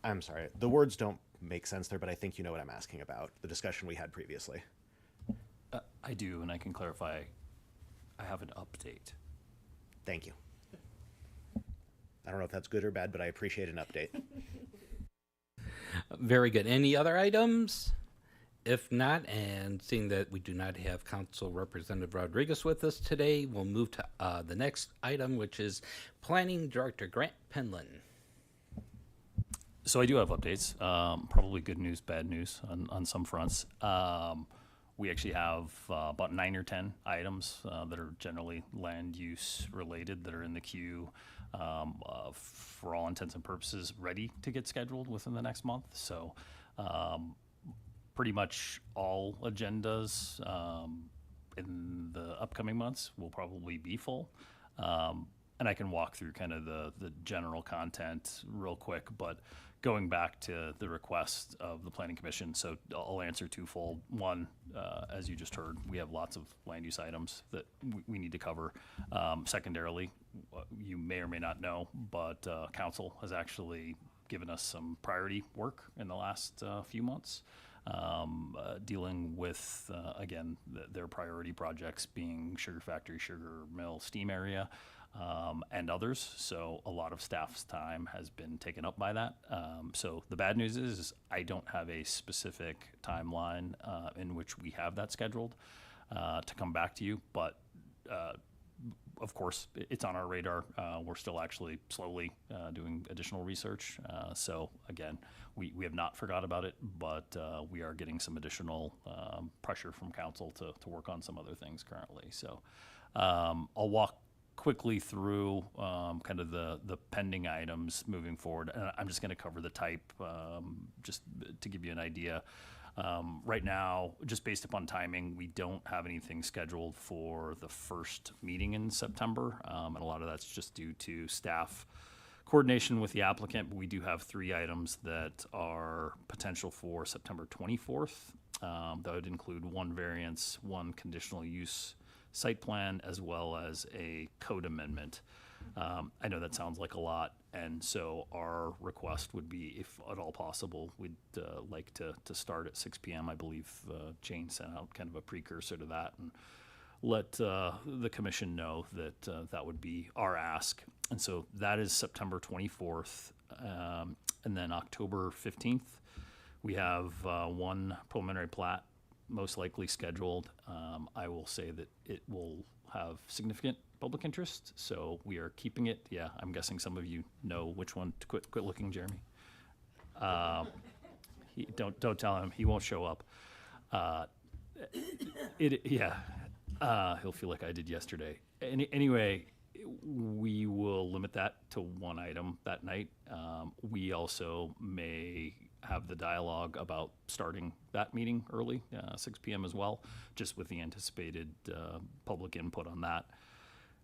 I'm sorry, the words don't make sense there, but I think you know what I'm asking about, the discussion we had previously. I do, and I can clarify. I have an update. Thank you. I don't know if that's good or bad, but I appreciate an update. Very good. Any other items? If not, and seeing that we do not have Council Representative Rodriguez with us today, we'll move to the next item, which is Planning Director Grant Penland. So I do have updates. Probably good news, bad news on some fronts. We actually have about 9 or 10 items that are generally land use related that are in the queue, for all intents and purposes, ready to get scheduled within the next month. So pretty much all agendas in the upcoming months will probably be full. And I can walk through kind of the general content real quick, but going back to the request of the Planning Commission, so I'll answer twofold. One, as you just heard, we have lots of land use items that we need to cover. Secondarily, you may or may not know, but council has actually given us some priority work in the last few months, dealing with, again, their priority projects being Sugar Factory, Sugar Mill, Steam Area, and others. So a lot of staff's time has been taken up by that. So the bad news is I don't have a specific timeline in which we have that scheduled to come back to you, but of course, it's on our radar. We're still actually slowly doing additional research. So again, we have not forgot about it, but we are getting some additional pressure from council to work on some other things currently. So I'll walk quickly through kind of the pending items moving forward. And I'm just going to cover the type just to give you an idea. Right now, just based upon timing, we don't have anything scheduled for the first meeting in September. And a lot of that's just due to staff coordination with the applicant. But we do have 3 items that are potential for September 24th. That would include 1 variance, 1 conditional use site plan, as well as a code amendment. I know that sounds like a lot, and so our request would be, if at all possible, we'd like to start at 6 p.m. I believe Jane sent out kind of a precursor to that, and let the commission know that that would be our ask. And so that is September 24th, and then October 15th, we have 1 preliminary plat most likely scheduled. I will say that it will have significant public interest, so we are keeping it. Yeah, I'm guessing some of you know which one to quit looking, Jeremy. Don't tell him, he won't show up. He'll feel like I did yesterday. Anyway, we will limit that to 1 item that night. We also may have the dialogue about starting that meeting early, 6 p.m. as well, just with the anticipated public input on that.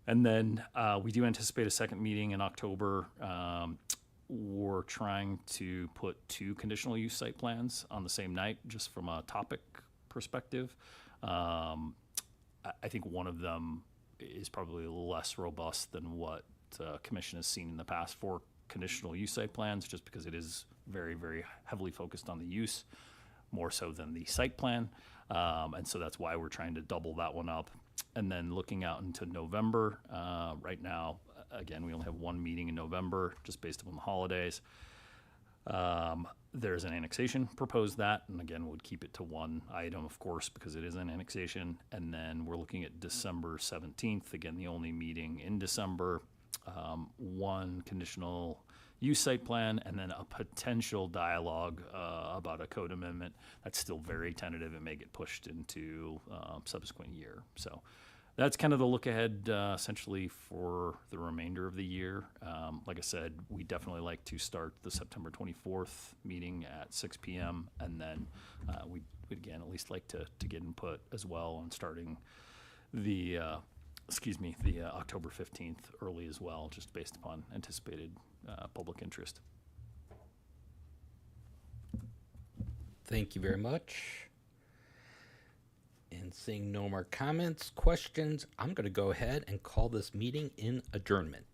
And then we do anticipate a second meeting in October. We're trying to put 2 conditional use site plans on the same night, just from a topic perspective. I think one of them is probably less robust than what Commission has seen in the past for conditional use site plans, just because it is very, very heavily focused on the use, more so than the site plan. And so that's why we're trying to double that one up. And then looking out into November, right now, again, we only have 1 meeting in November, just based upon the holidays. There's an annexation proposed that, and again, would keep it to 1 item, of course, because it is an annexation. And then we're looking at December 17th, again, the only meeting in December, 1 conditional use site plan, and then a potential dialogue about a code amendment. That's still very tentative. It may get pushed into subsequent year. So that's kind of the look ahead essentially for the remainder of the year. Like I said, we definitely like to start the September 24th meeting at 6 p.m. And then we'd again at least like to get input as well on starting the October 15th early as well, just based upon anticipated public interest. Thank you very much. And seeing no more comments, questions, I'm going to go ahead and call this meeting in adjournment.